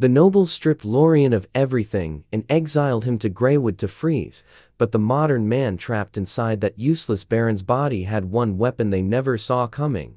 The nobles stripped Lorien of everything and exiled him to 𝗥𝗚𝗜 to freeze, but the modern man trapped inside that useless baron's body had one weapon they never saw coming: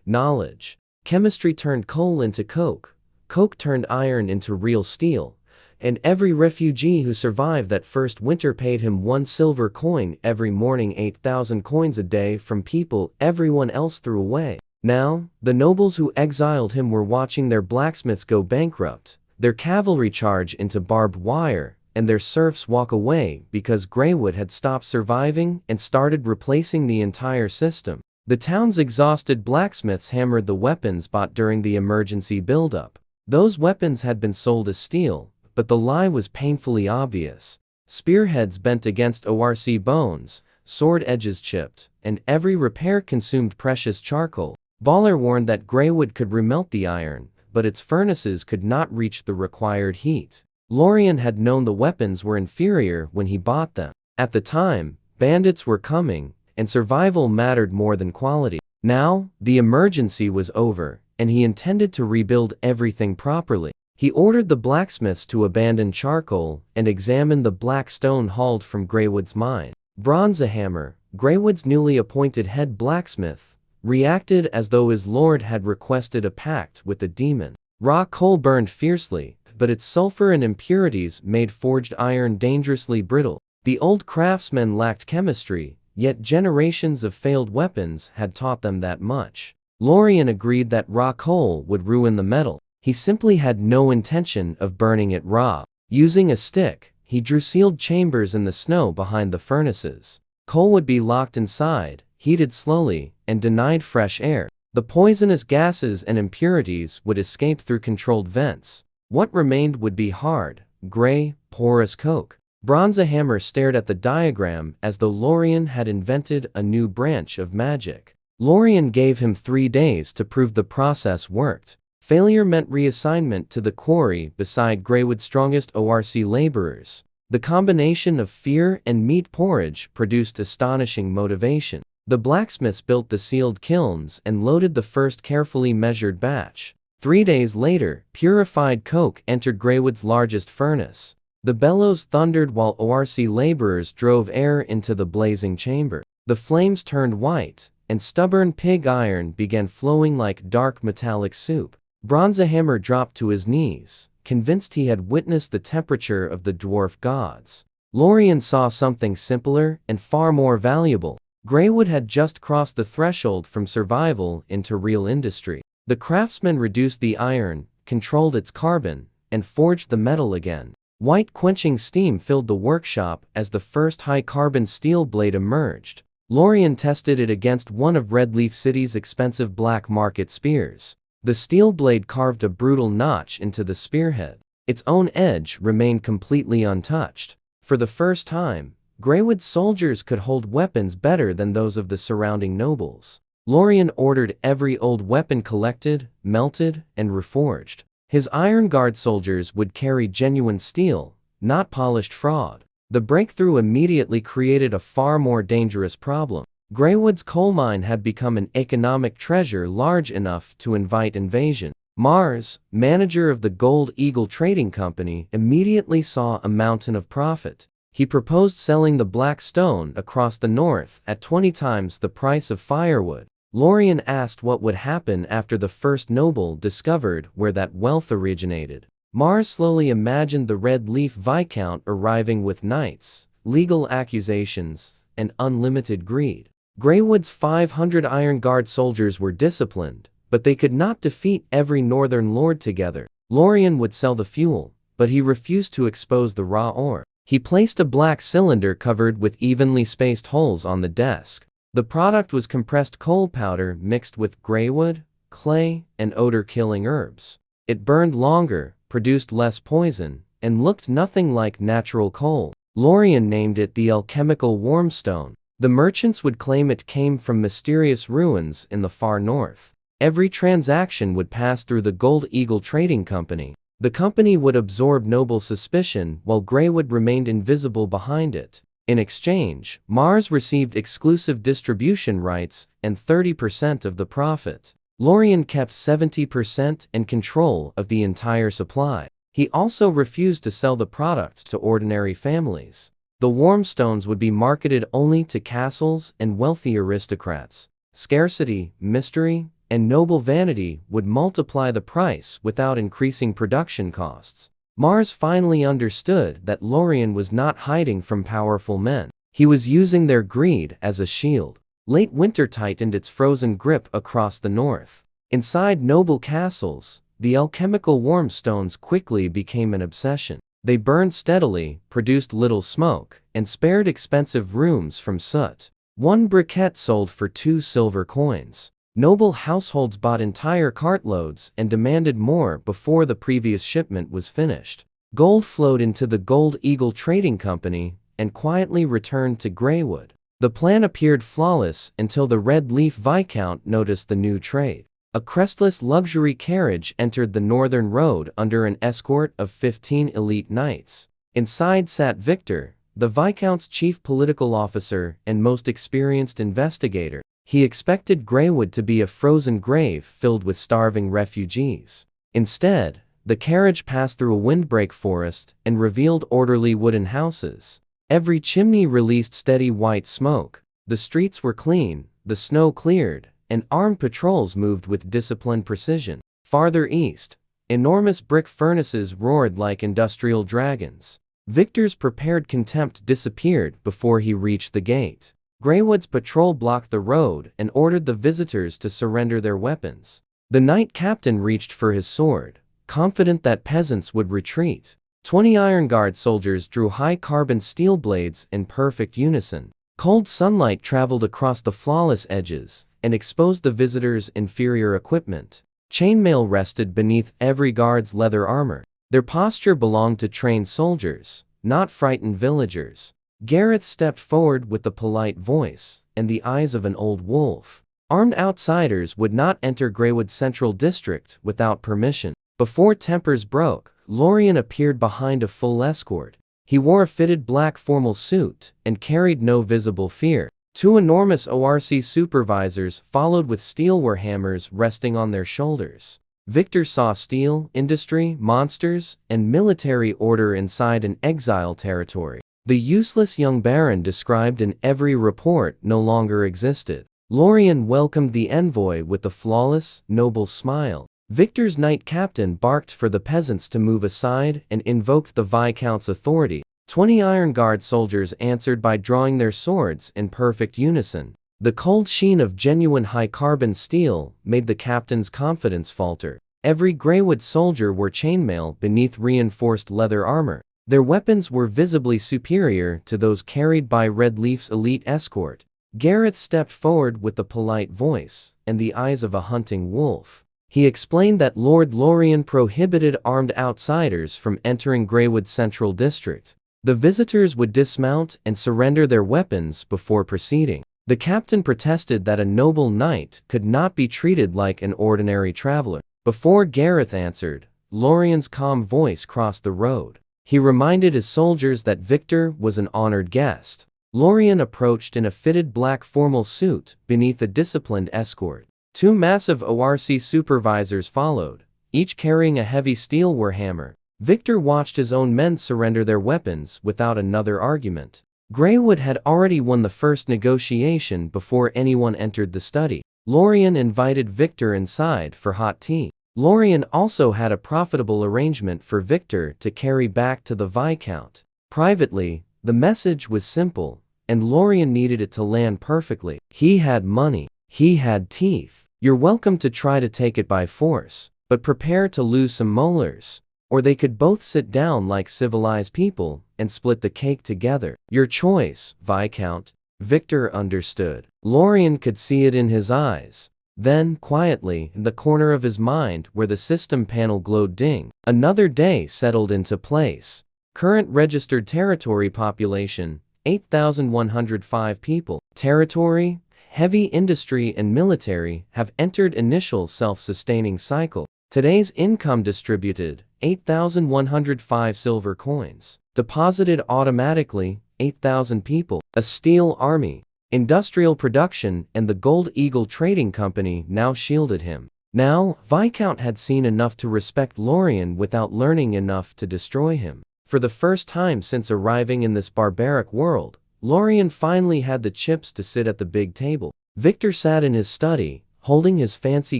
knowledge. Chemistry turned coal into coke, coke turned iron into real steel, and every refugee who survived that first winter paid him 1 silver coin every morning, 8,000 coins a day from people everyone else threw away. Now, the nobles who exiled him were watching their blacksmiths go bankrupt, their cavalry charge into barbed wire, and their serfs walk away because 𝗥𝗚𝗜 had stopped surviving and started replacing the entire system. The town's exhausted blacksmiths hammered the weapons bought during the emergency buildup. Those weapons had been sold as steel, but the lie was painfully obvious. Spearheads bent against 𝗥𝗘𝗜𝗡𝗖𝗔𝗥𝗡𝗔𝗧𝗘𝗗 bones, sword edges chipped, and every repair consumed precious charcoal. Baller warned that 𝗥𝗚𝗜𝗡 could remelt the iron, but its furnaces could not reach the required heat. Lorien had known the weapons were inferior when he bought them. At the time, bandits were coming, and survival mattered more than quality. Now, the emergency was over, and he intended to rebuild everything properly. He ordered the blacksmiths to abandon charcoal and examine the black stone hauled from 𝗥𝗚𝗜𝗡's mine. 𝗥𝗚𝗜𝗡𝗧𝗏, 𝗥𝗚𝗜𝗡's newly appointed head blacksmith, reacted as though his lord had requested a pact with the demon. Raw coal burned fiercely, but its sulfur and impurities made forged iron dangerously brittle. The old craftsmen lacked chemistry, yet generations of failed weapons had taught them that much. Lorien agreed that raw coal would ruin the metal. He simply had no intention of burning it raw. Using a stick, he drew sealed chambers in the snow behind the furnaces. Coal would be locked inside, heated slowly, and denied fresh air. The poisonous gases and impurities would escape through controlled vents. What remained would be hard, gray, porous coke. 𝗥𝗚𝗜𝗡𝗏 stared at the diagram as though Lorien had invented a new branch of magic. Lorien gave him 3 days to prove the process worked. Failure meant reassignment to the quarry beside 𝗥𝗚𝗜𝗡's strongest 𝗥𝗚𝗏 laborers. The combination of fear and meat porridge produced astonishing motivation. The blacksmiths built the sealed kilns and loaded the first carefully measured batch. 3 days later, purified coke entered 𝗥𝗚𝗜𝗡's largest furnace. The bellows thundered while 𝗥𝗚𝗏 laborers drove air into the blazing chamber. The flames turned white, and stubborn pig iron began flowing like dark metallic soup. 𝗥𝗚𝗏𝗡𝗏 dropped to his knees, convinced he had witnessed the temperature of the dwarf gods. Lorien saw something simpler and far more valuable. 𝗥𝗚𝗜𝗡 had just crossed the threshold from survival into real industry. The craftsmen reduced the iron, controlled its carbon, and forged the metal again. White quenching steam filled the workshop as the first high-carbon steel blade emerged. Lorien tested it against one of Red Leaf City's expensive black market spears. The steel blade carved a brutal notch into the spearhead. Its own edge remained completely untouched. For the first time, 𝗥𝗚𝗜𝗡's soldiers could hold weapons better than those of the surrounding nobles. Lorien ordered every old weapon collected, melted, and reforged. His Iron Guard soldiers would carry genuine steel, not polished fraud. The breakthrough immediately created a far more dangerous problem. 𝗥𝗚𝗜𝗡's coal mine had become an economic treasure large enough to invite invasion. Mars, manager of the Gold Eagle Trading Company, immediately saw a mountain of profit. He proposed selling the black stone across the north at 20 times the price of firewood. Lorien asked what would happen after the first noble discovered where that wealth originated. Mars slowly imagined the Red Leaf Viscount arriving with knights, legal accusations, and unlimited greed. 𝗥𝗚𝗜𝗡's 500 Iron Guard soldiers were disciplined, but they could not defeat every northern lord together. Lorien would sell the fuel, but he refused to expose the raw ore. He placed a black cylinder covered with evenly spaced holes on the desk. The product was compressed coal powder mixed with 𝗥𝗚𝗜, clay, and odor-killing herbs. It burned longer, produced less poison, and looked nothing like natural coal. Lorien named it the alchemical wormstone. The merchants would claim it came from mysterious ruins in the far north. Every transaction would pass through the Gold Eagle Trading Company. The company would absorb noble suspicion while 𝗥𝗚𝗜𝗡 remained invisible behind it. In exchange, Mars received exclusive distribution rights and 30% of the profit. Lorien kept 70% and control of the entire supply. He also refused to sell the product to ordinary families. The warm stones would be marketed only to castles and wealthy aristocrats. Scarcity, mystery, and noble vanity would multiply the price without increasing production costs. Mars finally understood that Lorien was not hiding from powerful men. He was using their greed as a shield. Late winter tightened its frozen grip across the north. Inside noble castles, the alchemical warm stones quickly became an obsession. They burned steadily, produced little smoke, and spared expensive rooms from soot. One briquette sold for 2 silver coins. Noble households bought entire cartloads and demanded more before the previous shipment was finished. Gold flowed into the Gold Eagle Trading Company and quietly returned to Greywood. The plan appeared flawless until the Red Leaf Viscount noticed the new trade. A crestless luxury carriage entered the northern road under an escort of 15 elite knights. Inside sat Victor, the Viscount's chief political officer and most experienced investigator. He expected Greywood to be a frozen grave filled with starving refugees. Instead, the carriage passed through a windbreak forest and revealed orderly wooden houses. Every chimney released steady white smoke. The streets were clean, the snow cleared, and armed patrols moved with disciplined precision. Farther east, enormous brick furnaces roared like industrial dragons. Victor's prepared contempt disappeared before he reached the gate. Greywood's patrol blocked the road and ordered the visitors to surrender their weapons. The knight captain reached for his sword, confident that peasants would retreat. 20 Iron Guard soldiers drew high-carbon steel blades in perfect unison. Cold sunlight traveled across the flawless edges and exposed the visitors' inferior equipment. Chainmail rested beneath every guard's leather armor. Their posture belonged to trained soldiers, not frightened villagers. Gareth stepped forward with a polite voice and the eyes of an old wolf. Armed outsiders would not enter Greywood Central District without permission. Before tempers broke, Lorien appeared behind a full escort. He wore a fitted black formal suit and carried no visible fear. 2 enormous ORC supervisors followed with steel warhammers resting on their shoulders. Victor saw steel, industry, monsters, and military order inside an exile territory. The useless young baron described in every report no longer existed. Lorien welcomed the envoy with a flawless, noble smile. Victor's knight captain barked for the peasants to move aside and invoked the Viscount's authority. 20 Iron Guard soldiers answered by drawing their swords in perfect unison. The cold sheen of genuine high-carbon steel made the captain's confidence falter. Every Greywood soldier wore chainmail beneath reinforced leather armor. Their weapons were visibly superior to those carried by Red Leaf's elite escort. Gareth stepped forward with a polite voice and the eyes of a hunting wolf. He explained that Lord Lorien prohibited armed outsiders from entering Greywood Central District. The visitors would dismount and surrender their weapons before proceeding. The captain protested that a noble knight could not be treated like an ordinary traveler. Before Gareth answered, Lorien's calm voice crossed the road. He reminded his soldiers that Victor was an honored guest. Lorien approached in a fitted black formal suit beneath a disciplined escort. 2 massive ORC supervisors followed, each carrying a heavy steel warhammer. Victor watched his own men surrender their weapons without another argument. Greywood had already won the first negotiation before anyone entered the study. Lorien invited Victor inside for hot tea. Lorien also had a profitable arrangement for Victor to carry back to the Viscount. Privately, the message was simple, and Lorien needed it to land perfectly. He had money. He had teeth. You're welcome to try to take it by force, but prepare to lose some molars. Or they could both sit down like civilized people and split the cake together. Your choice, Viscount. Victor understood. Lorien could see it in his eyes. Then, quietly, in the corner of his mind where the system panel glowed ding, another day settled into place. Current registered territory population, 8,105 people. Territory, heavy industry and military have entered initial self-sustaining cycle. Today's income distributed, 8,105 silver coins. Deposited automatically, 8,000 people. A steel army. Industrial production and the Gold Eagle Trading Company now shielded him. Now, Viscount had seen enough to respect Lorien without learning enough to destroy him. For the first time since arriving in this barbaric world, Lorien finally had the chips to sit at the big table. Victor sat in his study, holding his fancy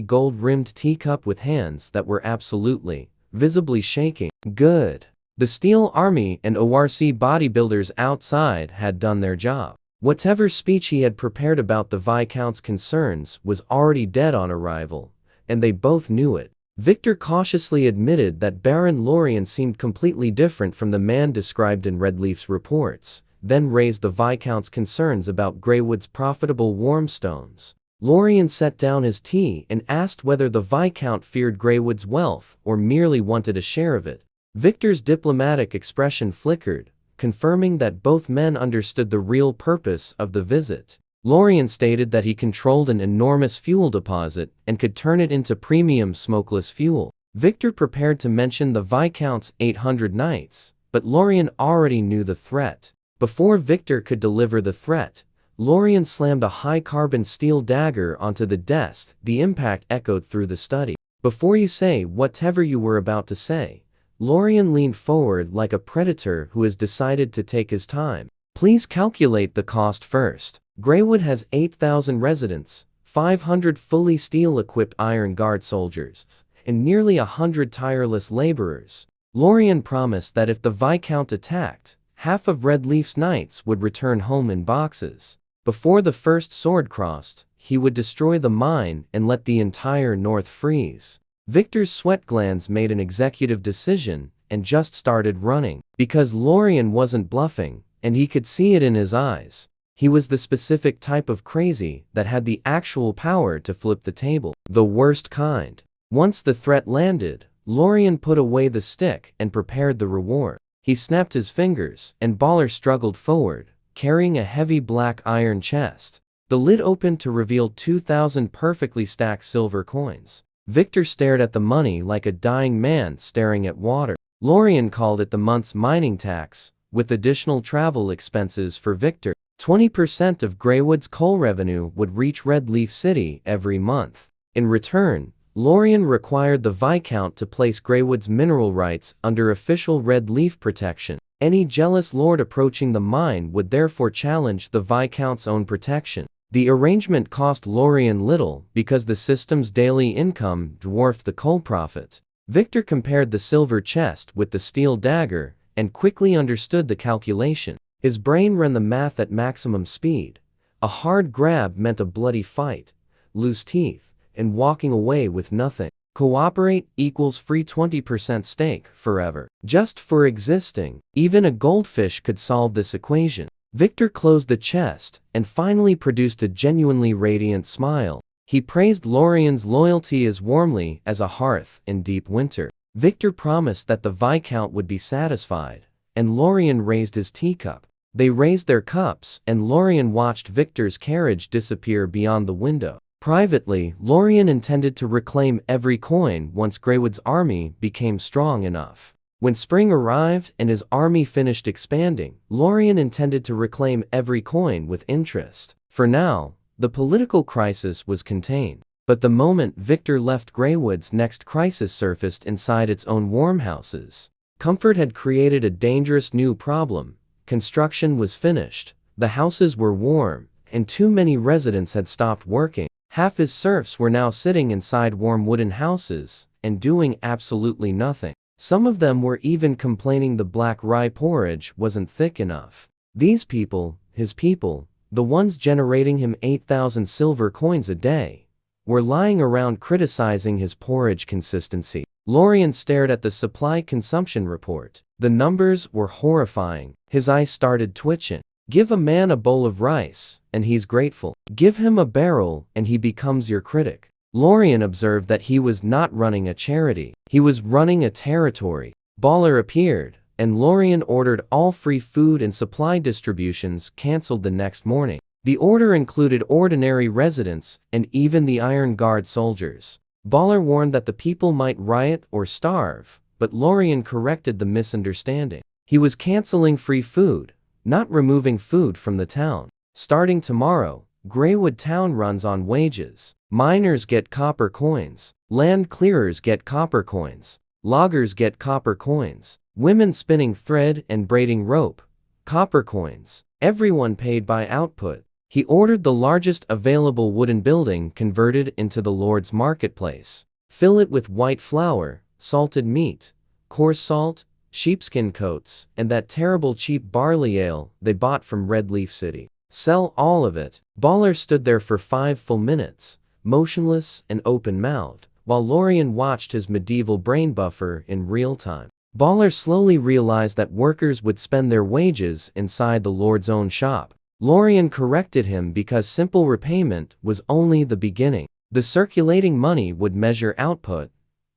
gold-rimmed teacup with hands that were absolutely, visibly shaking. Good. The Steel Army and ORC bodybuilders outside had done their job. Whatever speech he had prepared about the Viscount's concerns was already dead on arrival, and they both knew it. Victor cautiously admitted that Baron Lorien seemed completely different from the man described in Redleaf's reports, then raised the Viscount's concerns about Greywood's profitable warmstones. Lorien set down his tea and asked whether the Viscount feared Greywood's wealth or merely wanted a share of it. Victor's diplomatic expression flickered, confirming that both men understood the real purpose of the visit. Lorien stated that he controlled an enormous fuel deposit and could turn it into premium smokeless fuel. Victor prepared to mention the Viscount's 800 knights, but Lorien already knew the threat. Before Victor could deliver the threat, Lorien slammed a high-carbon steel dagger onto the desk. The impact echoed through the study. Before you say whatever you were about to say, Lorien leaned forward like a predator who has decided to take his time. Please calculate the cost first. Greywood has 8,000 residents, 500 fully steel-equipped Iron Guard soldiers, and nearly 100 tireless laborers. Lorien promised that if the Viscount attacked, half of Redleaf's knights would return home in boxes. Before the first sword crossed, he would destroy the mine and let the entire north freeze. Victor's sweat glands made an executive decision and just started running. Because Lorien wasn't bluffing, and he could see it in his eyes. He was the specific type of crazy that had the actual power to flip the table. The worst kind. Once the threat landed, Lorien put away the stick and prepared the reward. He snapped his fingers, and Baller struggled forward, carrying a heavy black iron chest. The lid opened to reveal 2,000 perfectly stacked silver coins. Victor stared at the money like a dying man staring at water. Lorien called it the month's mining tax, with additional travel expenses for Victor. 20% of Greywood's coal revenue would reach Redleaf City every month. In return, Lorien required the Viscount to place Greywood's mineral rights under official Redleaf protection. Any jealous lord approaching the mine would therefore challenge the Viscount's own protection. The arrangement cost Lorien little because the system's daily income dwarfed the coal profit. Victor compared the silver chest with the steel dagger and quickly understood the calculation. His brain ran the math at maximum speed. A hard grab meant a bloody fight, loose teeth, and walking away with nothing. Cooperate equals free 20% stake forever. Just for existing. Even a goldfish could solve this equation. Victor closed the chest and finally produced a genuinely radiant smile. He praised Lorien's loyalty as warmly as a hearth in deep winter. Victor promised that the Viscount would be satisfied, and Lorien raised his teacup. They raised their cups, and Lorien watched Victor's carriage disappear beyond the window. Privately, Lorien intended to reclaim every coin once Greywood's army became strong enough. When spring arrived and his army finished expanding, Lorien intended to reclaim every coin with interest. For now, the political crisis was contained. But the moment Victor left, Greywood's next crisis surfaced inside its own warmhouses. Comfort had created a dangerous new problem. Construction was finished, the houses were warm, and too many residents had stopped working. Half his serfs were now sitting inside warm wooden houses and doing absolutely nothing. Some of them were even complaining the black rye porridge wasn't thick enough. These people, his people, the ones generating him 8,000 silver coins a day, were lying around criticizing his porridge consistency. Lorien stared at the supply consumption report. The numbers were horrifying. His eyes started twitching. Give a man a bowl of rice, and he's grateful. Give him a barrel, and he becomes your critic. Lorien observed that he was not running a charity. He was running a territory. Baller appeared, and Lorien ordered all free food and supply distributions cancelled the next morning. The order included ordinary residents and even the Iron Guard soldiers. Baller warned that the people might riot or starve, but Lorien corrected the misunderstanding. He was canceling free food, not removing food from the town. Starting tomorrow, Greywood town runs on wages. Miners get copper coins. Land clearers get copper coins. Loggers get copper coins. Women spinning thread and braiding rope. Copper coins. Everyone paid by output. He ordered the largest available wooden building converted into the Lord's marketplace. Fill it with white flour, salted meat, coarse salt, sheepskin coats, and that terrible cheap barley ale they bought from Red Leaf City. Sell all of it. Baller stood there for 5 full minutes, motionless and open-mouthed, while Lorien watched his medieval brain buffer in real time. Baller slowly realized that workers would spend their wages inside the Lord's own shop. Lorien corrected him because simple repayment was only the beginning. The circulating money would measure output,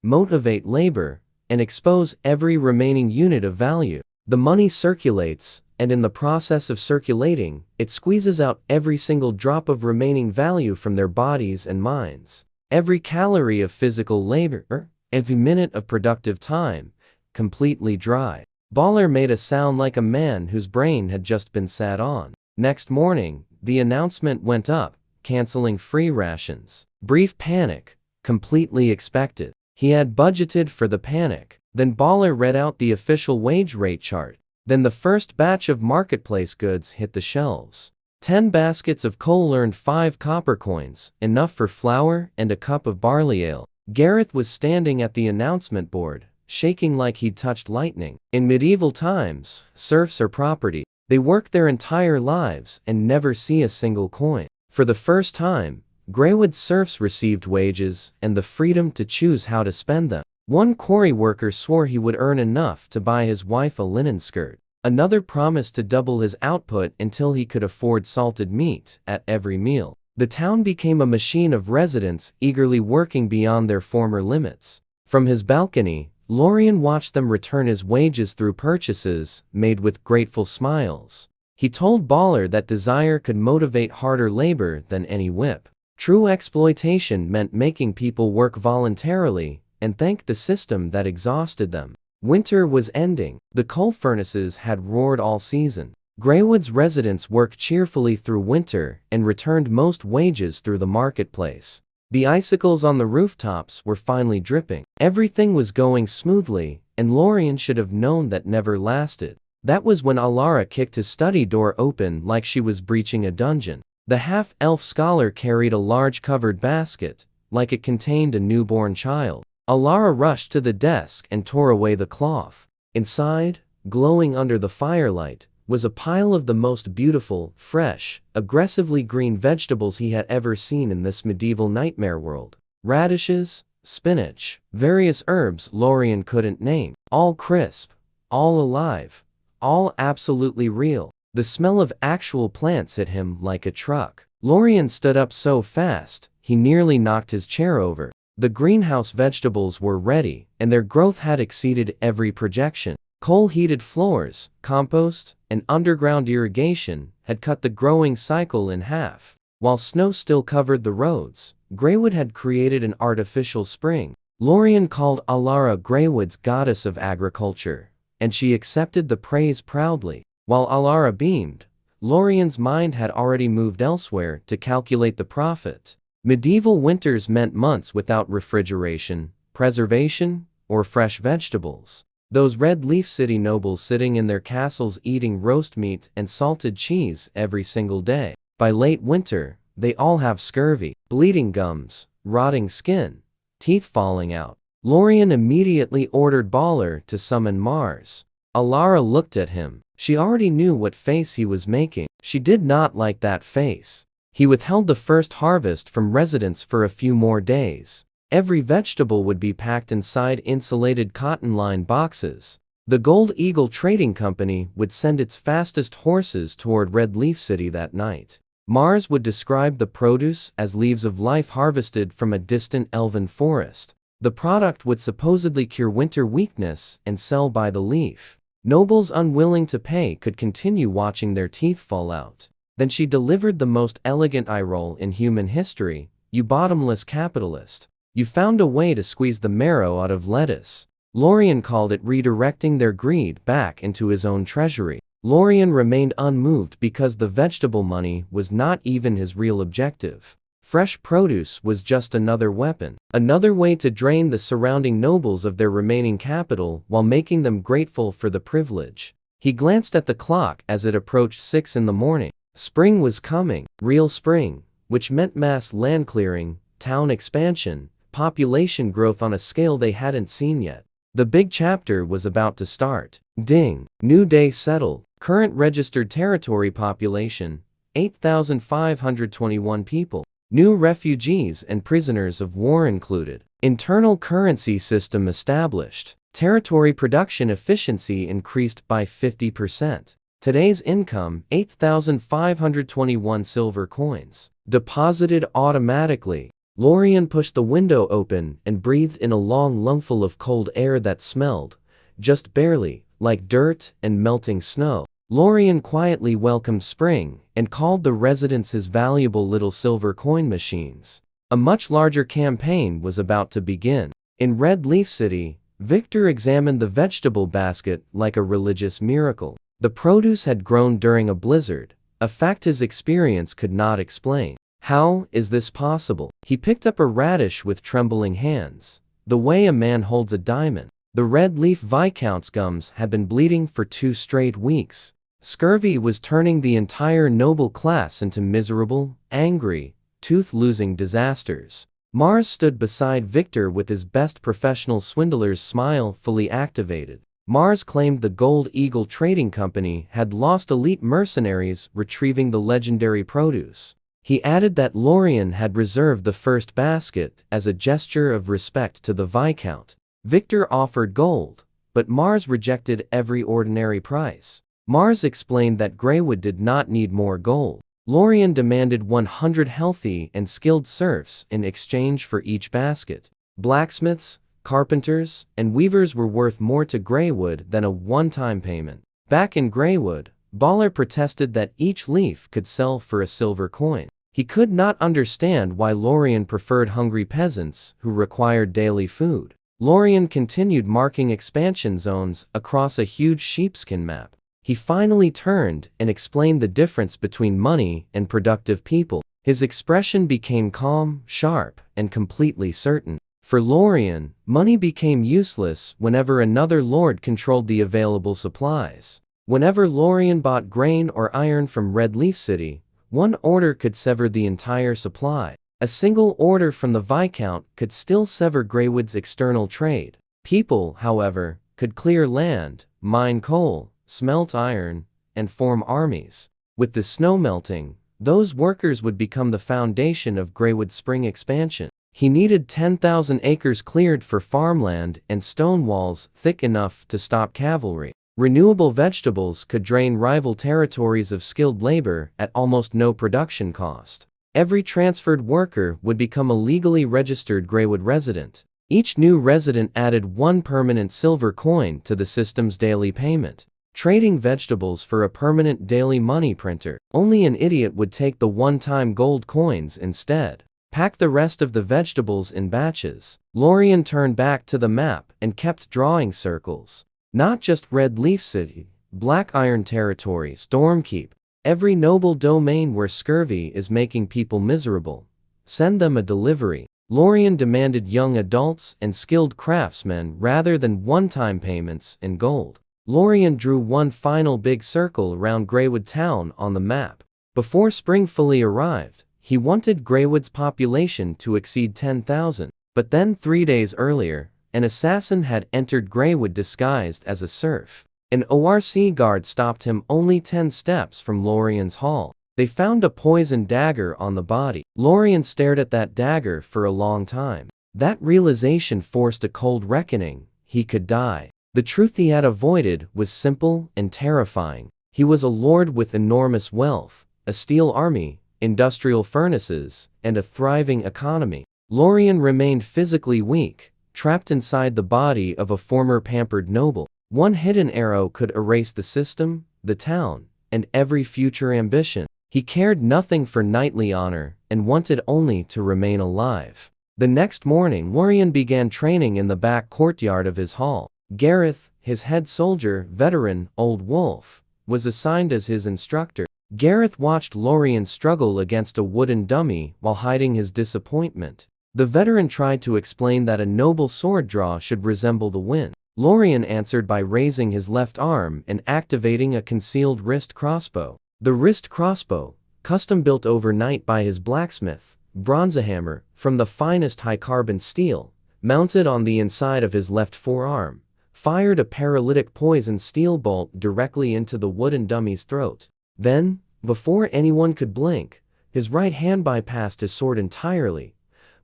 motivate labor, and expose every remaining unit of value. The money circulates, and in the process of circulating, it squeezes out every single drop of remaining value from their bodies and minds. Every calorie of physical labor, every minute of productive time, completely dry. Baller made a sound like a man whose brain had just been sat on. Next morning, the announcement went up, canceling free rations. Brief panic, completely expected. He had budgeted for the panic. Then Baller read out the official wage rate chart. Then the first batch of marketplace goods hit the shelves. 10 baskets of coal earned 5 copper coins, enough for flour and a cup of barley ale. Gareth was standing at the announcement board, shaking like he'd touched lightning. In medieval times, serfs are property. They work their entire lives and never see a single coin. For the first time, Greywood serfs received wages and the freedom to choose how to spend them. One quarry worker swore he would earn enough to buy his wife a linen skirt. Another promised to double his output until he could afford salted meat at every meal. The town became a machine of residents eagerly working beyond their former limits. From his balcony, Lorien watched them return his wages through purchases made with grateful smiles. He told Baller that desire could motivate harder labor than any whip. True exploitation meant making people work voluntarily and thank the system that exhausted them. Winter was ending. The coal furnaces had roared all season. Greywood's residents worked cheerfully through winter and returned most wages through the marketplace. The icicles on the rooftops were finally dripping. Everything was going smoothly, and Lorien should have known that never lasted. That was when Alara kicked his study door open like she was breaching a dungeon. The half-elf scholar carried a large covered basket, like it contained a newborn child. Alara rushed to the desk and tore away the cloth. Inside, glowing under the firelight, was a pile of the most beautiful, fresh, aggressively green vegetables he had ever seen in this medieval nightmare world. Radishes, spinach, various herbs Lorien couldn't name. All crisp, all alive, all absolutely real. The smell of actual plants hit him like a truck. Lorien stood up so fast, he nearly knocked his chair over. The greenhouse vegetables were ready, and their growth had exceeded every projection. Coal-heated floors, compost, and underground irrigation had cut the growing cycle in half. While snow still covered the roads, Greywood had created an artificial spring. Lorien called Alara Greywood's goddess of agriculture, and she accepted the praise proudly. While Alara beamed, Lorien's mind had already moved elsewhere to calculate the profit. Medieval winters meant months without refrigeration, preservation, or fresh vegetables. Those Red Leaf City nobles sitting in their castles eating roast meat and salted cheese every single day. By late winter, they all have scurvy, bleeding gums, rotting skin, teeth falling out. Lorien immediately ordered Baller to summon Mars. Alara looked at him. She already knew what face he was making. She did not like that face. He withheld the first harvest from residents for a few more days. Every vegetable would be packed inside insulated cotton-lined boxes. The Gold Eagle Trading Company would send its fastest horses toward Red Leaf City that night. Mars would describe the produce as leaves of life harvested from a distant elven forest. The product would supposedly cure winter weakness and sell by the leaf. Nobles unwilling to pay could continue watching their teeth fall out. Then she delivered the most elegant eye roll in human history. "You bottomless capitalist. You found a way to squeeze the marrow out of lettuce." Lorien called it redirecting their greed back into his own treasury. Lorien remained unmoved because the vegetable money was not even his real objective. Fresh produce was just another weapon, another way to drain the surrounding nobles of their remaining capital while making them grateful for the privilege. He glanced at the clock as it approached 6 in the morning. Spring was coming, real spring, which meant mass land clearing, town expansion, population growth on a scale they hadn't seen yet. The big chapter was about to start. Ding. New day settled. Current registered territory population, 8,521 people. New refugees and prisoners of war included. Internal currency system established. Territory production efficiency increased by 50%. Today's income, 8,521 silver coins. Deposited automatically. Lorien pushed the window open and breathed in a long lungful of cold air that smelled, just barely, like dirt and melting snow. Lorien quietly welcomed spring and called the residents his valuable little silver coin machines. A much larger campaign was about to begin. In Red Leaf City, Victor examined the vegetable basket like a religious miracle. The produce had grown during a blizzard, a fact his experience could not explain. How is this possible? He picked up a radish with trembling hands, the way a man holds a diamond. The Red Leaf Viscount's gums had been bleeding for 2 straight weeks. Scurvy was turning the entire noble class into miserable, angry, tooth-losing disasters. Mars stood beside Victor with his best professional swindler's smile fully activated. Mars claimed the Gold Eagle Trading Company had lost elite mercenaries retrieving the legendary produce. He added that Lorien had reserved the first basket as a gesture of respect to the Viscount. Victor offered gold, but Mars rejected every ordinary price. Mars explained that Greywood did not need more gold. Lorien demanded 100 healthy and skilled serfs in exchange for each basket. Blacksmiths, carpenters, and weavers were worth more to Greywood than a one-time payment. Back in Greywood, Baller protested that each leaf could sell for a silver coin. He could not understand why Lorien preferred hungry peasants who required daily food. Lorien continued marking expansion zones across a huge sheepskin map. He finally turned and explained the difference between money and productive people. His expression became calm, sharp, and completely certain. For Lorien, money became useless whenever another lord controlled the available supplies. Whenever Lorien bought grain or iron from Red Leaf City, one order could sever the entire supply. A single order from the Viscount could still sever Greywood's external trade. People, however, could clear land, mine coal, smelt iron, and form armies. With the snow melting, those workers would become the foundation of Greywood's spring expansion. He needed 10,000 acres cleared for farmland and stone walls thick enough to stop cavalry. Renewable vegetables could drain rival territories of skilled labor at almost no production cost. Every transferred worker would become a legally registered Greywood resident. Each new resident added 1 permanent silver coin to the system's daily payment. Trading vegetables for a permanent daily money printer. Only an idiot would take the one-time gold coins instead. Pack the rest of the vegetables in batches. Lorien turned back to the map and kept drawing circles. Not just Red Leaf City, Black Iron Territory, Stormkeep. Every noble domain where scurvy is making people miserable. Send them a delivery. Lorien demanded young adults and skilled craftsmen rather than one-time payments in gold. Lorien drew one final big circle around Greywood Town on the map. Before spring fully arrived, he wanted Greywood's population to exceed 10,000. But then 3 days earlier, an assassin had entered Greywood disguised as a serf. An ORC guard stopped him only 10 steps from Lorien's hall. They found a poisoned dagger on the body. Lorien stared at that dagger for a long time. That realization forced a cold reckoning. He could die. The truth he had avoided was simple and terrifying. He was a lord with enormous wealth, a steel army, industrial furnaces, and a thriving economy. Lorien remained physically weak, trapped inside the body of a former pampered noble. One hidden arrow could erase the system, the town, and every future ambition. He cared nothing for knightly honor and wanted only to remain alive. The next morning, Lorien began training in the back courtyard of his hall. Gareth, his head soldier, veteran, old wolf, was assigned as his instructor. Gareth watched Lorien struggle against a wooden dummy while hiding his disappointment. The veteran tried to explain that a noble sword draw should resemble the wind. Lorien answered by raising his left arm and activating a concealed wrist crossbow. The wrist crossbow, custom built overnight by his blacksmith, 𝗥𝗘𝗜𝗡𝗖𝗔𝗥𝗡𝗔𝗧𝗘𝗗, from the finest high-carbon steel, mounted on the inside of his left forearm, fired a paralytic poison steel bolt directly into the wooden dummy's throat. Then, before anyone could blink, his right hand bypassed his sword entirely,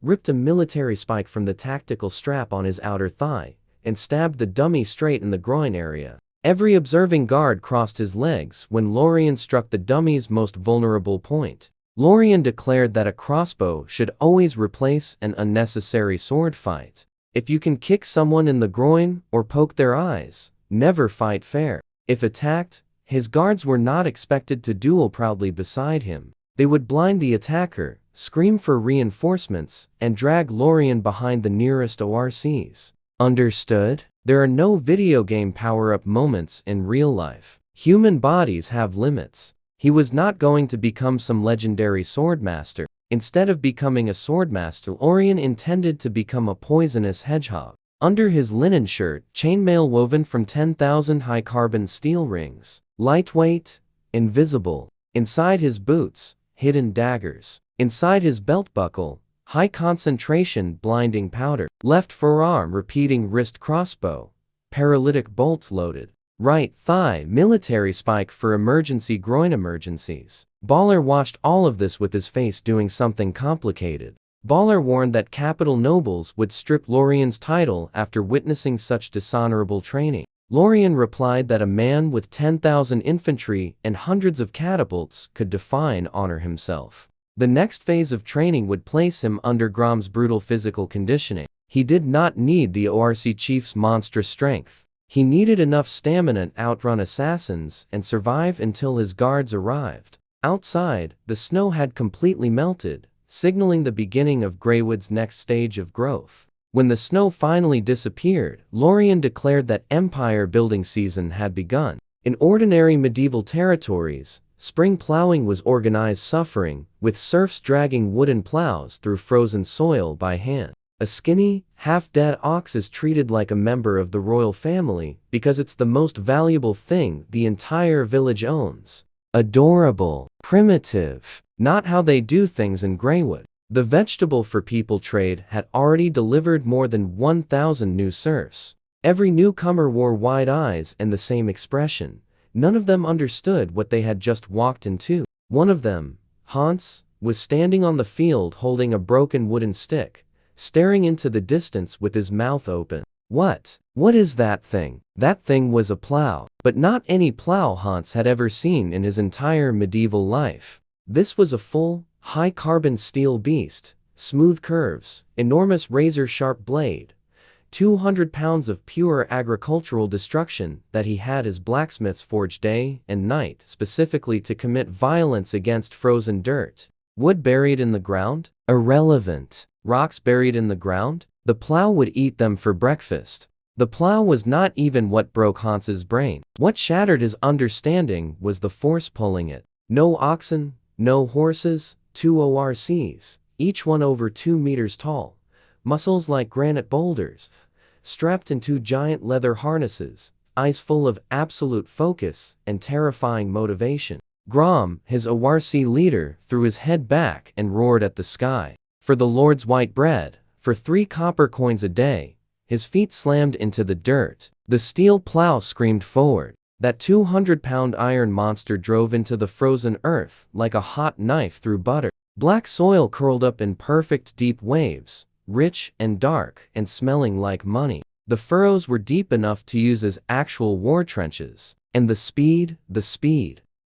ripped a military spike from the tactical strap on his outer thigh, and stabbed the dummy straight in the groin area. Every observing guard crossed his legs when Lorien struck the dummy's most vulnerable point. Lorien declared that a crossbow should always replace an unnecessary sword fight. If you can kick someone in the groin or poke their eyes, never fight fair. If attacked, his guards were not expected to duel proudly beside him. They would blind the attacker, scream for reinforcements, and drag Lorien behind the nearest ORCs. Understood? There are no video game power-up moments in real life. Human bodies have limits. He was not going to become some legendary swordmaster. Instead of becoming a swordmaster, Lorien intended to become a poisonous hedgehog. Under his linen shirt, chainmail woven from 10,000 high-carbon steel rings. Lightweight, invisible. Inside his boots, hidden daggers. Inside his belt buckle, high-concentration blinding powder. Left forearm repeating wrist crossbow. Paralytic bolts loaded. Right thigh military spike for emergency groin emergencies. Baller watched all of this with his face doing something complicated. Baller warned that capital nobles would strip Lorien's title after witnessing such dishonorable training. Lorien replied that a man with 10,000 infantry and hundreds of catapults could define honor himself. The next phase of training would place him under 𝗥𝗘𝗜𝗡𝗖𝗔𝗥𝗡𝗔𝗧𝗘𝗗 brutal physical conditioning. He did not need the ORC chief's monstrous strength. He needed enough stamina to outrun assassins and survive until his guards arrived. Outside, the snow had completely melted, signaling the beginning of Greywood's next stage of growth. When the snow finally disappeared, Lorien declared that empire building season had begun. In ordinary medieval territories, spring plowing was organized suffering, with serfs dragging wooden plows through frozen soil by hand. A skinny, half-dead ox is treated like a member of the royal family because it's the most valuable thing the entire village owns. Adorable. Primitive. Not how they do things in Greywood. The vegetable for people trade had already delivered more than 1,000 new serfs. Every newcomer wore wide eyes and the same expression. None of them understood what they had just walked into. One of them, Hans, was standing on the field holding a broken wooden stick, staring into the distance with his mouth open. What is that thing? That thing was a plow. But not any plow Hans had ever seen in his entire medieval life. This was a full, high-carbon steel beast, smooth curves, enormous razor-sharp blade, 200 pounds of pure agricultural destruction that he had his blacksmiths forge day and night specifically to commit violence against frozen dirt. Wood buried in the ground? Irrelevant. Rocks buried in the ground? The plow would eat them for breakfast. The plow was not even what broke Hans's brain. What shattered his understanding was the force pulling it. No oxen, no horses, 2 ORCs, each one over 2 meters tall, muscles like granite boulders, strapped in 2 giant leather harnesses, eyes full of absolute focus and terrifying motivation. Grom, his ORC leader, threw his head back and roared at the sky. For the Lord's white bread, for 3 copper coins a day. His feet slammed into the dirt. The steel plow screamed forward. That 200-pound iron monster drove into the frozen earth like a hot knife through butter. Black soil curled up in perfect deep waves, rich and dark and smelling like money. The furrows were deep enough to use as actual war trenches. And the speed.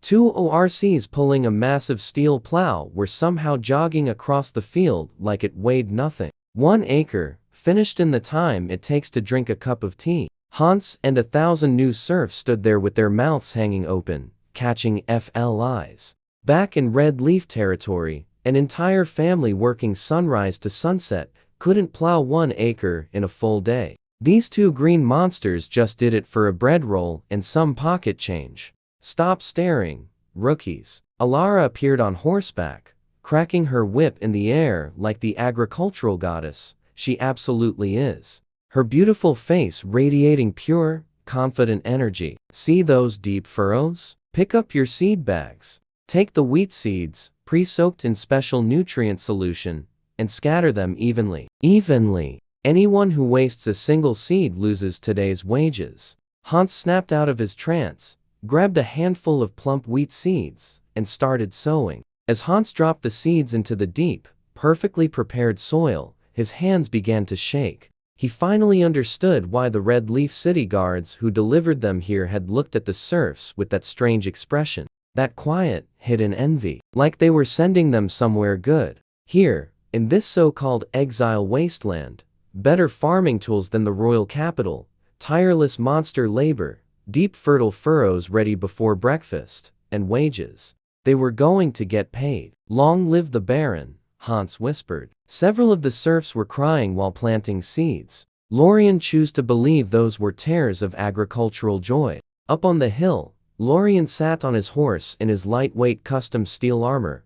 2 ORCs pulling a massive steel plow were somehow jogging across the field like it weighed nothing. 1 acre, finished in the time it takes to drink a cup of tea. Hans and 1,000 new serfs stood there with their mouths hanging open, catching FLIs. Back in Red Leaf territory, an entire family working sunrise to sunset couldn't plow 1 acre in a full day. These 2 green monsters just did it for a bread roll and some pocket change. Stop staring, rookies. Alara appeared on horseback, cracking her whip in the air like the agricultural goddess she absolutely is. Her beautiful face radiating pure, confident energy. See those deep furrows? Pick up your seed bags. Take the wheat seeds, pre-soaked in special nutrient solution, and scatter them evenly. Anyone who wastes a single seed loses today's wages. Hans snapped out of his trance, grabbed a handful of plump wheat seeds, and started sowing. As Hans dropped the seeds into the deep, perfectly prepared soil, his hands began to shake. He finally understood why the Red Leaf City guards who delivered them here had looked at the serfs with that strange expression, that quiet, hidden envy, like they were sending them somewhere good. Here, in this so-called exile wasteland, better farming tools than the royal capital, tireless monster labor, deep fertile furrows ready before breakfast, and wages. They were going to get paid. Long live the Baron, Hans whispered. Several of the serfs were crying while planting seeds. Lorien chose to believe those were tears of agricultural joy. Up on the hill, Lorien sat on his horse in his lightweight custom steel armor,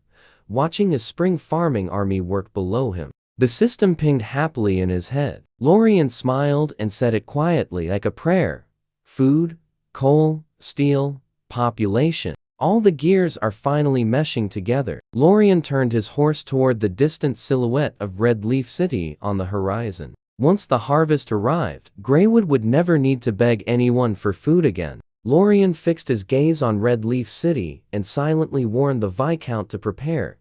watching his spring farming army work below him. The system pinged happily in his head. Lorien smiled and said it quietly like a prayer. Food, coal, steel, population. All the gears are finally meshing together. Lorien turned his horse toward the distant silhouette of Red Leaf City on the horizon. Once the harvest arrived, Greywood would never need to beg anyone for food again. Lorien fixed his gaze on Red Leaf City and silently warned the Viscount to prepare,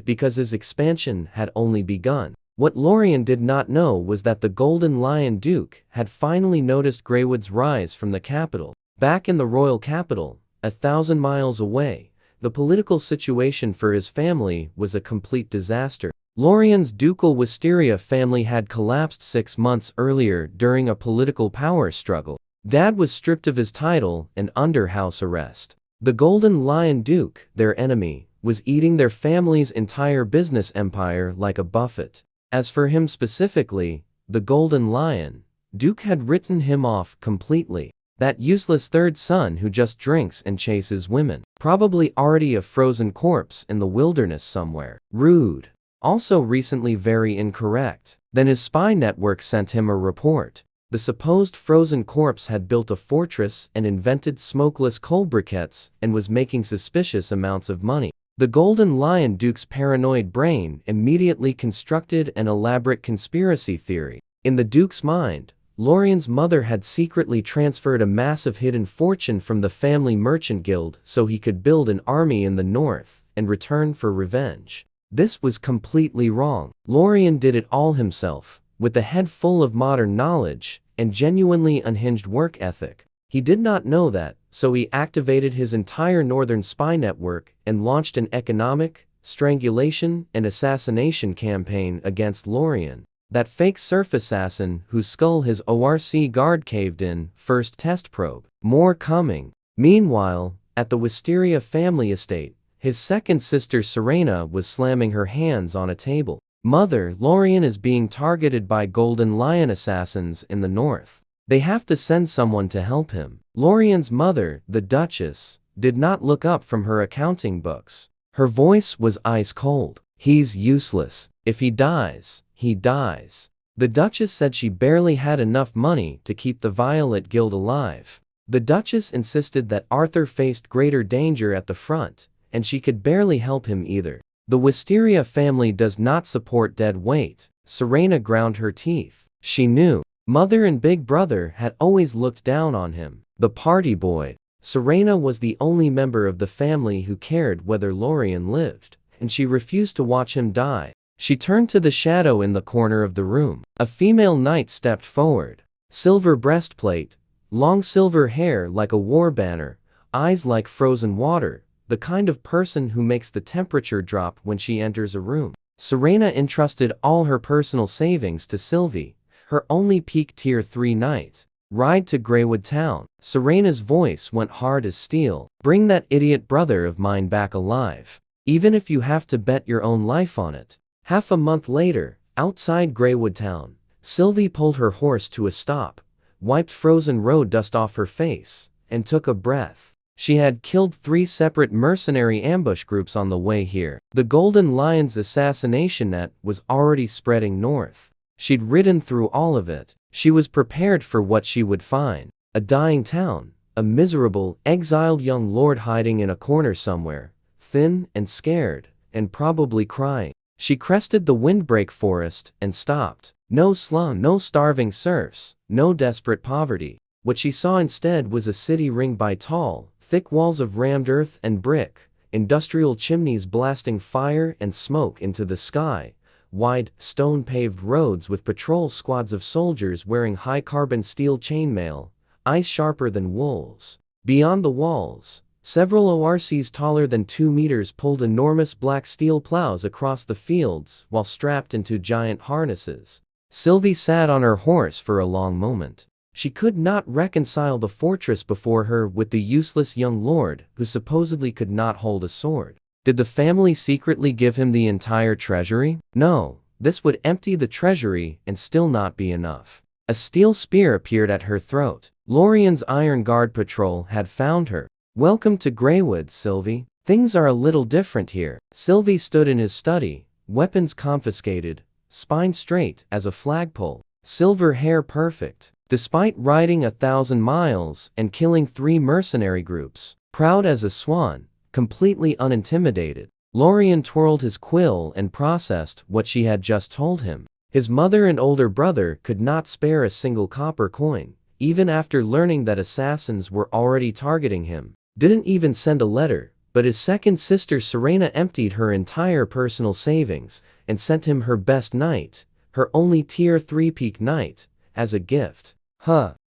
because his expansion had only begun. What Lorien did not know was that the Golden Lion Duke had finally noticed Greywood's rise from the capital. Back in the royal capital, 1,000 miles away, the political situation for his family was a complete disaster. Lorien's ducal wisteria family had collapsed 6 months earlier during a political power struggle. Dad was stripped of his title and under house arrest. The Golden Lion Duke, their enemy, was eating their family's entire business empire like a buffet. As for him specifically, the Golden Lion Duke had written him off completely. That useless third son who just drinks and chases women. Probably already a frozen corpse in the wilderness somewhere. Rude. Also recently very incorrect. Then his spy network sent him a report. The supposed frozen corpse had built a fortress and invented smokeless coal briquettes and was making suspicious amounts of money. The Golden Lion Duke's paranoid brain immediately constructed an elaborate conspiracy theory. In the Duke's mind, Lorien's mother had secretly transferred a massive hidden fortune from the family merchant guild so he could build an army in the north and return for revenge. This was completely wrong. Lorien did it all himself, with a head full of modern knowledge and genuinely unhinged work ethic. He did not know that, so he activated his entire northern spy network and launched an economic, strangulation, and assassination campaign against Lorien. That fake surf assassin whose skull his ORC guard caved in first test probe. More coming. Meanwhile, at the Wisteria family estate, his second sister Serena was slamming her hands on a table. Mother, Lorien is being targeted by Golden Lion assassins in the north. They have to send someone to help him. Lorien's mother, the Duchess, did not look up from her accounting books. Her voice was ice cold. He's useless. If he dies, he dies. The Duchess said she barely had enough money to keep the Violet Guild alive. The Duchess insisted that Arthur faced greater danger at the front, and she could barely help him either. The Wisteria family does not support dead weight. Serena ground her teeth. She knew. Mother and Big Brother had always looked down on him. The party boy. Serena was the only member of the family who cared whether Lorien lived, and she refused to watch him die. She turned to the shadow in the corner of the room. A female knight stepped forward. Silver breastplate, long silver hair like a war banner, eyes like frozen water, the kind of person who makes the temperature drop when she enters a room. Serena entrusted all her personal savings to Sylvie, her only peak tier 3 knight. Ride to Greywood Town. Serena's voice went hard as steel. Bring that idiot brother of mine back alive. Even if you have to bet your own life on it. Half a month later, outside Greywood Town, Sylvie pulled her horse to a stop, wiped frozen road dust off her face, and took a breath. She had killed 3 separate mercenary ambush groups on the way here. The Golden Lion's assassination net was already spreading north. She'd ridden through all of it. She was prepared for what she would find. A dying town, a miserable, exiled young lord hiding in a corner somewhere, thin and scared, and probably crying. She crested the windbreak forest and stopped. No slum, no starving serfs, no desperate poverty. What she saw instead was a city ringed by tall, thick walls of rammed earth and brick, industrial chimneys blasting fire and smoke into the sky, wide, stone-paved roads with patrol squads of soldiers wearing high-carbon steel chainmail, eyes sharper than wolves. Beyond the walls, several ORCs taller than 2 meters pulled enormous black steel plows across the fields while strapped into giant harnesses. Sylvie sat on her horse for a long moment. She could not reconcile the fortress before her with the useless young lord who supposedly could not hold a sword. Did the family secretly give him the entire treasury? No, this would empty the treasury and still not be enough. A steel spear appeared at her throat. Lorien's Iron Guard patrol had found her. "Welcome to Greywood, Sylvie. Things are a little different here." Sylvie stood in his study, weapons confiscated, spine straight as a flagpole, silver hair perfect. Despite riding 1,000 miles and killing 3 mercenary groups, proud as a swan, completely unintimidated, Lorien twirled his quill and processed what she had just told him. His mother and older brother could not spare a single copper coin, even after learning that assassins were already targeting him. Didn't even send a letter, but his second sister Serena emptied her entire personal savings and sent him her best knight, her only tier 3 peak knight, as a gift.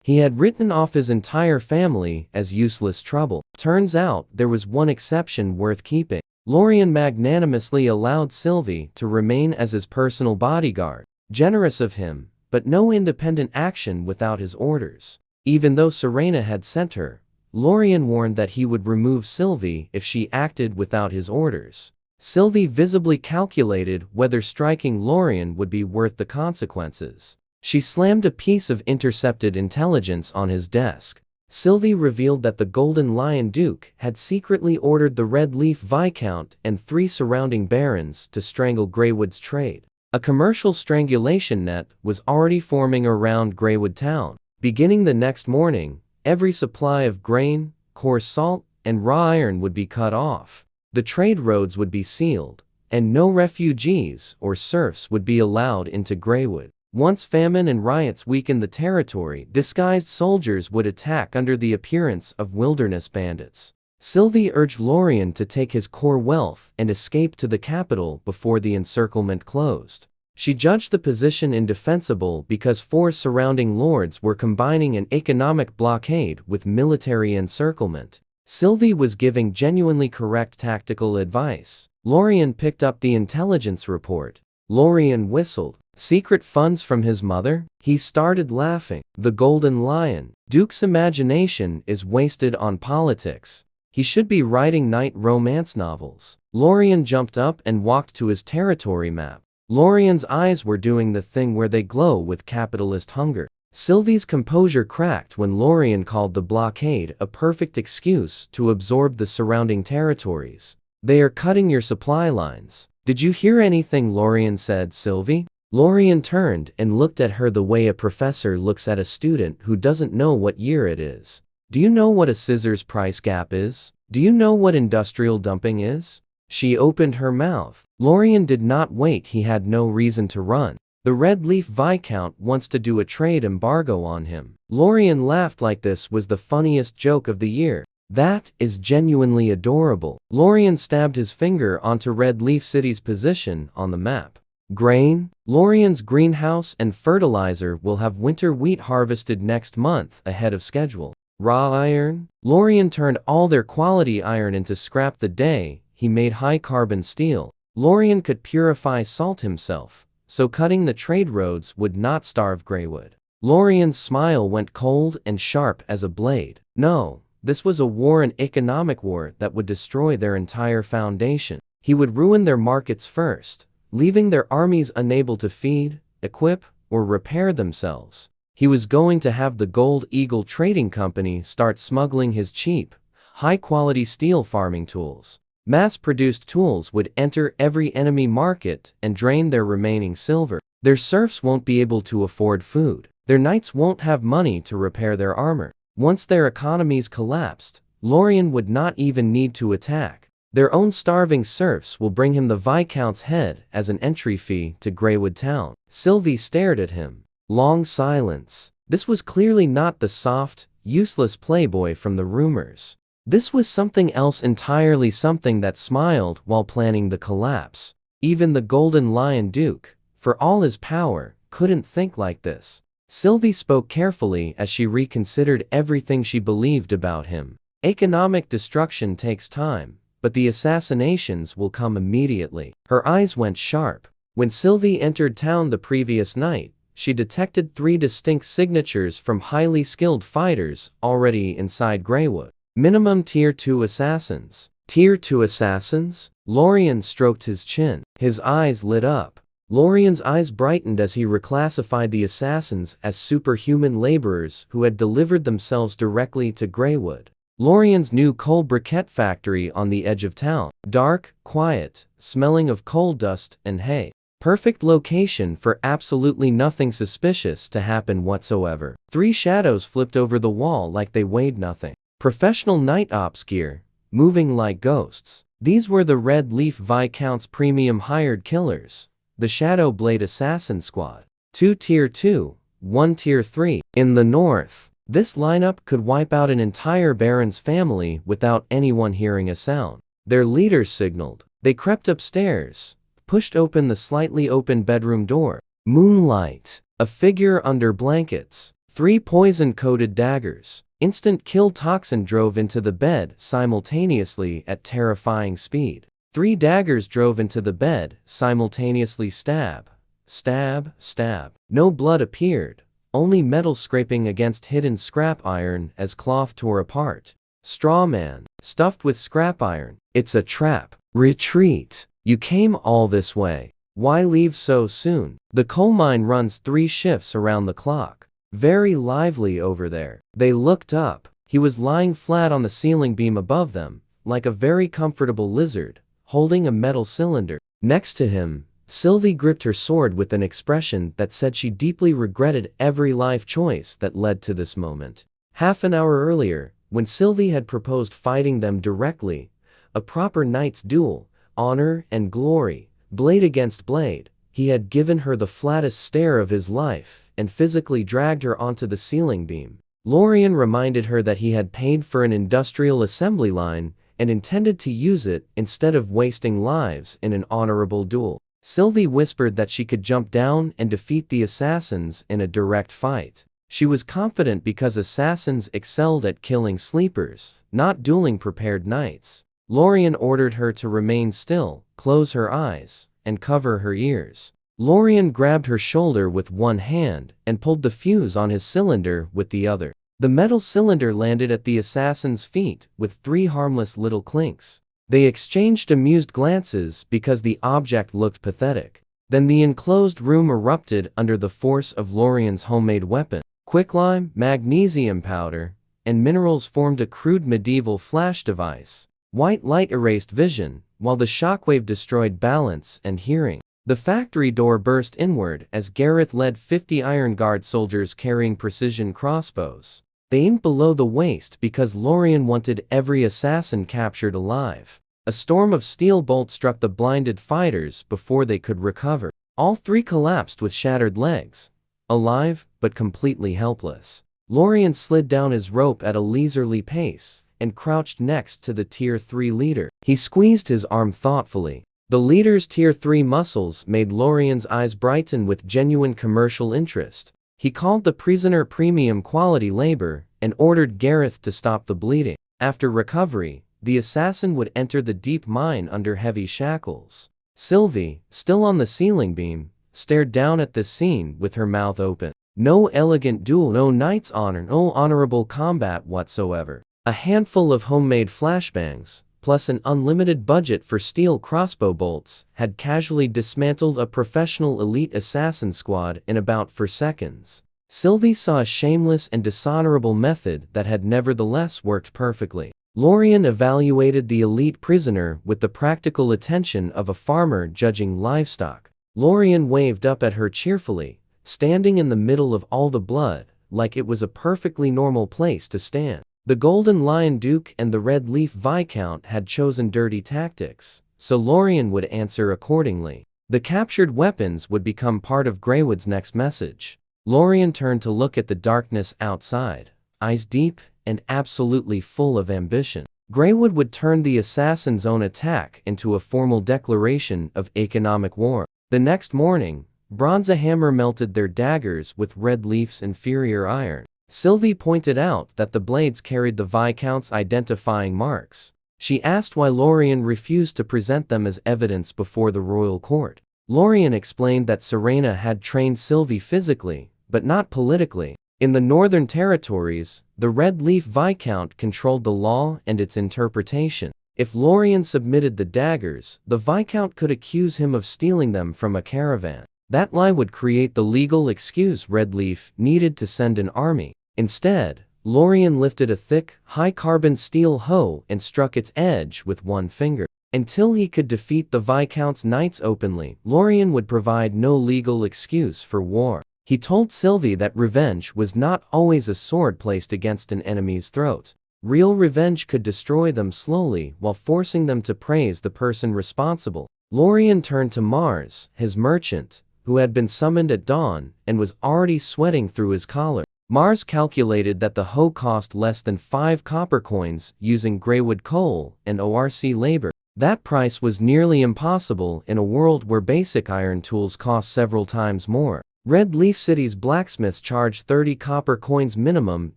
He had written off his entire family as useless trouble. Turns out there was one exception worth keeping. Lorien magnanimously allowed Sylvie to remain as his personal bodyguard. Generous of him, but no independent action without his orders. Even though Serena had sent her, Lorien warned that he would remove Sylvie if she acted without his orders. Sylvie visibly calculated whether striking Lorien would be worth the consequences. She slammed a piece of intercepted intelligence on his desk. Sylvie revealed that the Golden Lion Duke had secretly ordered the Red Leaf Viscount and 3 surrounding barons to strangle Greywood's trade. A commercial strangulation net was already forming around Greywood town. Beginning the next morning, every supply of grain, coarse salt, and raw iron would be cut off. The trade roads would be sealed, and no refugees or serfs would be allowed into Greywood. Once famine and riots weakened the territory, disguised soldiers would attack under the appearance of wilderness bandits. Sylvie urged Lorien to take his core wealth and escape to the capital before the encirclement closed. She judged the position indefensible because 4 surrounding lords were combining an economic blockade with military encirclement. Sylvie was giving genuinely correct tactical advice. Lorien picked up the intelligence report. Lorien whistled. Secret funds from his mother? He started laughing. The Golden Lion Duke's imagination is wasted on politics. He should be writing knight romance novels. Lorien jumped up and walked to his territory map. Lorien's eyes were doing the thing where they glow with capitalist hunger. Sylvie's composure cracked when Lorien called the blockade a perfect excuse to absorb the surrounding territories. "They are cutting your supply lines." "Did you hear anything?" Lorien said. "Sylvie?" Lorien turned and looked at her the way a professor looks at a student who doesn't know what year it is. "Do you know what a scissors price gap is? Do you know what industrial dumping is?" She opened her mouth. Lorien did not wait. He had no reason to run. "The Red Leaf Viscount wants to do a trade embargo on him." Lorien laughed like this was the funniest joke of the year. "That is genuinely adorable." Lorien stabbed his finger onto Red Leaf City's position on the map. Grain? Lorien's greenhouse and fertilizer will have winter wheat harvested next month ahead of schedule. Raw iron? Lorien turned all their quality iron into scrap the day he made high-carbon steel. Lorien could purify salt himself, so cutting the trade roads would not starve Greywood. Lorien's smile went cold and sharp as a blade. No, this was a war, an economic war that would destroy their entire foundation. He would ruin their markets first, leaving their armies unable to feed, equip, or repair themselves. He was going to have the Gold Eagle Trading Company start smuggling his cheap, high-quality steel farming tools. Mass-produced tools would enter every enemy market and drain their remaining silver. Their serfs won't be able to afford food. Their knights won't have money to repair their armor. Once their economies collapsed, Lorien would not even need to attack. Their own starving serfs will bring him the Viscount's head as an entry fee to Greywood Town. Sylvie stared at him. Long silence. This was clearly not the soft, useless playboy from the rumors. This was something else entirely, something that smiled while planning the collapse. Even the Golden Lion Duke, for all his power, couldn't think like this. Sylvie spoke carefully as she reconsidered everything she believed about him. Economic destruction takes time, but the assassinations will come immediately. Her eyes went sharp. When Sylvie entered town the previous night, she detected 3 distinct signatures from highly skilled fighters already inside Greywood. Minimum Tier 2 assassins. Tier 2 assassins? Lorien stroked his chin. His eyes lit up. Lorien's eyes brightened as he reclassified the assassins as superhuman laborers who had delivered themselves directly to Greywood. Lorien's new coal briquette factory on the edge of town. Dark, quiet, smelling of coal dust and hay. Perfect location for absolutely nothing suspicious to happen whatsoever. 3 shadows flipped over the wall like they weighed nothing. Professional night ops gear, moving like ghosts. These were the Red Leaf Viscount's premium hired killers, the Shadow Blade Assassin Squad. 2 Tier 2, 1 Tier 3. In the north, this lineup could wipe out an entire Baron's family without anyone hearing a sound. Their leaders signaled. They crept upstairs, pushed open the slightly open bedroom door. Moonlight. A figure under blankets. 3 poison-coated daggers. Instant kill toxin drove into the bed simultaneously at terrifying speed. 3 daggers drove into the bed simultaneously. Stab, stab, stab. No blood appeared, only metal scraping against hidden scrap iron as cloth tore apart. Straw man, stuffed with scrap iron. It's a trap. Retreat. You came all this way. Why leave so soon? The coal mine runs 3 shifts around the clock. Very lively over there. They looked up. He was lying flat on the ceiling beam above them, like a very comfortable lizard, holding a metal cylinder. Next to him, Sylvie gripped her sword with an expression that said she deeply regretted every life choice that led to this moment. Half an hour earlier, when Sylvie had proposed fighting them directly, a proper knight's duel, honor and glory, blade against blade, he had given her the flattest stare of his life and physically dragged her onto the ceiling beam. Lorien reminded her that he had paid for an industrial assembly line and intended to use it instead of wasting lives in an honorable duel. Sylvie whispered that she could jump down and defeat the assassins in a direct fight. She was confident because assassins excelled at killing sleepers, not dueling prepared knights. Lorien ordered her to remain still, close her eyes, and cover her ears. Lorien grabbed her shoulder with one hand and pulled the fuse on his cylinder with the other. The metal cylinder landed at the assassin's feet with 3 harmless little clinks. They exchanged amused glances because the object looked pathetic. Then the enclosed room erupted under the force of Lorien's homemade weapon. Quicklime, magnesium powder, and minerals formed a crude medieval flash device. White light erased vision, while the shockwave destroyed balance and hearing. The factory door burst inward as Gareth led 50 Iron Guard soldiers carrying precision crossbows. They aimed below the waist because Lorien wanted every assassin captured alive. A storm of steel bolts struck the blinded fighters before they could recover. All 3 collapsed with shattered legs, alive but completely helpless. Lorien slid down his rope at a leisurely pace and crouched next to the Tier 3 leader. He squeezed his arm thoughtfully. The leader's Tier 3 muscles made Lorien's eyes brighten with genuine commercial interest. He called the prisoner premium quality labor and ordered Gareth to stop the bleeding. After recovery, the assassin would enter the deep mine under heavy shackles. Sylvie, still on the ceiling beam, stared down at this scene with her mouth open. No elegant duel, no knight's honor, no honorable combat whatsoever. A handful of homemade flashbangs, plus an unlimited budget for steel crossbow bolts, had casually dismantled a professional elite assassin squad in about 4 seconds. Sylvie saw a shameless and dishonorable method that had nevertheless worked perfectly. Lorien evaluated the elite prisoner with the practical attention of a farmer judging livestock. Lorien waved up at her cheerfully, standing in the middle of all the blood, like it was a perfectly normal place to stand. The Golden Lion Duke and the Red Leaf Viscount had chosen dirty tactics, so Lorien would answer accordingly. The captured weapons would become part of Greywood's next message. Lorien turned to look at the darkness outside, eyes deep and absolutely full of ambition. Greywood would turn the assassin's own attack into a formal declaration of economic war. The next morning, Bronze Hammer melted their daggers with Red Leaf's inferior iron. Sylvie pointed out that the blades carried the Viscount's identifying marks. She asked why Lorien refused to present them as evidence before the royal court. Lorien explained that Serena had trained Sylvie physically, but not politically. In the Northern Territories, the Red Leaf Viscount controlled the law and its interpretation. If Lorien submitted the daggers, the Viscount could accuse him of stealing them from a caravan. That lie would create the legal excuse Red Leaf needed to send an army. Instead, Lorien lifted a thick, high-carbon steel hoe and struck its edge with one finger. Until he could defeat the Viscount's knights openly, Lorien would provide no legal excuse for war. He told Sylvie that revenge was not always a sword placed against an enemy's throat. Real revenge could destroy them slowly while forcing them to praise the person responsible. Lorien turned to Mars, his merchant, who had been summoned at dawn and was already sweating through his collar. Mars calculated that the hoe cost less than 5 copper coins using Greywood coal and ORC labor. That price was nearly impossible in a world where basic iron tools cost several times more. Red Leaf City's blacksmiths charge 30 copper coins minimum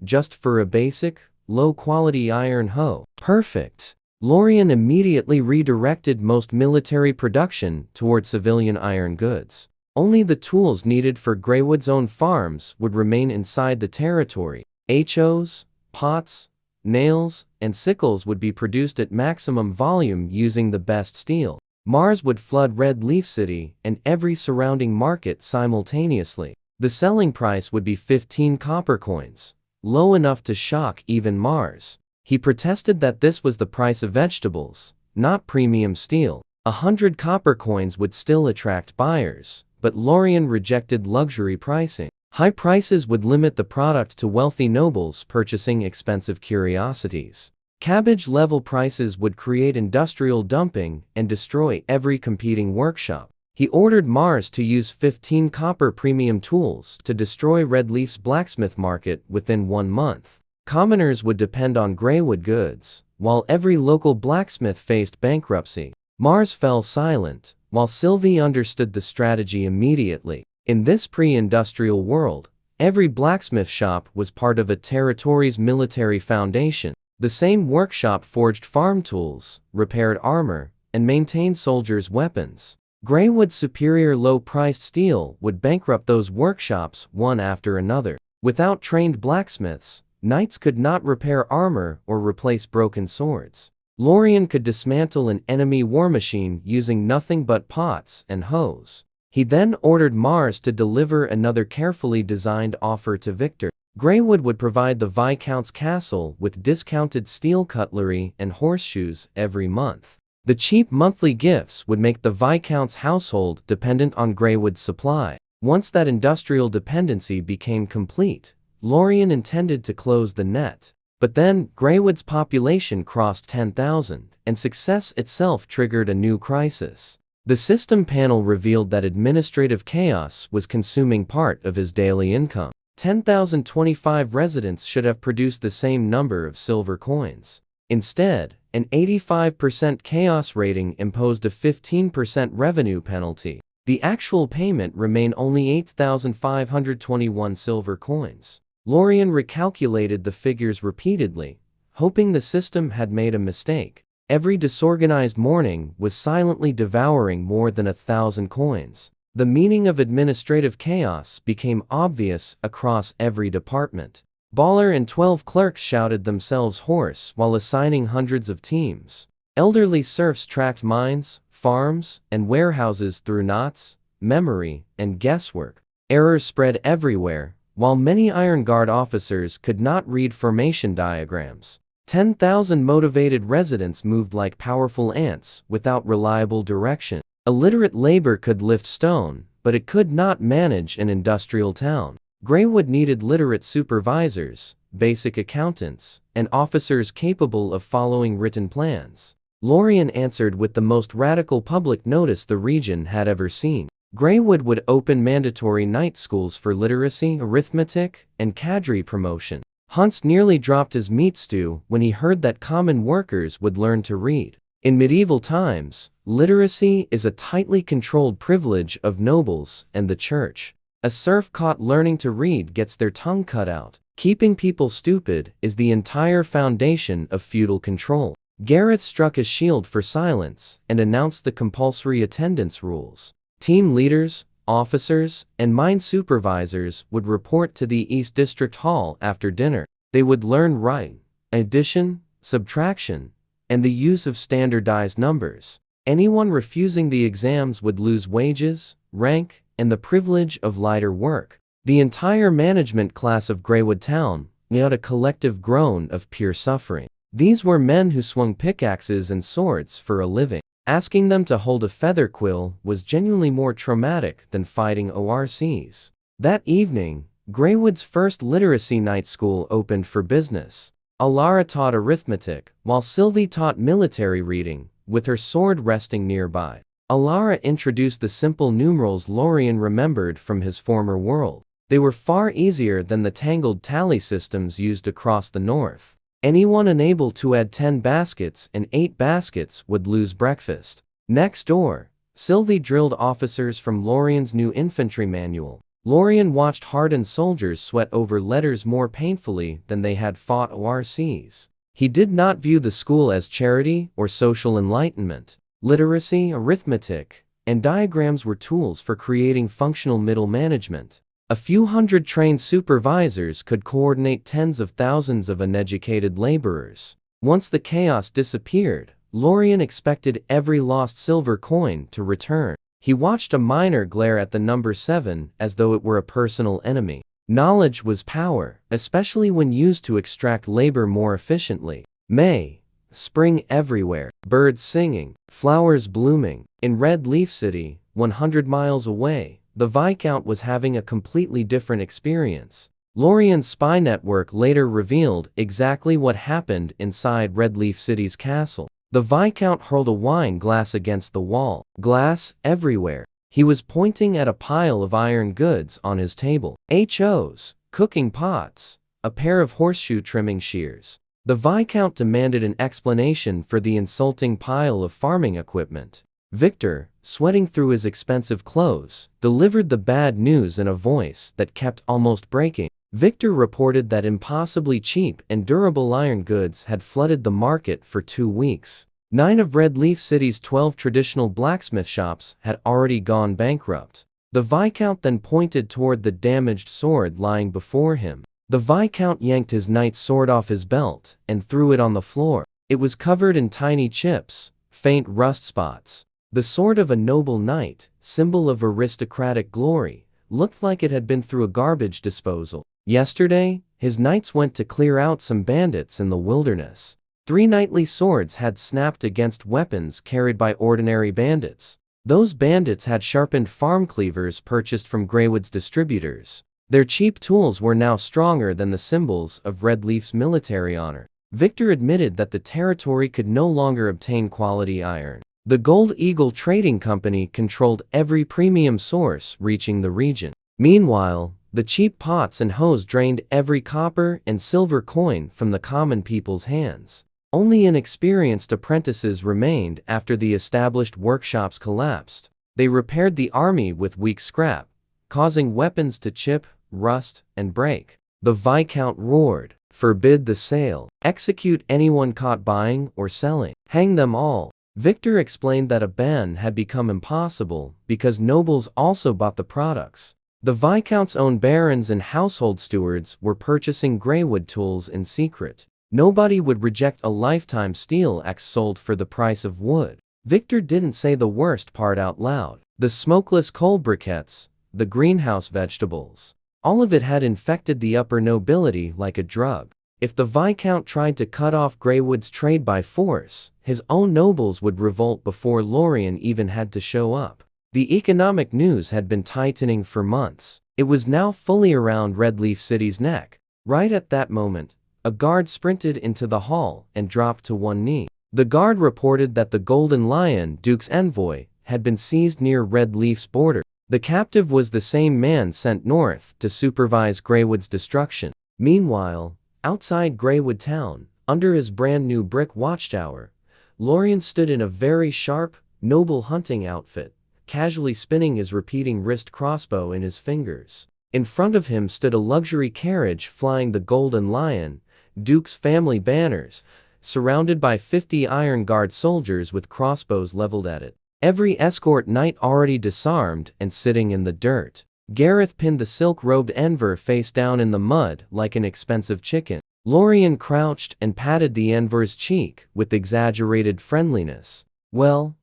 just for a basic, low-quality iron hoe. Perfect. Lorien immediately redirected most military production toward civilian iron goods. Only the tools needed for Greywood's own farms would remain inside the territory. HOs, pots, nails, and sickles would be produced at maximum volume using the best steel. Mars would flood Red Leaf City and every surrounding market simultaneously. The selling price would be 15 copper coins, low enough to shock even Mars. He protested that this was the price of vegetables, not premium steel. 100 copper coins would still attract buyers, but Lorien rejected luxury pricing. High prices would limit the product to wealthy nobles purchasing expensive curiosities. Cabbage-level prices would create industrial dumping and destroy every competing workshop. He ordered Mars to use 15 copper premium tools to destroy Red Leaf's blacksmith market within 1 month. Commoners would depend on Greywood goods, while every local blacksmith faced bankruptcy. Mars fell silent, while Sylvie understood the strategy immediately. In this pre-industrial world, every blacksmith shop was part of a territory's military foundation. The same workshop forged farm tools, repaired armor, and maintained soldiers' weapons. Greywood's superior low-priced steel would bankrupt those workshops one after another. Without trained blacksmiths, knights could not repair armor or replace broken swords. Lorien could dismantle an enemy war machine using nothing but pots and hoes. He then ordered Mars to deliver another carefully designed offer to Victor. Greywood would provide the Viscount's castle with discounted steel cutlery and horseshoes every month. The cheap monthly gifts would make the Viscount's household dependent on Greywood's supply. Once that industrial dependency became complete, Lorien intended to close the net. But then, Greywood's population crossed 10,000, and success itself triggered a new crisis. The system panel revealed that administrative chaos was consuming part of his daily income. 10,025 residents should have produced the same number of silver coins. Instead, an 85% chaos rating imposed a 15% revenue penalty. The actual payment remained only 8,521 silver coins. Lorien recalculated the figures repeatedly, hoping the system had made a mistake. Every disorganized morning was silently devouring more than 1,000 coins. The meaning of administrative chaos became obvious across every department. Baller and 12 clerks shouted themselves hoarse while assigning hundreds of teams. Elderly serfs tracked mines, farms, and warehouses through knots, memory, and guesswork. Errors spread everywhere, while many Iron Guard officers could not read formation diagrams. 10,000 motivated residents moved like powerful ants without reliable direction. Illiterate labor could lift stone, but it could not manage an industrial town. Graywood needed literate supervisors, basic accountants, and officers capable of following written plans. Lorien answered with the most radical public notice the region had ever seen. Graywood would open mandatory night schools for literacy, arithmetic, and cadre promotion. Hunts nearly dropped his meat stew when he heard that common workers would learn to read. In medieval times, literacy is a tightly controlled privilege of nobles and the church. A serf caught learning to read gets their tongue cut out. Keeping people stupid is the entire foundation of feudal control. Gareth struck his shield for silence and announced the compulsory attendance rules. Team leaders, officers, and mine supervisors would report to the East District Hall after dinner. They would learn writing, addition, subtraction, and the use of standardized numbers. Anyone refusing the exams would lose wages, rank, and the privilege of lighter work. The entire management class of Graywood Town let out a collective groan of pure suffering. These were men who swung pickaxes and swords for a living. Asking them to hold a feather quill was genuinely more traumatic than fighting ORCs. That evening, Graywood's first literacy night school opened for business. Alara taught arithmetic, while Sylvie taught military reading, with her sword resting nearby. Alara introduced the simple numerals Lorien remembered from his former world. They were far easier than the tangled tally systems used across the north. Anyone unable to add 10 baskets and 8 baskets would lose breakfast. Next door, Sylvie drilled officers from Lorien's new infantry manual. Lorien watched hardened soldiers sweat over letters more painfully than they had fought ORCs. He did not view the school as charity or social enlightenment. Literacy, arithmetic, and diagrams were tools for creating functional middle management. A few hundred trained supervisors could coordinate tens of thousands of uneducated laborers. Once the chaos disappeared, Lorien expected every lost silver coin to return. He watched a miner glare at the number 7 as though it were a personal enemy. Knowledge was power, especially when used to extract labor more efficiently. May. Spring everywhere. Birds singing. Flowers blooming. In Red Leaf City, 100 miles away, the Viscount was having a completely different experience. Lorien's spy network later revealed exactly what happened inside Red Leaf City's castle. The Viscount hurled a wine glass against the wall. Glass everywhere. He was pointing at a pile of iron goods on his table. HOs, cooking pots, a pair of horseshoe trimming shears. The Viscount demanded an explanation for the insulting pile of farming equipment. Victor, sweating through his expensive clothes, delivered the bad news in a voice that kept almost breaking. Victor reported that impossibly cheap and durable iron goods had flooded the market for 2 weeks. 9 of Red Leaf City's 12 traditional blacksmith shops had already gone bankrupt. The Viscount then pointed toward the damaged sword lying before him. The Viscount yanked his knight's sword off his belt and threw it on the floor. It was covered in tiny chips, faint rust spots. The sword of a noble knight, symbol of aristocratic glory, looked like it had been through a garbage disposal. Yesterday, his knights went to clear out some bandits in the wilderness. 3 knightly swords had snapped against weapons carried by ordinary bandits. Those bandits had sharpened farm cleavers purchased from Graywood's distributors. Their cheap tools were now stronger than the symbols of Red Leaf's military honor. Victor admitted that the territory could no longer obtain quality iron. The Gold Eagle Trading Company controlled every premium source reaching the region. Meanwhile, the cheap pots and hoes drained every copper and silver coin from the common people's hands. Only inexperienced apprentices remained after the established workshops collapsed. They repaired the army with weak scrap, causing weapons to chip, rust, and break. The Viscount roared, "Forbid the sale. Execute anyone caught buying or selling. Hang them all." Victor explained that a ban had become impossible because nobles also bought the products. The Viscount's own barons and household stewards were purchasing Graywood tools in secret. Nobody would reject a lifetime steel axe sold for the price of wood. Victor didn't say the worst part out loud. The smokeless coal briquettes, the greenhouse vegetables. All of it had infected the upper nobility like a drug. If the Viscount tried to cut off Greywood's trade by force, his own nobles would revolt before Lorien even had to show up. The economic news had been tightening for months. It was now fully around Redleaf City's neck. Right at that moment, a guard sprinted into the hall and dropped to one knee. The guard reported that the Golden Lion, Duke's envoy, had been seized near Redleaf's border. The captive was the same man sent north to supervise Greywood's destruction. Meanwhile, outside Greywood town, under his brand new brick watchtower, Lorien stood in a very sharp, noble hunting outfit, casually spinning his repeating wrist crossbow in his fingers. In front of him stood a luxury carriage flying the Golden Lion, Duke's family banners, surrounded by 50 Iron Guard soldiers with crossbows leveled at it. Every escort knight already disarmed and sitting in the dirt. Gareth pinned the silk-robed Enver face down in the mud like an expensive chicken. Lorien crouched and patted the Enver's cheek with exaggerated friendliness. Well,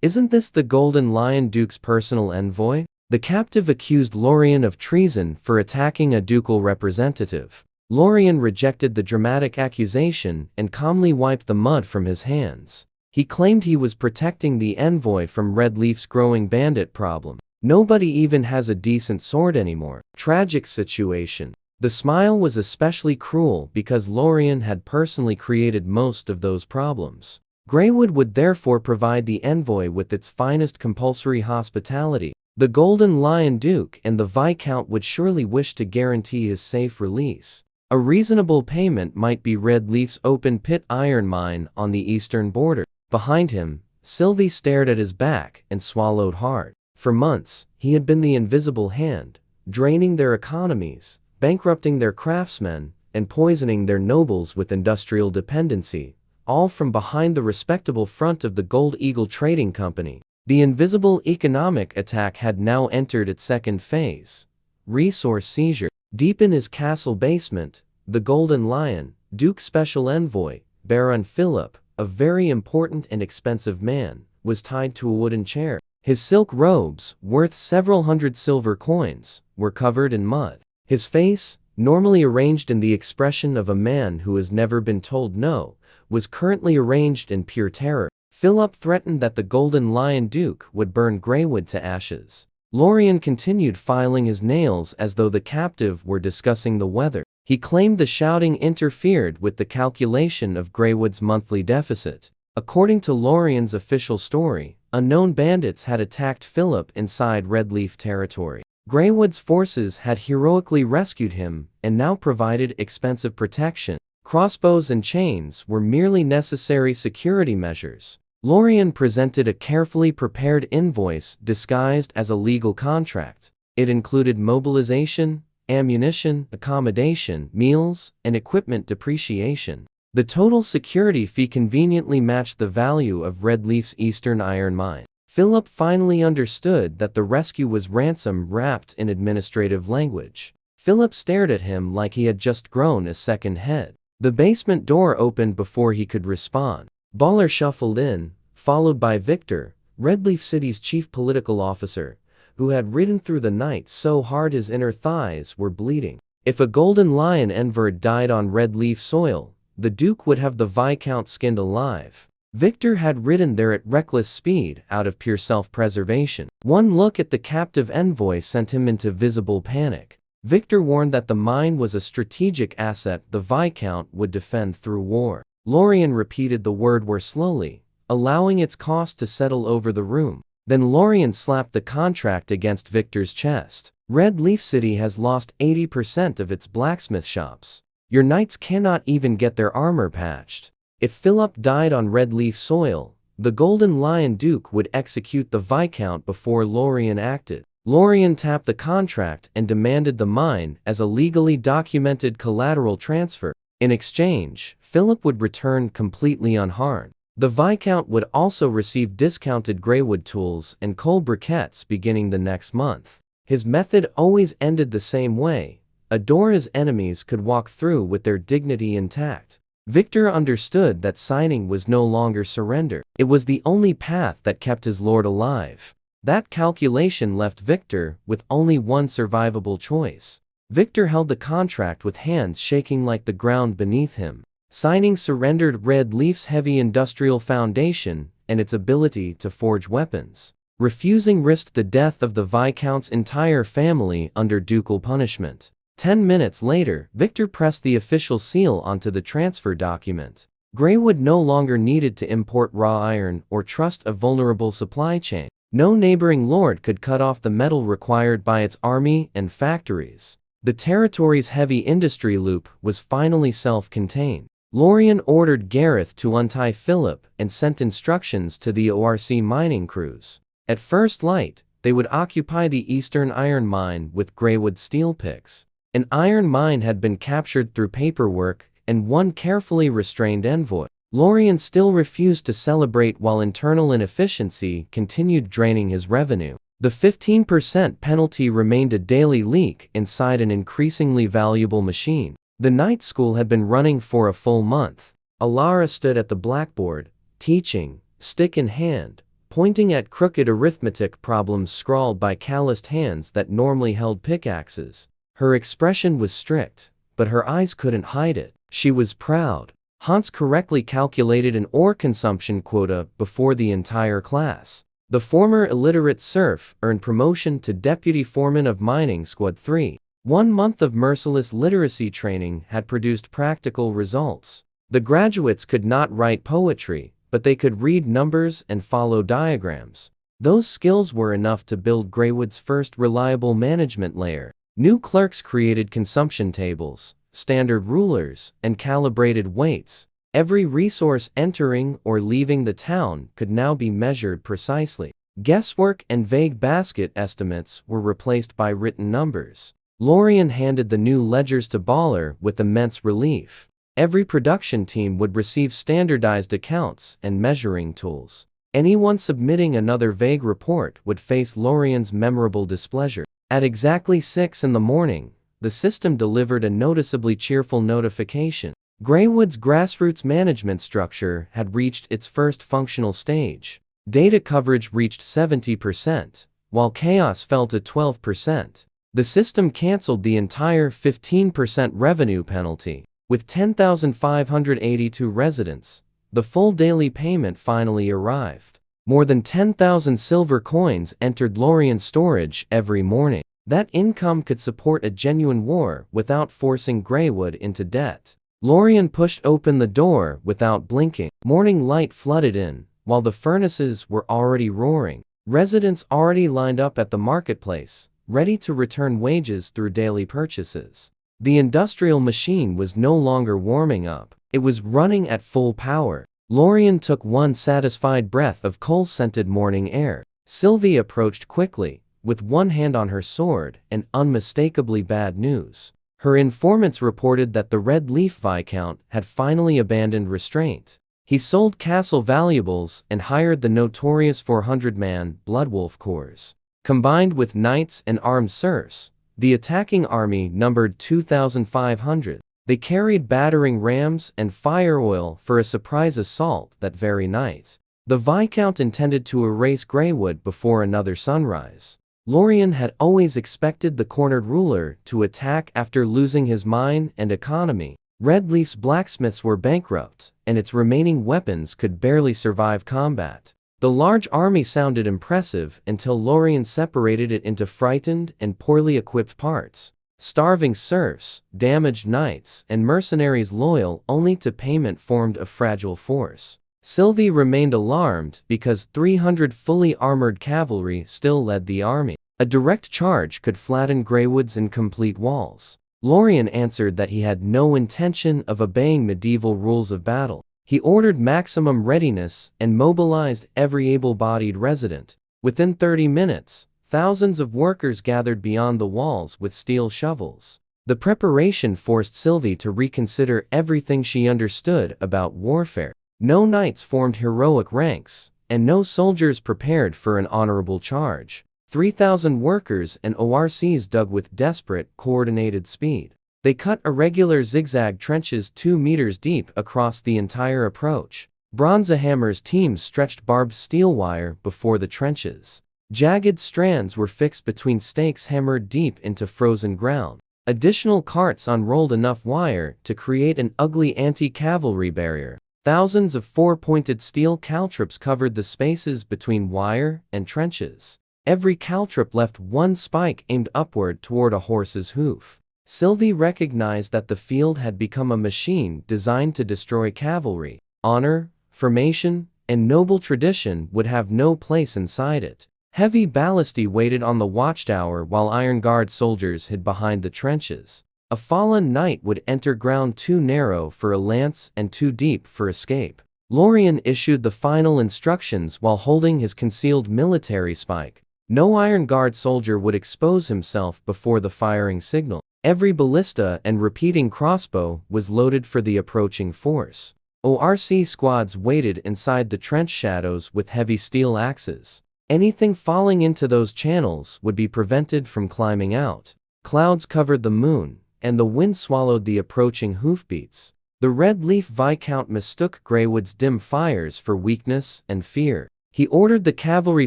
isn't this the Golden Lion Duke's personal envoy? The captive accused Lorien of treason for attacking a ducal representative. Lorien rejected the dramatic accusation and calmly wiped the mud from his hands. He claimed he was protecting the envoy from Redleaf's growing bandit problem. Nobody even has a decent sword anymore. Tragic situation. The smile was especially cruel because Lorien had personally created most of those problems. Greywood would therefore provide the envoy with its finest compulsory hospitality. The Golden Lion Duke and the Viscount would surely wish to guarantee his safe release. A reasonable payment might be Redleaf's open-pit iron mine on the eastern border. Behind him, Sylvie stared at his back and swallowed hard. For months, he had been the invisible hand, draining their economies, bankrupting their craftsmen, and poisoning their nobles with industrial dependency, all from behind the respectable front of the Gold Eagle Trading Company. The invisible economic attack had now entered its second phase: resource seizure. Deep in his castle basement, the Golden Lion, Duke's special envoy, Baron Philip, a very important and expensive man, was tied to a wooden chair. His silk robes, worth several hundred silver coins, were covered in mud. His face, normally arranged in the expression of a man who has never been told no, was currently arranged in pure terror. Philip threatened that the Golden Lion Duke would burn Greywood to ashes. Lorien continued filing his nails as though the captive were discussing the weather. He claimed the shouting interfered with the calculation of Greywood's monthly deficit. According to Lorien's official story, unknown bandits had attacked Philip inside Redleaf territory. Greywood's forces had heroically rescued him and now provided expensive protection. Crossbows and chains were merely necessary security measures. Lorien presented a carefully prepared invoice disguised as a legal contract. It included mobilization, ammunition, accommodation, meals, and equipment depreciation. The total security fee conveniently matched the value of Redleaf's eastern iron mine. Philip finally understood that the rescue was ransom wrapped in administrative language. Philip stared at him like he had just grown a second head. The basement door opened before he could respond. Baller shuffled in, followed by Victor, Redleaf City's chief political officer, who had ridden through the night so hard his inner thighs were bleeding. If a Golden Lion envoy died on Redleaf soil, the Duke would have the Viscount skinned alive. Victor had ridden there at reckless speed out of pure self-preservation. One look at the captive envoy sent him into visible panic. Victor warned that the mine was a strategic asset the Viscount would defend through war. Lorien repeated the word slowly, allowing its cost to settle over the room. Then Lorien slapped the contract against Victor's chest. Redleaf City has lost 80% of its blacksmith shops. Your knights cannot even get their armor patched. If Philip died on Redleaf soil, the Golden Lion Duke would execute the Viscount before Lorien acted. Lorien tapped the contract and demanded the mine as a legally documented collateral transfer. In exchange, Philip would return completely unharmed. The Viscount would also receive discounted Greywood tools and coal briquettes beginning the next month. His method always ended the same way: a door his enemies could walk through with their dignity intact. Victor understood that signing was no longer surrender. It was the only path that kept his lord alive. That calculation left Victor with only one survivable choice: Victor held the contract with hands shaking like the ground beneath him. Signing surrendered Red Leaf's heavy industrial foundation and its ability to forge weapons. Refusing risked the death of the Viscount's entire family under ducal punishment. 10 minutes later, Victor pressed the official seal onto the transfer document. Greywood no longer needed to import raw iron or trust a vulnerable supply chain. No neighboring lord could cut off the metal required by its army and factories. The territory's heavy industry loop was finally self-contained. Lorien ordered Gareth to untie Philip and sent instructions to the ORC mining crews. At first light, they would occupy the eastern iron mine with Greywood steel picks. An iron mine had been captured through paperwork and one carefully restrained envoy. Lorien still refused to celebrate while internal inefficiency continued draining his revenue. The 15% penalty remained a daily leak inside an increasingly valuable machine. The night school had been running for a full month. Alara stood at the blackboard, teaching, stick in hand, pointing at crooked arithmetic problems scrawled by calloused hands that normally held pickaxes. Her expression was strict, but her eyes couldn't hide it. She was proud. Hans correctly calculated an ore consumption quota before the entire class. The former illiterate serf earned promotion to deputy foreman of mining squad 3. 1 month of merciless literacy training had produced practical results. The graduates could not write poetry, but they could read numbers and follow diagrams. Those skills were enough to build Greywood's first reliable management layer. New clerks created consumption tables, standard rulers, and calibrated weights. Every resource entering or leaving the town could now be measured precisely. Guesswork and vague basket estimates were replaced by written numbers. Lorien handed the new ledgers to Baller with immense relief. Every production team would receive standardized accounts and measuring tools. Anyone submitting another vague report would face Lorien's memorable displeasure. At exactly 6 in the morning, the system delivered a noticeably cheerful notification. Greywood's grassroots management structure had reached its first functional stage. Data coverage reached 70%, while chaos fell to 12%. The system canceled the entire 15% revenue penalty. With 10,582 residents, the full daily payment finally arrived. More than 10,000 silver coins entered Lorien's storage every morning. That income could support a genuine war without forcing Greywood into debt. Lorien pushed open the door without blinking. Morning light flooded in, while the furnaces were already roaring. Residents already lined up at the marketplace, ready to return wages through daily purchases. The industrial machine was no longer warming up. It was running at full power. Lorien took one satisfied breath of coal-scented morning air. Sylvie approached quickly, with one hand on her sword, and unmistakably bad news. Her informants reported that the Red Leaf Viscount had finally abandoned restraint. He sold castle valuables and hired the notorious 400-man Bloodwolf Corps. Combined with knights and armed serfs, the attacking army numbered 2,500. They carried battering rams and fire oil for a surprise assault that very night. The Viscount intended to erase Greywood before another sunrise. Lorien had always expected the cornered ruler to attack after losing his mine and economy. Red Leaf's blacksmiths were bankrupt, and its remaining weapons could barely survive combat. The large army sounded impressive until Lorien separated it into frightened and poorly equipped parts. Starving serfs, damaged knights, and mercenaries loyal only to payment formed a fragile force. Sylvie remained alarmed because 300 fully armored cavalry still led the army. A direct charge could flatten Greywood's incomplete walls. Lorien answered that he had no intention of obeying medieval rules of battle. He ordered maximum readiness and mobilized every able-bodied resident. Within 30 minutes, thousands of workers gathered beyond the walls with steel shovels. The preparation forced Sylvie to reconsider everything she understood about warfare. No knights formed heroic ranks, and no soldiers prepared for an honorable charge. 3,000 workers and ORCs dug with desperate, coordinated speed. They cut irregular zigzag trenches 2 meters deep across the entire approach. Bronzehammer's teams stretched barbed steel wire before the trenches. Jagged strands were fixed between stakes hammered deep into frozen ground. Additional carts unrolled enough wire to create an ugly anti-cavalry barrier. Thousands of four-pointed steel caltrops covered the spaces between wire and trenches. Every caltrop left one spike aimed upward toward a horse's hoof. Sylvie recognized that the field had become a machine designed to destroy cavalry. Honor, formation, and noble tradition would have no place inside it. Heavy ballistae waited on the watchtower while Iron Guard soldiers hid behind the trenches. A fallen knight would enter ground too narrow for a lance and too deep for escape. Lorien issued the final instructions while holding his concealed military spike. No Iron Guard soldier would expose himself before the firing signal. Every ballista and repeating crossbow was loaded for the approaching force. ORC squads waited inside the trench shadows with heavy steel axes. Anything falling into those channels would be prevented from climbing out. Clouds covered the moon, and the wind swallowed the approaching hoofbeats. The Red Leaf Viscount mistook Greywood's dim fires for weakness and fear. He ordered the cavalry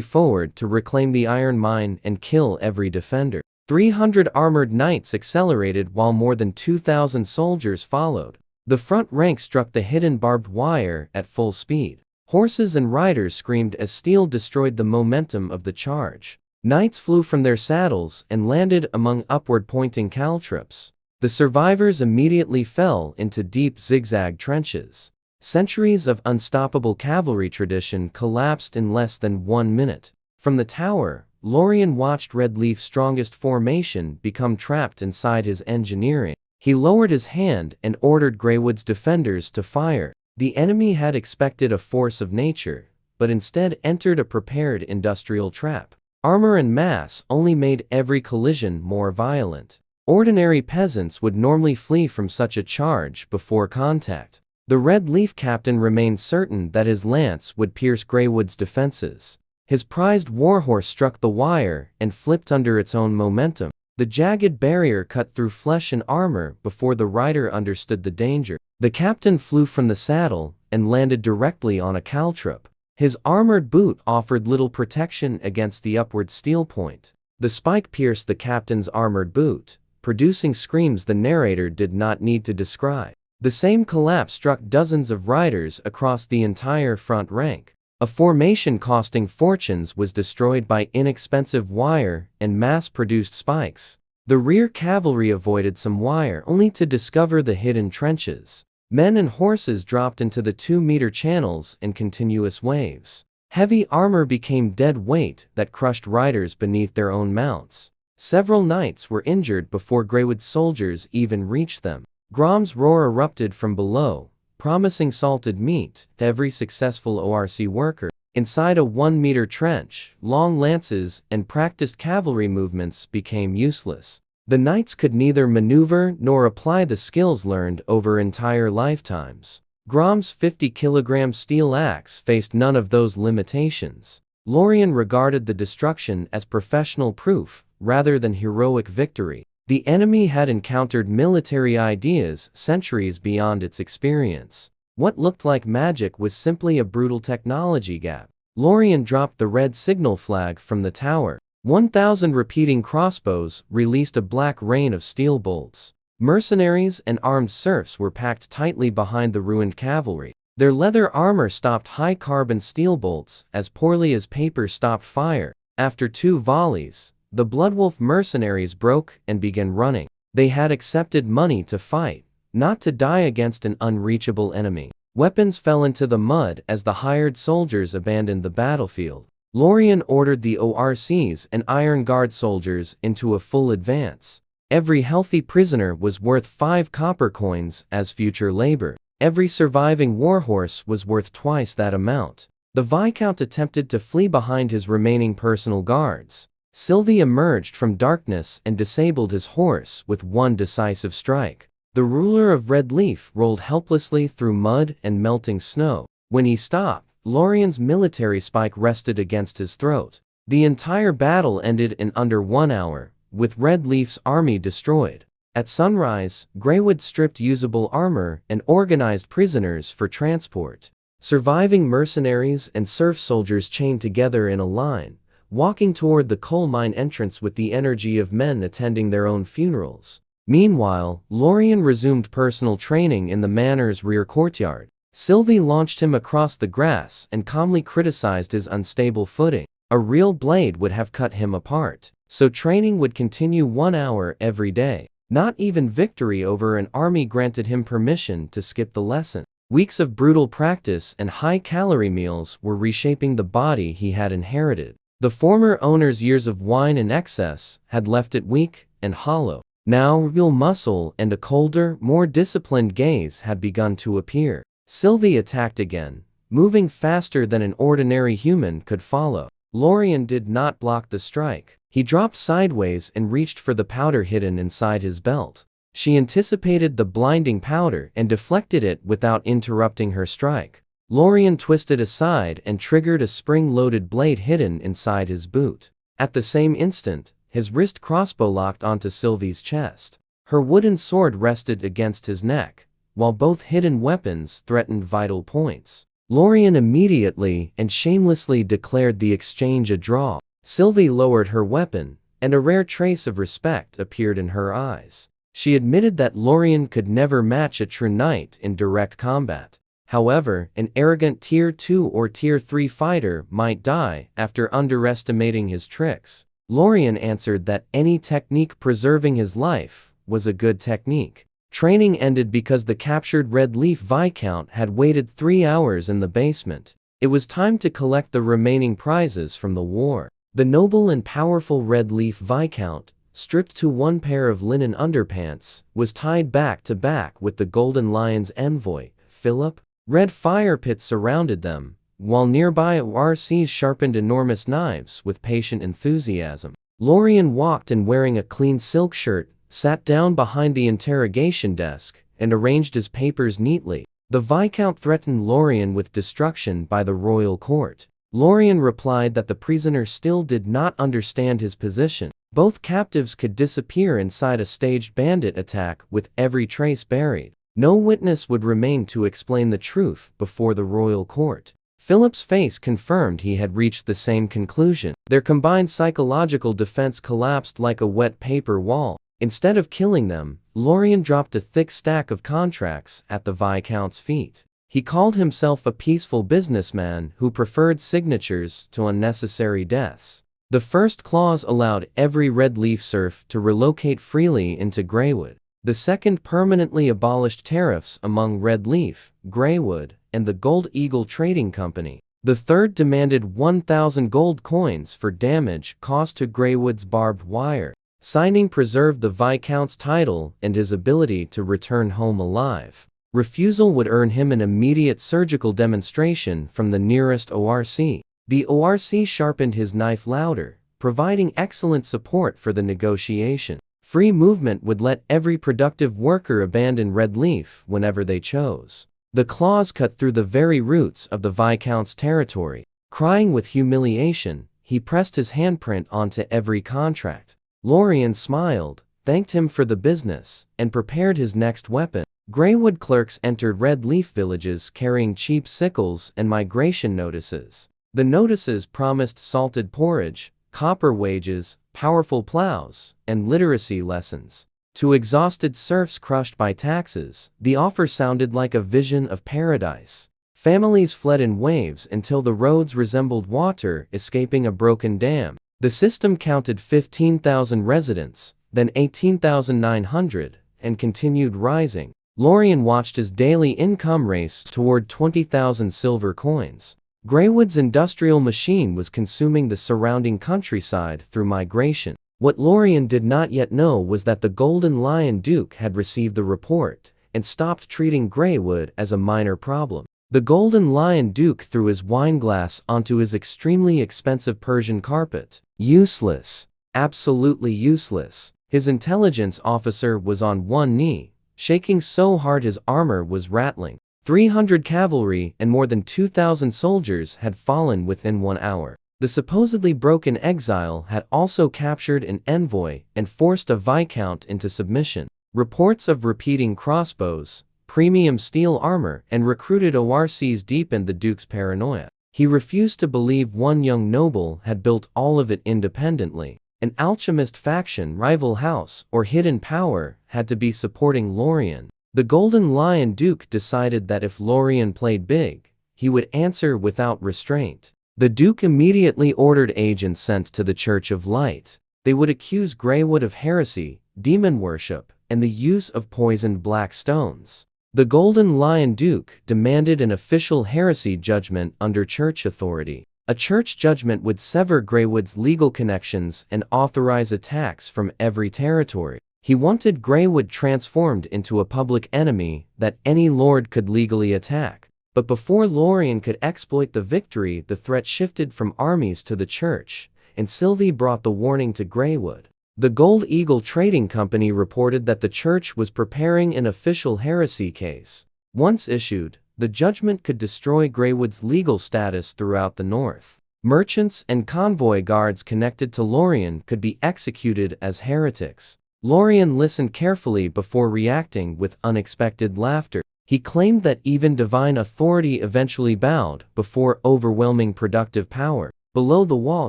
forward to reclaim the iron mine and kill every defender. 300 armored knights accelerated while more than 2,000 soldiers followed. The front rank struck the hidden barbed wire at full speed. Horses and riders screamed as steel destroyed the momentum of the charge. Knights flew from their saddles and landed among upward-pointing caltrops. The survivors immediately fell into deep zigzag trenches. Centuries of unstoppable cavalry tradition collapsed in less than 1 minute. From the tower, Lorien watched Red Leaf's strongest formation become trapped inside his engineering. He lowered his hand and ordered Greywood's defenders to fire. The enemy had expected a force of nature, but instead entered a prepared industrial trap. Armor and mass only made every collision more violent. Ordinary peasants would normally flee from such a charge before contact. The Red Leaf captain remained certain that his lance would pierce Greywood's defenses. His prized warhorse struck the wire and flipped under its own momentum. The jagged barrier cut through flesh and armor before the rider understood the danger. The captain flew from the saddle and landed directly on a caltrop. His armored boot offered little protection against the upward steel point. The spike pierced the captain's armored boot, producing screams the narrator did not need to describe. The same collapse struck dozens of riders across the entire front rank. A formation costing fortunes was destroyed by inexpensive wire and mass-produced spikes. The rear cavalry avoided some wire only to discover the hidden trenches. Men and horses dropped into the 2-meter channels in continuous waves. Heavy armor became dead weight that crushed riders beneath their own mounts. Several knights were injured before Greywood's soldiers even reached them. Grom's roar erupted from below, promising salted meat to every successful ORC worker. Inside a 1-meter trench, long lances and practiced cavalry movements became useless. The knights could neither maneuver nor apply the skills learned over entire lifetimes. Grom's 50-kilogram steel axe faced none of those limitations. Lorien regarded the destruction as professional proof rather than heroic victory. The enemy had encountered military ideas centuries beyond its experience. What looked like magic was simply a brutal technology gap. Lorien dropped the red signal flag from the tower. 1,000 repeating crossbows released a black rain of steel bolts. Mercenaries and armed serfs were packed tightly behind the ruined cavalry. Their leather armor stopped high-carbon steel bolts as poorly as paper stopped fire. After 2 volleys, the Bloodwolf mercenaries broke and began running. They had accepted money to fight, not to die against an unreachable enemy. Weapons fell into the mud as the hired soldiers abandoned the battlefield. Lorien ordered the ORCs and Iron Guard soldiers into a full advance. Every healthy prisoner was worth 5 copper coins as future labor. Every surviving warhorse was worth twice that amount. The Viscount attempted to flee behind his remaining personal guards. Sylvie emerged from darkness and disabled his horse with one decisive strike. The ruler of Red Leaf rolled helplessly through mud and melting snow. When he stopped, Lorien's military spike rested against his throat. The entire battle ended in under 1 hour, with Red Leaf's army destroyed. At sunrise, Greywood stripped usable armor and organized prisoners for transport. Surviving mercenaries and serf soldiers chained together in a line, walking toward the coal mine entrance with the energy of men attending their own funerals. Meanwhile, Lorien resumed personal training in the manor's rear courtyard. Sylvie launched him across the grass and calmly criticized his unstable footing. A real blade would have cut him apart. So training would continue 1 hour every day. Not even victory over an army granted him permission to skip the lesson. Weeks of brutal practice and high-calorie meals were reshaping the body he had inherited. The former owner's years of wine and excess had left it weak and hollow. Now real muscle and a colder, more disciplined gaze had begun to appear. Sylvie attacked again, moving faster than an ordinary human could follow. Lorien did not block the strike. He dropped sideways and reached for the powder hidden inside his belt. She anticipated the blinding powder and deflected it without interrupting her strike. Lorien twisted aside and triggered a spring-loaded blade hidden inside his boot. At the same instant, his wrist crossbow locked onto Sylvie's chest. Her wooden sword rested against his neck, while both hidden weapons threatened vital points. Lorien immediately and shamelessly declared the exchange a draw. Sylvie lowered her weapon, and a rare trace of respect appeared in her eyes. She admitted that Lorien could never match a true knight in direct combat. However, an arrogant Tier 2 or Tier 3 fighter might die after underestimating his tricks. Lorien answered that any technique preserving his life was a good technique. Training ended because the captured Red Leaf Viscount had waited 3 hours in the basement. It was time to collect the remaining prizes from the war. The noble and powerful Red Leaf Viscount, stripped to one pair of linen underpants, was tied back to back with the Golden Lion's envoy, Philip. Red fire pits surrounded them, while nearby ORCs sharpened enormous knives with patient enthusiasm. Lorien walked in wearing a clean silk shirt, sat down behind the interrogation desk, and arranged his papers neatly. The Viscount threatened Lorien with destruction by the royal court. Lorien replied that the prisoner still did not understand his position. Both captives could disappear inside a staged bandit attack with every trace buried. No witness would remain to explain the truth before the royal court. Philip's face confirmed he had reached the same conclusion. Their combined psychological defense collapsed like a wet paper wall. Instead of killing them, Lorien dropped a thick stack of contracts at the Viscount's feet. He called himself a peaceful businessman who preferred signatures to unnecessary deaths. The first clause allowed every Red Leaf serf to relocate freely into Greywood. The second permanently abolished tariffs among Red Leaf, Greywood, and the Gold Eagle Trading Company. The third demanded 1,000 gold coins for damage caused to Greywood's barbed wire. Signing preserved the Viscount's title and his ability to return home alive. Refusal would earn him an immediate surgical demonstration from the nearest ORC. The ORC sharpened his knife louder, providing excellent support for the negotiation. Free movement would let every productive worker abandon Red Leaf whenever they chose. The clause cut through the very roots of the Viscount's territory. Crying with humiliation, he pressed his handprint onto every contract. Lorien smiled, thanked him for the business, and prepared his next weapon. Greywood clerks entered Red Leaf villages carrying cheap sickles and migration notices. The notices promised salted porridge, copper wages, powerful plows, and literacy lessons. To exhausted serfs crushed by taxes, the offer sounded like a vision of paradise. Families fled in waves until the roads resembled water escaping a broken dam. The system counted 15,000 residents, then 18,900, and continued rising. Lorien watched his daily income race toward 20,000 silver coins. Greywood's industrial machine was consuming the surrounding countryside through migration. What Lorien did not yet know was that the Golden Lion Duke had received the report and stopped treating Greywood as a minor problem. The Golden Lion Duke threw his wineglass onto his extremely expensive Persian carpet. Useless. Absolutely useless. His intelligence officer was on one knee, shaking so hard his armor was rattling. 300 cavalry and more than 2,000 soldiers had fallen within 1 hour. The supposedly broken exile had also captured an envoy and forced a viscount into submission. Reports of repeating crossbows, premium steel armor, and recruited ORCs deepened the Duke's paranoia. He refused to believe one young noble had built all of it independently. An alchemist faction, rival house, or hidden power had to be supporting Lorien. The Golden Lion Duke decided that if Lorien played big, he would answer without restraint. The Duke immediately ordered agents sent to the Church of Light. They would accuse Greywood of heresy, demon worship, and the use of poisoned black stones. The Golden Lion Duke demanded an official heresy judgment under church authority. A church judgment would sever Greywood's legal connections and authorize attacks from every territory. He wanted Greywood transformed into a public enemy that any lord could legally attack. But before Lorien could exploit the victory, the threat shifted from armies to the church, and Sylvie brought the warning to Greywood. The Gold Eagle Trading Company reported that the church was preparing an official heresy case. Once issued, the judgment could destroy Greywood's legal status throughout the north. Merchants and convoy guards connected to Lorien could be executed as heretics. Lorien listened carefully before reacting with unexpected laughter. He claimed that even divine authority eventually bowed before overwhelming productive power. Below the wall,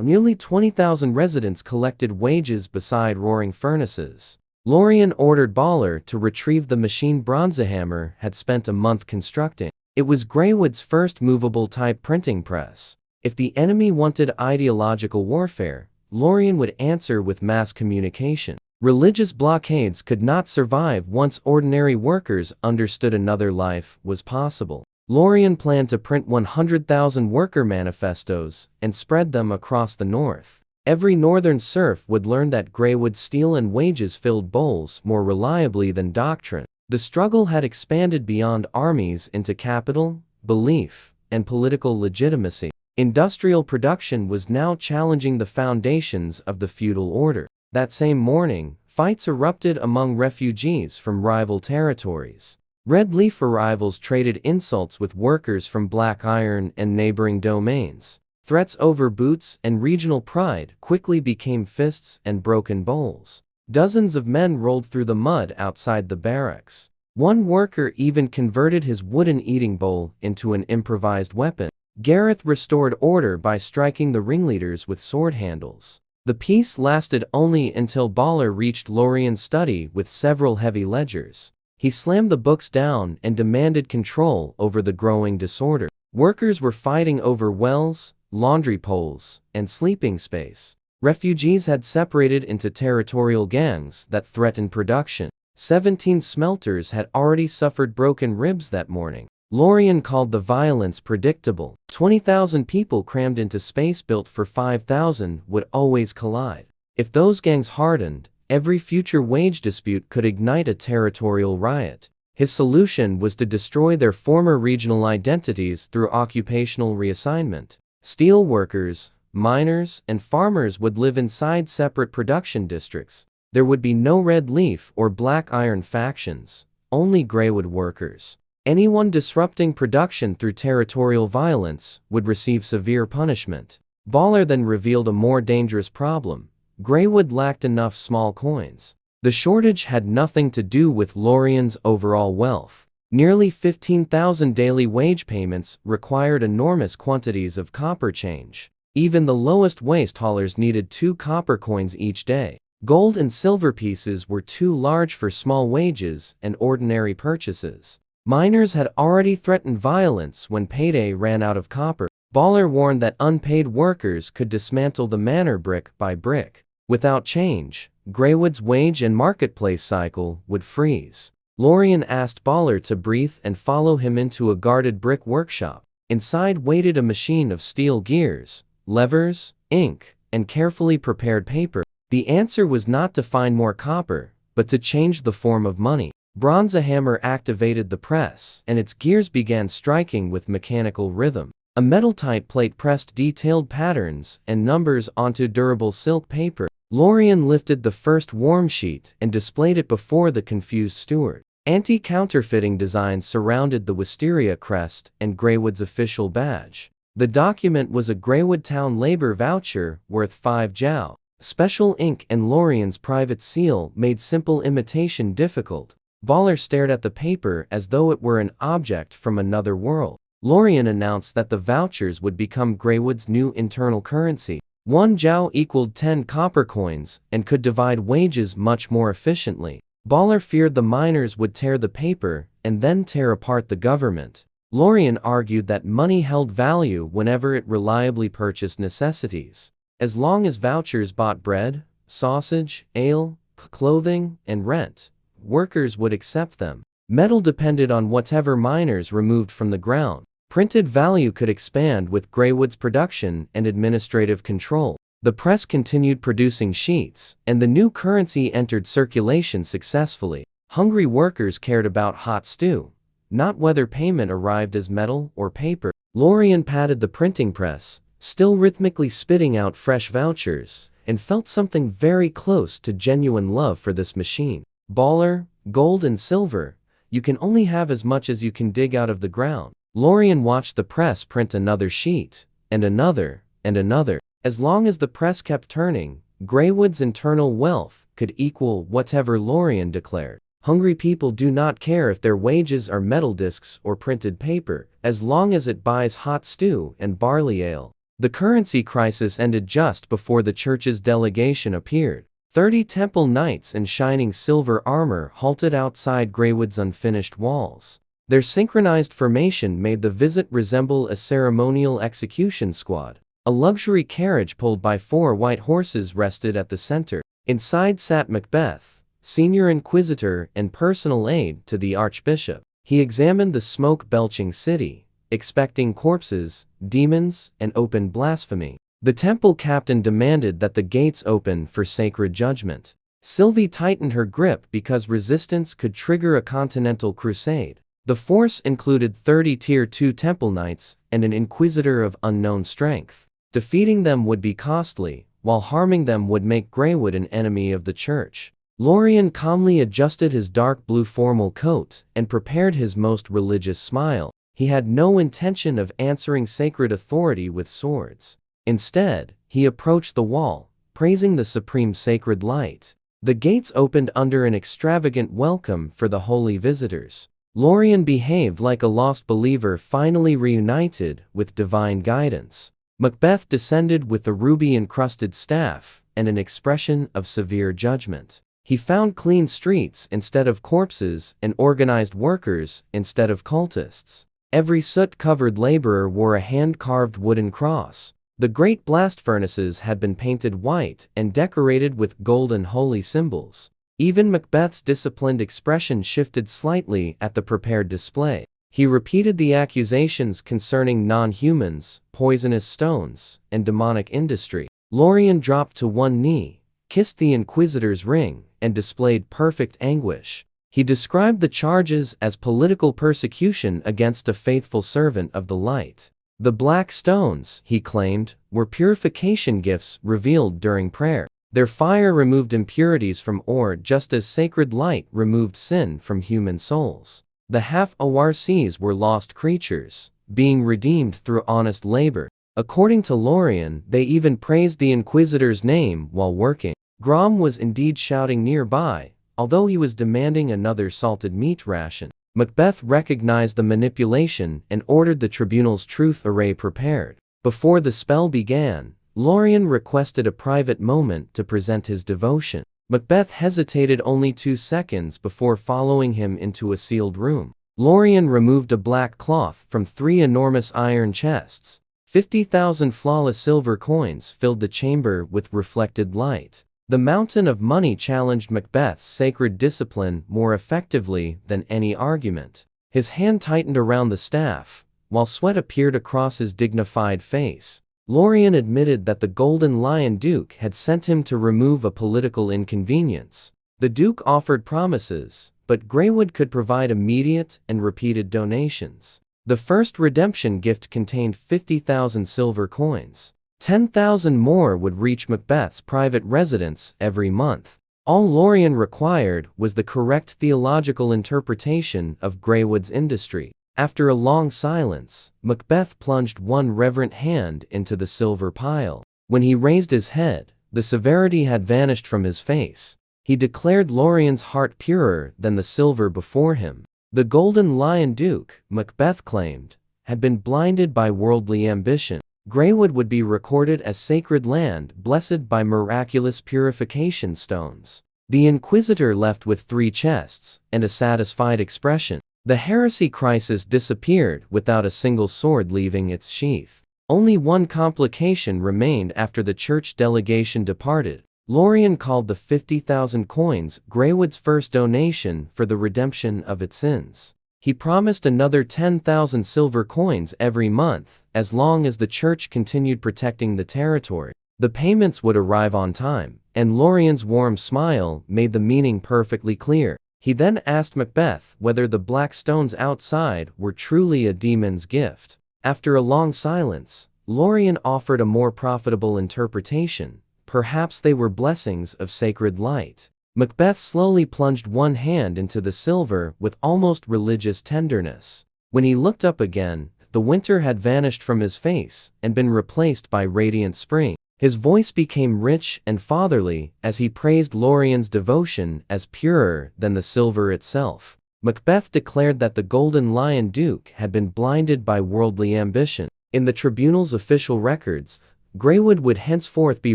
nearly 20,000 residents collected wages beside roaring furnaces. Lorien ordered Baller to retrieve the machine Bronzehammer had spent a month constructing. It was Greywood's first movable-type printing press. If the enemy wanted ideological warfare, Lorien would answer with mass communication. Religious blockades could not survive once ordinary workers understood another life was possible. Lorien planned to print 100,000 worker manifestos and spread them across the north. Every northern serf would learn that Greywood's steel and wages filled bowls more reliably than doctrine. The struggle had expanded beyond armies into capital, belief, and political legitimacy. Industrial production was now challenging the foundations of the feudal order. That same morning, fights erupted among refugees from rival territories. Red Leaf arrivals traded insults with workers from Black Iron and neighboring domains. Threats over boots and regional pride quickly became fists and broken bowls. Dozens of men rolled through the mud outside the barracks. One worker even converted his wooden eating bowl into an improvised weapon. Gareth restored order by striking the ringleaders with sword handles. The peace lasted only until Baller reached Lorien's study with several heavy ledgers. He slammed the books down and demanded control over the growing disorder. Workers were fighting over wells, laundry poles, and sleeping space. Refugees had separated into territorial gangs that threatened production. 17 smelters had already suffered broken ribs that morning. Lorien called the violence predictable. 20,000 people crammed into space built for 5,000 would always collide. If those gangs hardened, every future wage dispute could ignite a territorial riot. His solution was to destroy their former regional identities through occupational reassignment. Steel workers, miners, and farmers would live inside separate production districts. There would be no Red Leaf or Black Iron factions, only Greywood workers. Anyone disrupting production through territorial violence would receive severe punishment. Baller then revealed a more dangerous problem. Greywood lacked enough small coins. The shortage had nothing to do with Lorien's overall wealth. Nearly 15,000 daily wage payments required enormous quantities of copper change. Even the lowest waste haulers needed 2 copper coins each day. Gold and silver pieces were too large for small wages and ordinary purchases. Miners had already threatened violence when payday ran out of copper. Baller warned that unpaid workers could dismantle the manor brick by brick. Without change, Greywood's wage and marketplace cycle would freeze. Lorien asked Baller to breathe and follow him into a guarded brick workshop. Inside waited a machine of steel gears, levers, ink, and carefully prepared paper. The answer was not to find more copper, but to change the form of money. Bronzehammer activated the press, and its gears began striking with mechanical rhythm. A metal-type plate pressed detailed patterns and numbers onto durable silk paper. Lorien lifted the first warm sheet and displayed it before the confused steward. Anti-counterfeiting designs surrounded the wisteria crest and Greywood's official badge. The document was a Greywood Town labor voucher worth 5 jow. Special ink and Lorien's private seal made simple imitation difficult. Baller stared at the paper as though it were an object from another world. Lorien announced that the vouchers would become Greywood's new internal currency. 1 jiao equaled 10 copper coins and could divide wages much more efficiently. 𝗥𝗘𝗜𝗡𝗖𝗔𝗥𝗡𝗔𝗧𝗘𝗏 feared the miners would tear the paper and then tear apart the government. Lorien argued that money held value whenever it reliably purchased necessities. As long as vouchers bought bread, sausage, ale, clothing, and rent, workers would accept them. Metal depended on whatever miners removed from the ground. Printed value could expand with Greywood's production and administrative control. The press continued producing sheets, and the new currency entered circulation successfully. Hungry workers cared about hot stew, not whether payment arrived as metal or paper. Lorien patted the printing press, still rhythmically spitting out fresh vouchers, and felt something very close to genuine love for this machine. Baller, gold and silver, you can only have as much as you can dig out of the ground. Lorien watched the press print another sheet, and another, and another. As long as the press kept turning, Greywood's internal wealth could equal whatever Lorien declared. Hungry people do not care if their wages are metal discs or printed paper, as long as it buys hot stew and barley ale. The currency crisis ended just before the church's delegation appeared. 30 temple knights in shining silver armor halted outside Greywood's unfinished walls. Their synchronized formation made the visit resemble a ceremonial execution squad. A luxury carriage pulled by 4 white horses rested at the center. Inside sat Macbeth, senior inquisitor and personal aide to the archbishop. He examined the smoke-belching city, expecting corpses, demons, and open blasphemy. The temple captain demanded that the gates open for sacred judgment. Sylvie tightened her grip because resistance could trigger a continental crusade. The force included 30 Tier 2 temple knights and an inquisitor of unknown strength. Defeating them would be costly, while harming them would make Greywood an enemy of the church. Lorien calmly adjusted his dark blue formal coat and prepared his most religious smile. He had no intention of answering sacred authority with swords. Instead, he approached the wall, praising the supreme sacred light. The gates opened under an extravagant welcome for the holy visitors. Lorien behaved like a lost believer finally reunited with divine guidance. Macbeth descended with a ruby-encrusted staff and an expression of severe judgment. He found clean streets instead of corpses and organized workers instead of cultists. Every soot-covered laborer wore a hand-carved wooden cross. The great blast furnaces had been painted white and decorated with golden holy symbols. Even Macbeth's disciplined expression shifted slightly at the prepared display. He repeated the accusations concerning non-humans, poisonous stones, and demonic industry. Lorien dropped to one knee, kissed the inquisitor's ring, and displayed perfect anguish. He described the charges as political persecution against a faithful servant of the light. The black stones, he claimed, were purification gifts revealed during prayer. Their fire removed impurities from ore just as sacred light removed sin from human souls. The half-ORCs were lost creatures, being redeemed through honest labor. According to Lorien, they even praised the Inquisitor's name while working. Grom was indeed shouting nearby, although he was demanding another salted meat ration. Macbeth recognized the manipulation and ordered the tribunal's truth array prepared. Before the spell began, Lorien requested a private moment to present his devotion. Macbeth hesitated only 2 seconds before following him into a sealed room. Lorien removed a black cloth from 3 enormous iron chests. 50,000 flawless silver coins filled the chamber with reflected light. The mountain of money challenged Macbeth's sacred discipline more effectively than any argument. His hand tightened around the staff, while sweat appeared across his dignified face. Lorien admitted that the Golden Lion Duke had sent him to remove a political inconvenience. The Duke offered promises, but Greywood could provide immediate and repeated donations. The first redemption gift contained 50,000 silver coins. 10,000 more would reach Macbeth's private residence every month. All Lorien required was the correct theological interpretation of Greywood's industry. After a long silence, Macbeth plunged one reverent hand into the silver pile. When he raised his head, the severity had vanished from his face. He declared Lorien's heart purer than the silver before him. The Golden Lion Duke, Macbeth claimed, had been blinded by worldly ambition. Greywood would be recorded as sacred land blessed by miraculous purification stones. The inquisitor left with 3 chests and a satisfied expression. The heresy crisis disappeared without a single sword leaving its sheath. Only one complication remained after the church delegation departed. Lorien called the 50,000 coins Greywood's first donation for the redemption of its sins. He promised another 10,000 silver coins every month, as long as the church continued protecting the territory. The payments would arrive on time, and Lorien's warm smile made the meaning perfectly clear. He then asked Macbeth whether the black stones outside were truly a demon's gift. After a long silence, Lorien offered a more profitable interpretation. Perhaps they were blessings of sacred light. Macbeth slowly plunged one hand into the silver with almost religious tenderness. When he looked up again, the winter had vanished from his face and been replaced by radiant spring. His voice became rich and fatherly as he praised Lorien's devotion as purer than the silver itself. Macbeth declared that the Golden Lion Duke had been blinded by worldly ambition. In the tribunal's official records, Greywood would henceforth be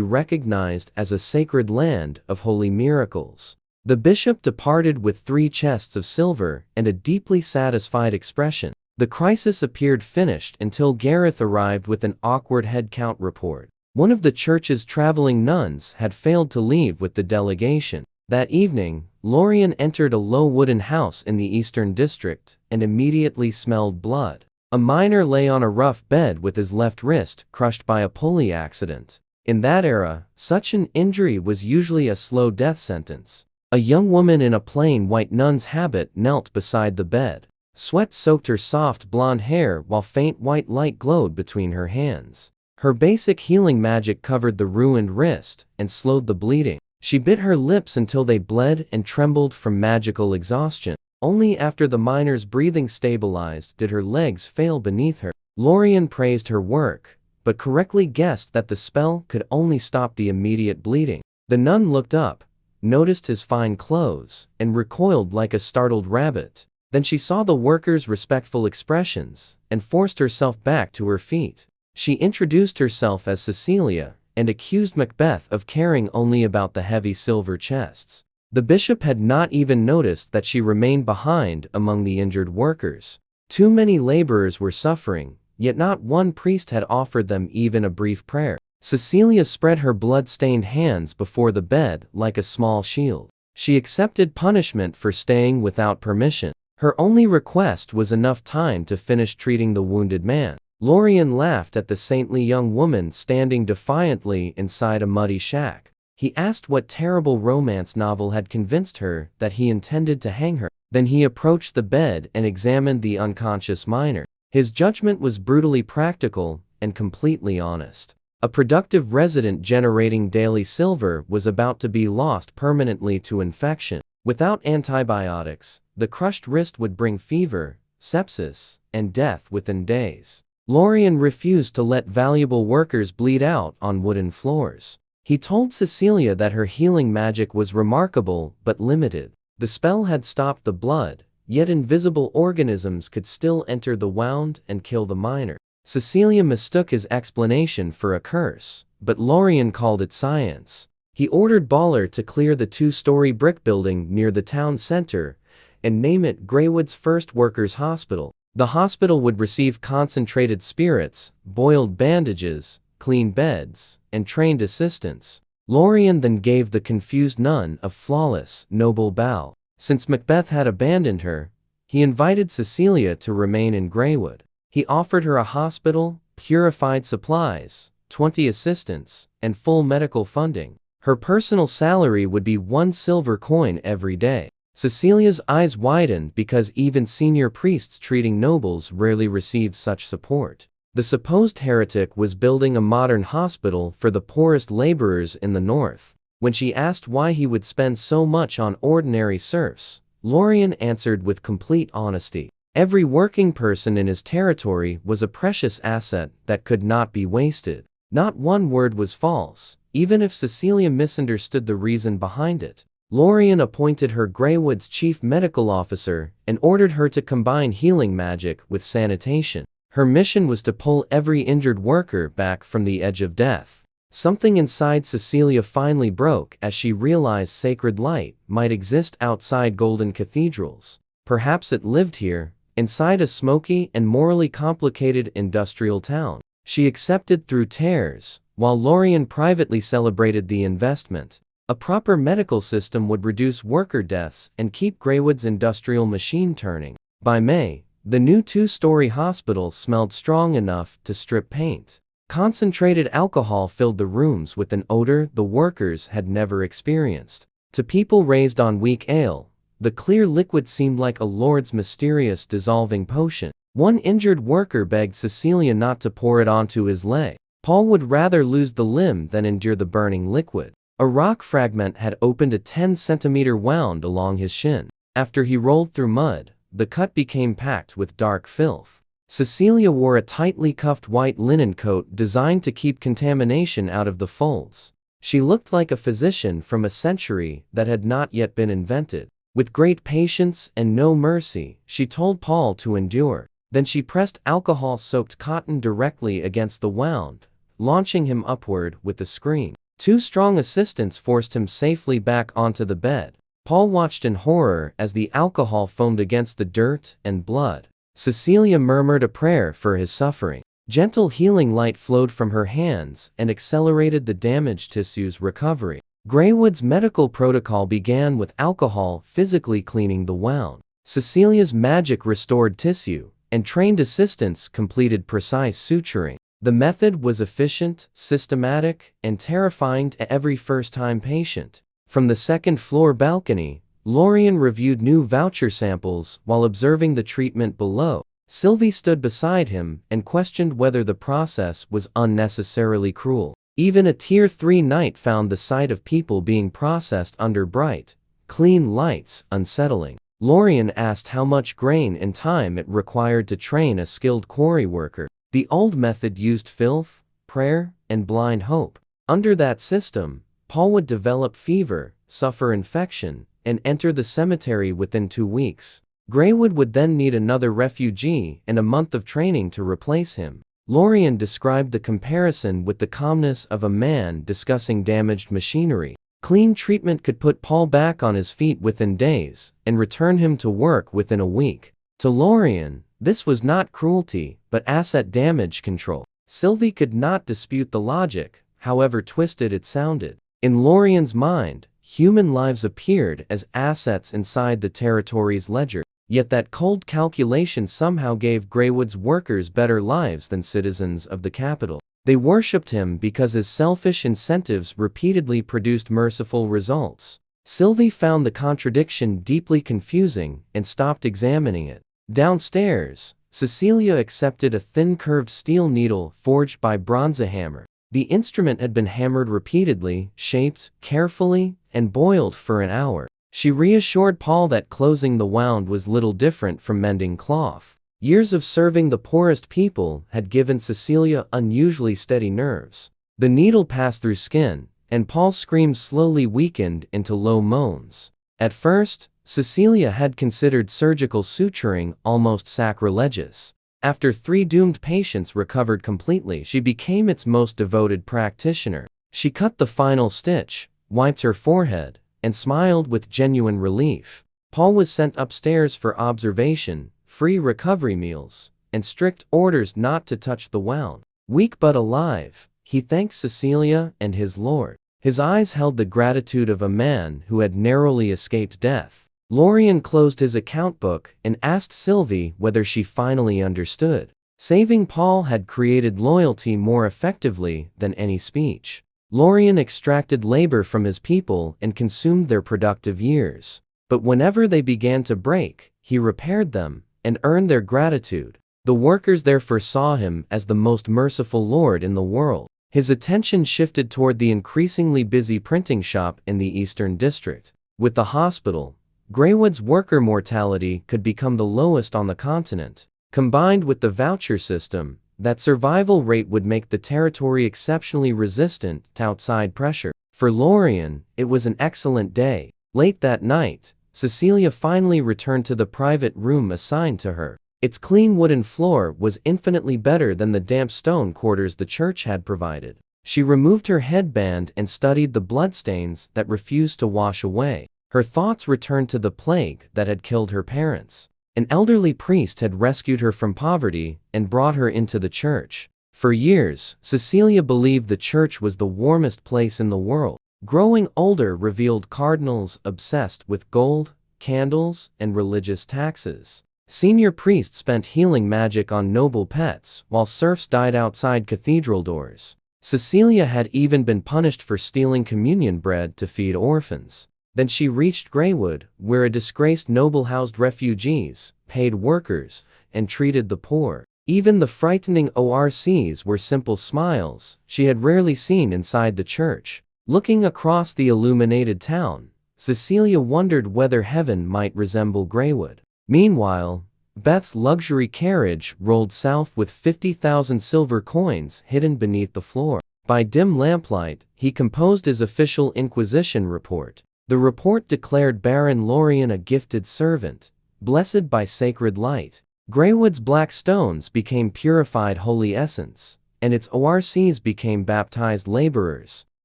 recognized as a sacred land of holy miracles. The bishop departed with 3 chests of silver and a deeply satisfied expression. The crisis appeared finished until Gareth arrived with an awkward head count report. One of the church's traveling nuns had failed to leave with the delegation. That evening, Lorien entered a low wooden house in the eastern district and immediately smelled blood. A miner lay on a rough bed with his left wrist crushed by a pulley accident. In that era, such an injury was usually a slow death sentence. A young woman in a plain white nun's habit knelt beside the bed. Sweat soaked her soft blonde hair while faint white light glowed between her hands. Her basic healing magic covered the ruined wrist and slowed the bleeding. She bit her lips until they bled and trembled from magical exhaustion. Only after the miner's breathing stabilized did her legs fail beneath her. Lorien praised her work, but correctly guessed that the spell could only stop the immediate bleeding. The nun looked up, noticed his fine clothes, and recoiled like a startled rabbit. Then she saw the worker's respectful expressions and forced herself back to her feet. She introduced herself as Cecilia and accused Macbeth of caring only about the heavy silver chests. The bishop had not even noticed that she remained behind among the injured workers. Too many laborers were suffering, yet not one priest had offered them even a brief prayer. Cecilia spread her blood-stained hands before the bed like a small shield. She accepted punishment for staying without permission. Her only request was enough time to finish treating the wounded man. Lorien laughed at the saintly young woman standing defiantly inside a muddy shack. He asked what terrible romance novel had convinced her that he intended to hang her. Then he approached the bed and examined the unconscious miner. His judgment was brutally practical and completely honest. A productive resident generating daily silver was about to be lost permanently to infection. Without antibiotics, the crushed wrist would bring fever, sepsis, and death within days. Lorien refused to let valuable workers bleed out on wooden floors. He told Cecilia that her healing magic was remarkable but limited. The spell had stopped the blood, yet invisible organisms could still enter the wound and kill the miner. Cecilia mistook his explanation for a curse, but Lorien called it science. He ordered Baller to clear the 2-story brick building near the town center and name it Greywood's first workers' hospital. The hospital would receive concentrated spirits, boiled bandages, clean beds, and trained assistants. Lorien then gave the confused nun a flawless, noble bow. Since Macbeth had abandoned her, he invited Cecilia to remain in Greywood. He offered her a hospital, purified supplies, 20 assistants, and full medical funding. Her personal salary would be 1 silver coin every day. Cecilia's eyes widened because even senior priests treating nobles rarely received such support. The supposed heretic was building a modern hospital for the poorest laborers in the north. When she asked why he would spend so much on ordinary serfs, Lorien answered with complete honesty. Every working person in his territory was a precious asset that could not be wasted. Not one word was false, even if Cecilia misunderstood the reason behind it. Lorien appointed her Greywood's chief medical officer and ordered her to combine healing magic with sanitation. Her mission was to pull every injured worker back from the edge of death. Something inside Cecilia finally broke as she realized sacred light might exist outside golden cathedrals. Perhaps it lived here, inside a smoky and morally complicated industrial town. She accepted through tears, while Lorien privately celebrated the investment. A proper medical system would reduce worker deaths and keep Greywood's industrial machine turning. By May, the new 2-story hospital smelled strong enough to strip paint. Concentrated alcohol filled the rooms with an odor the workers had never experienced. To people raised on weak ale, the clear liquid seemed like a lord's mysterious dissolving potion. One injured worker begged Cecilia not to pour it onto his leg. Paul would rather lose the limb than endure the burning liquid. A rock fragment had opened a 10-centimeter wound along his shin. After he rolled through mud, the cut became packed with dark filth. Cecilia wore a tightly cuffed white linen coat designed to keep contamination out of the folds. She looked like a physician from a century that had not yet been invented. With great patience and no mercy, she told Paul to endure. Then she pressed alcohol-soaked cotton directly against the wound, launching him upward with a scream. 2 strong assistants forced him safely back onto the bed. Paul watched in horror as the alcohol foamed against the dirt and blood. Cecilia murmured a prayer for his suffering. Gentle healing light flowed from her hands and accelerated the damaged tissue's recovery. Greywood's medical protocol began with alcohol physically cleaning the wound. Cecilia's magic restored tissue, and trained assistants completed precise suturing. The method was efficient, systematic, and terrifying to every first-time patient. From the second-floor balcony, Lorien reviewed new voucher samples while observing the treatment below. Sylvie stood beside him and questioned whether the process was unnecessarily cruel. Even a Tier 3 knight found the sight of people being processed under bright, clean lights unsettling. Lorien asked how much grain and time it required to train a skilled quarry worker. The old method used filth, prayer, and blind hope. Under that system, Paul would develop fever, suffer infection, and enter the cemetery within 2 weeks. Greywood would then need another refugee and a month of training to replace him. Lorien described the comparison with the calmness of a man discussing damaged machinery. Clean treatment could put Paul back on his feet within days and return him to work within a week. To Lorien, this was not cruelty, but asset damage control. Sylvie could not dispute the logic, however twisted it sounded. In Lorien's mind, human lives appeared as assets inside the territory's ledger. Yet that cold calculation somehow gave Greywood's workers better lives than citizens of the capital. They worshipped him because his selfish incentives repeatedly produced merciful results. Sylvie found the contradiction deeply confusing and stopped examining it. Downstairs, Cecilia accepted a thin curved steel needle forged by bronze-hammer. The instrument had been hammered repeatedly, shaped carefully, and boiled for an hour. She reassured Paul that closing the wound was little different from mending cloth. Years of serving the poorest people had given Cecilia unusually steady nerves. The needle passed through skin, and Paul's screams slowly weakened into low moans. At first, Cecilia had considered surgical suturing almost sacrilegious. After 3 doomed patients recovered completely, she became its most devoted practitioner. She cut the final stitch, wiped her forehead, and smiled with genuine relief. Paul was sent upstairs for observation, free recovery meals, and strict orders not to touch the wound. Weak but alive, he thanked Cecilia and his lord. His eyes held the gratitude of a man who had narrowly escaped death. Lorien closed his account book and asked Sylvie whether she finally understood. Saving Paul had created loyalty more effectively than any speech. Lorien extracted labor from his people and consumed their productive years. But whenever they began to break, he repaired them and earned their gratitude. The workers therefore saw him as the most merciful lord in the world. His attention shifted toward the increasingly busy printing shop in the Eastern District. With the hospital, Greywood's worker mortality could become the lowest on the continent. Combined with the voucher system, that survival rate would make the territory exceptionally resistant to outside pressure. For Lorien, it was an excellent day. Late that night, Cecilia finally returned to the private room assigned to her. Its clean wooden floor was infinitely better than the damp stone quarters the church had provided. She removed her headband and studied the bloodstains that refused to wash away. Her thoughts returned to the plague that had killed her parents. An elderly priest had rescued her from poverty and brought her into the church. For years, Cecilia believed the church was the warmest place in the world. Growing older revealed cardinals obsessed with gold, candles, and religious taxes. Senior priests spent healing magic on noble pets, while serfs died outside cathedral doors. Cecilia had even been punished for stealing communion bread to feed orphans. Then she reached 𝗥𝗘𝗜𝗡𝗖𝗔𝗥𝗡𝗔𝗧𝗘𝗗, where a disgraced noble housed refugees, paid workers, and treated the poor. Even the frightening ORCs were simple smiles she had rarely seen inside the church. Looking across the illuminated town, Cecilia wondered whether heaven might resemble 𝗥𝗚𝗜𝗓𝗏. Meanwhile, Beth's luxury carriage rolled south with 50,000 silver coins hidden beneath the floor. By dim lamplight, he composed his official Inquisition report. The report declared Baron Lorien a gifted servant, blessed by sacred light. 𝗥𝗚𝗜𝗓's black stones became purified holy essence, and its ORCs became baptized laborers.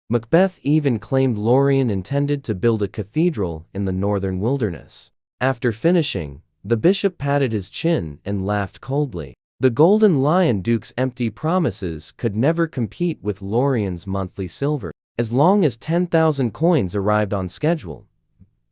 Macbeth even claimed Lorien intended to build a cathedral in the northern wilderness. After finishing, the bishop patted his chin and laughed coldly. The Golden Lion Duke's empty promises could never compete with Lorien's monthly silver. As long as 10,000 coins arrived on schedule,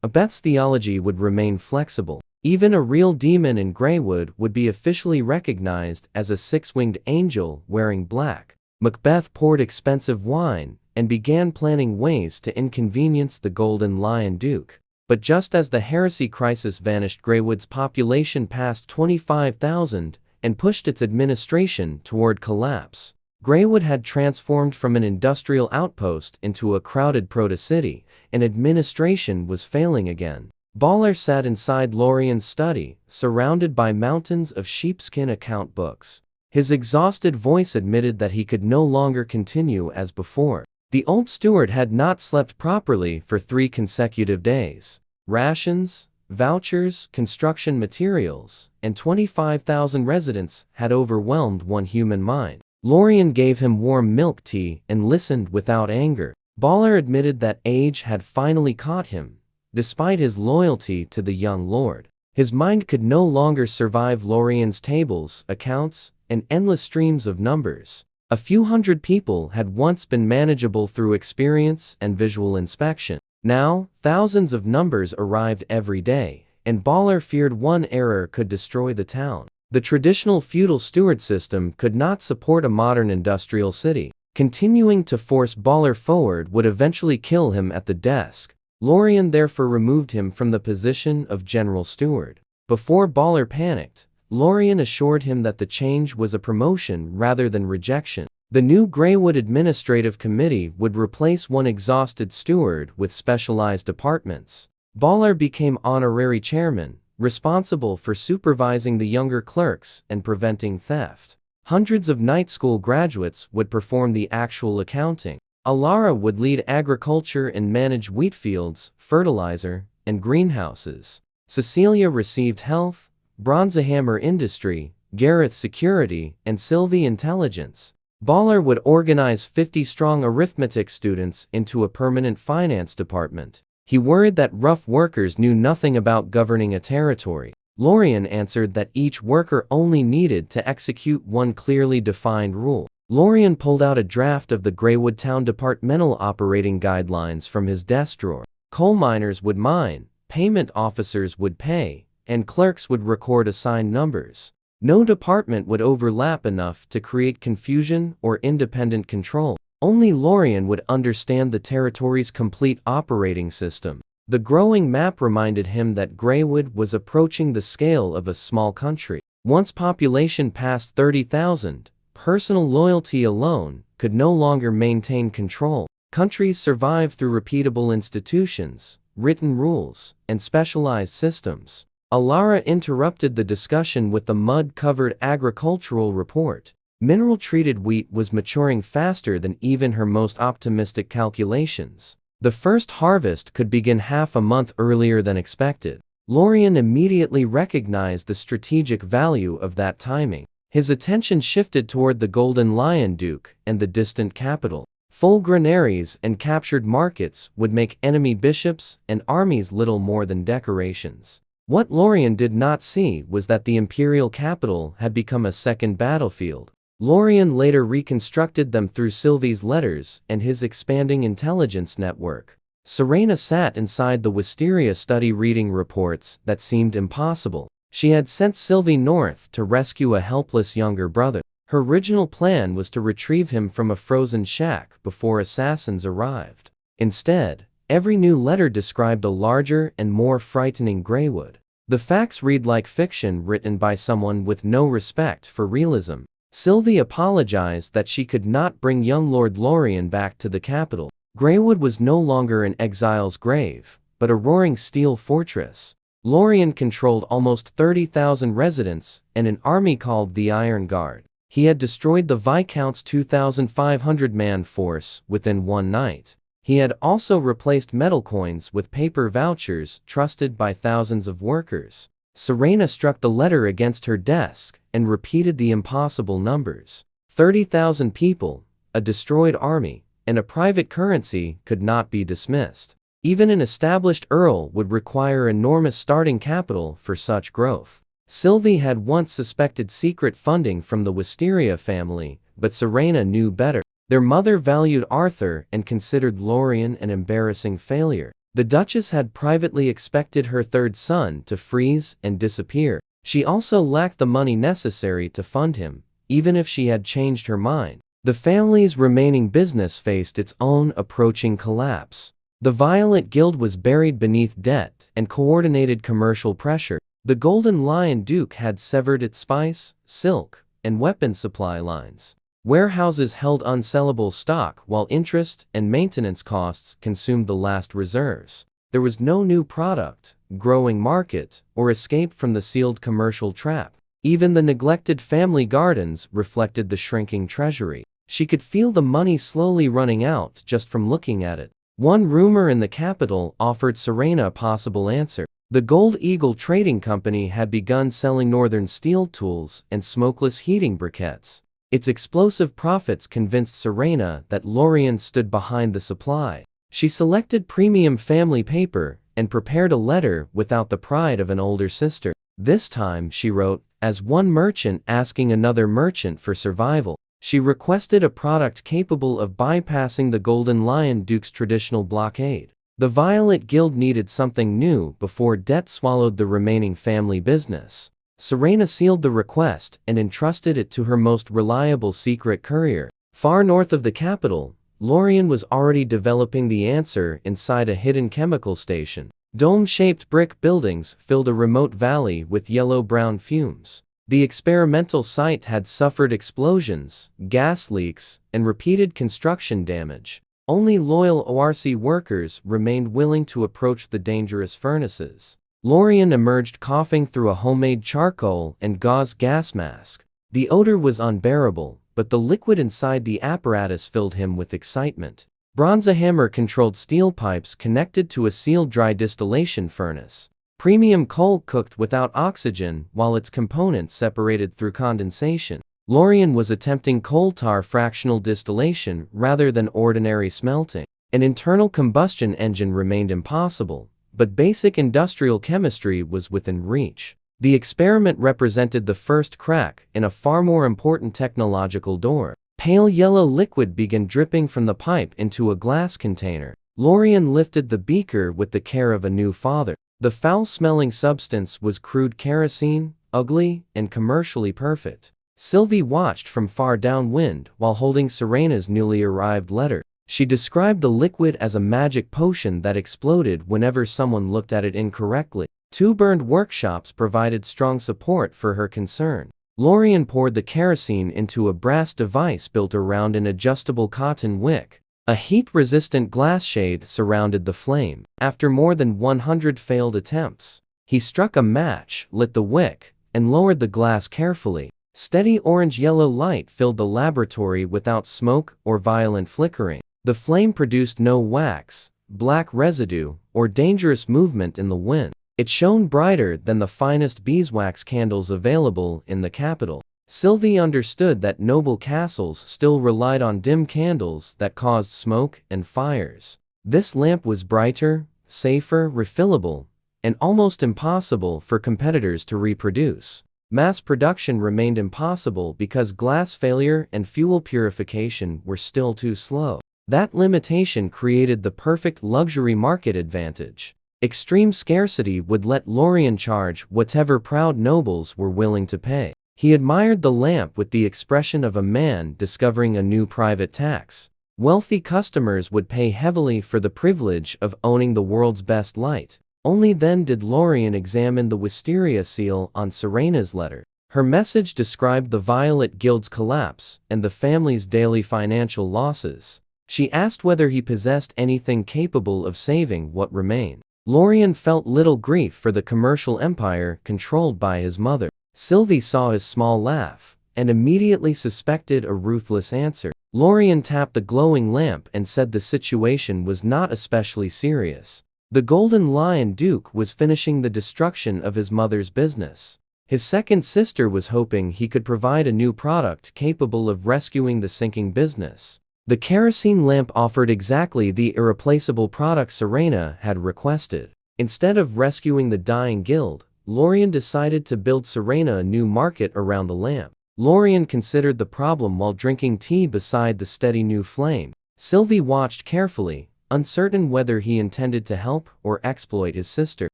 Macbeth's theology would remain flexible. Even a real demon in 𝗥𝗚𝗜𝗓 would be officially recognized as a six-winged angel wearing black. Macbeth poured expensive wine and began planning ways to inconvenience the Golden Lion Duke. But just as the heresy crisis vanished, 𝗥𝗚𝗜𝗓's population passed 25,000 and pushed its administration toward collapse. 𝗥𝗚𝗜𝗓 had transformed from an industrial outpost into a crowded proto-city, and administration was failing again. Balor sat inside Lorien's study, surrounded by mountains of sheepskin account books. His exhausted voice admitted that he could no longer continue as before. The old steward had not slept properly for 3 consecutive days. Rations, vouchers, construction materials, and 25,000 residents had overwhelmed one human mind. Lorien gave him warm milk tea and listened without anger. Balor admitted that age had finally caught him, despite his loyalty to the young lord. His mind could no longer survive Lorien's tables, accounts, and endless streams of numbers. A few hundred people had once been manageable through experience and visual inspection. Now, thousands of numbers arrived every day, and Balor feared one error could destroy the town. The traditional feudal steward system could not support a modern industrial city. Continuing to force Balor forward would eventually kill him at the desk. Lorien therefore removed him from the position of general steward. Before Balor panicked, Lorien assured him that the change was a promotion rather than rejection. The new 𝗥𝗚𝗓𝗏 Administrative Committee would replace one exhausted steward with specialized departments. Balor became honorary chairman, responsible for supervising the younger clerks and preventing theft. Hundreds of night school graduates would perform the actual accounting. Alara would lead agriculture and manage wheat fields, fertilizer, and greenhouses. Cecilia received health, Bronzehammer industry, Gareth security, and Sylvie intelligence. Balor would organize 50-strong arithmetic students into a permanent finance department. He worried that rough workers knew nothing about governing a territory. Lorien answered that each worker only needed to execute one clearly defined rule. Lorien pulled out a draft of the 𝗥𝗚𝗓𝗏 Town Departmental Operating Guidelines from his desk drawer. Coal miners would mine, payment officers would pay, and clerks would record assigned numbers. No department would overlap enough to create confusion or independent control. Only Lorien would understand the territory's complete operating system. The growing map reminded him that 𝗥𝗚𝗓𝗏 was approaching the scale of a small country. Once population passed 30,000, personal loyalty alone could no longer maintain control. Countries survive through repeatable institutions, written rules, and specialized systems. Alara interrupted the discussion with the mud-covered agricultural report. Mineral-treated wheat was maturing faster than even her most optimistic calculations. The first harvest could begin half a month earlier than expected. Lorien immediately recognized the strategic value of that timing. His attention shifted toward the Golden Lion Duke and the distant capital. Full granaries and captured markets would make enemy bishops and armies little more than decorations. What Lorien did not see was that the imperial capital had become a second battlefield. Lorien later reconstructed them through Sylvie's letters and his expanding intelligence network. Serena sat inside the wisteria study reading reports that seemed impossible. She had sent Sylvie north to rescue a helpless younger brother. Her original plan was to retrieve him from a frozen shack before assassins arrived. Instead, every new letter described a larger and more frightening Greywood. The facts read like fiction written by someone with no respect for realism. Sylvie apologized that she could not bring young Lord Lorien back to the capital. Greywood was no longer an exile's grave, but a roaring steel fortress. Lorien controlled almost 30,000 residents and an army called the Iron Guard. He had destroyed the Viscount's 2,500-man force within one night. He had also replaced metal coins with paper vouchers trusted by thousands of workers. Serena struck the letter against her desk and repeated the impossible numbers. 30,000 people, a destroyed army, and a private currency could not be dismissed. Even an established earl would require enormous starting capital for such growth. Sylvie had once suspected secret funding from the Wisteria family, but Serena knew better. Their mother valued Arthur and considered Lorien an embarrassing failure. The Duchess had privately expected her third son to freeze and disappear. She also lacked the money necessary to fund him, even if she had changed her mind. The family's remaining business faced its own approaching collapse. The Violet Guild was buried beneath debt and coordinated commercial pressure. The Golden Lion Duke had severed its spice, silk, and weapon supply lines. Warehouses held unsellable stock while interest and maintenance costs consumed the last reserves. There was no new product, growing market, or escape from the sealed commercial trap. Even the neglected family gardens reflected the shrinking treasury. She could feel the money slowly running out just from looking at it. One rumor in the capital offered Serena a possible answer. The Gold Eagle Trading Company had begun selling northern steel tools and smokeless heating briquettes. Its explosive profits convinced Serena that Lorien stood behind the supply. She selected premium family paper and prepared a letter without the pride of an older sister. This time, she wrote, as one merchant asking another merchant for survival. She requested a product capable of bypassing the Golden Lion Duke's traditional blockade. The Violet Guild needed something new before debt swallowed the remaining family business. Serena sealed the request and entrusted it to her most reliable secret courier. Far north of the capital, Lorien was already developing the answer inside a hidden chemical station. Dome-shaped brick buildings filled a remote valley with yellow-brown fumes. The experimental site had suffered explosions, gas leaks, and repeated construction damage. Only loyal ORC workers remained willing to approach the dangerous furnaces. Lorien emerged coughing through a homemade charcoal and gauze gas mask. The odor was unbearable, but the liquid inside the apparatus filled him with excitement. Bronzehammer-controlled steel pipes connected to a sealed dry distillation furnace. Premium coal cooked without oxygen while its components separated through condensation. Lorien was attempting coal tar fractional distillation rather than ordinary smelting. An internal combustion engine remained impossible, but basic industrial chemistry was within reach. The experiment represented the first crack in a far more important technological door. Pale yellow liquid began dripping from the pipe into a glass container. Lorien lifted the beaker with the care of a new father. The foul-smelling substance was crude kerosene, ugly, and commercially perfect. Sylvie watched from far downwind while holding Serena's newly arrived letter. She described the liquid as a magic potion that exploded whenever someone looked at it incorrectly. Two burned workshops provided strong support for her concern. Lorien poured the kerosene into a brass device built around an adjustable cotton wick. A heat-resistant glass shade surrounded the flame. After more than 100 failed attempts, he struck a match, lit the wick, and lowered the glass carefully. Steady orange-yellow light filled the laboratory without smoke or violent flickering. The flame produced no wax, black residue, or dangerous movement in the wind. It shone brighter than the finest beeswax candles available in the capital. Sylvie understood that noble castles still relied on dim candles that caused smoke and fires. This lamp was brighter, safer, refillable, and almost impossible for competitors to reproduce. Mass production remained impossible because glass failure and fuel purification were still too slow. That limitation created the perfect luxury market advantage. Extreme scarcity would let Lorien charge whatever proud nobles were willing to pay. He admired the lamp with the expression of a man discovering a new private tax. Wealthy customers would pay heavily for the privilege of owning the world's best light. Only then did Lorien examine the wisteria seal on Serena's letter. Her message described the Violet Guild's collapse and the family's daily financial losses. She asked whether he possessed anything capable of saving what remained. Lorien felt little grief for the commercial empire controlled by his mother. Sylvie saw his small laugh and immediately suspected a ruthless answer. Lorien tapped the glowing lamp and said the situation was not especially serious. The Golden Lion Duke was finishing the destruction of his mother's business. His second sister was hoping he could provide a new product capable of rescuing the sinking business. The kerosene lamp offered exactly the irreplaceable product Serena had requested. Instead of rescuing the dying guild, Lorien decided to build Serena a new market around the lamp. Lorien considered the problem while drinking tea beside the steady new flame. Sylvie watched carefully, uncertain whether he intended to help or exploit his sister.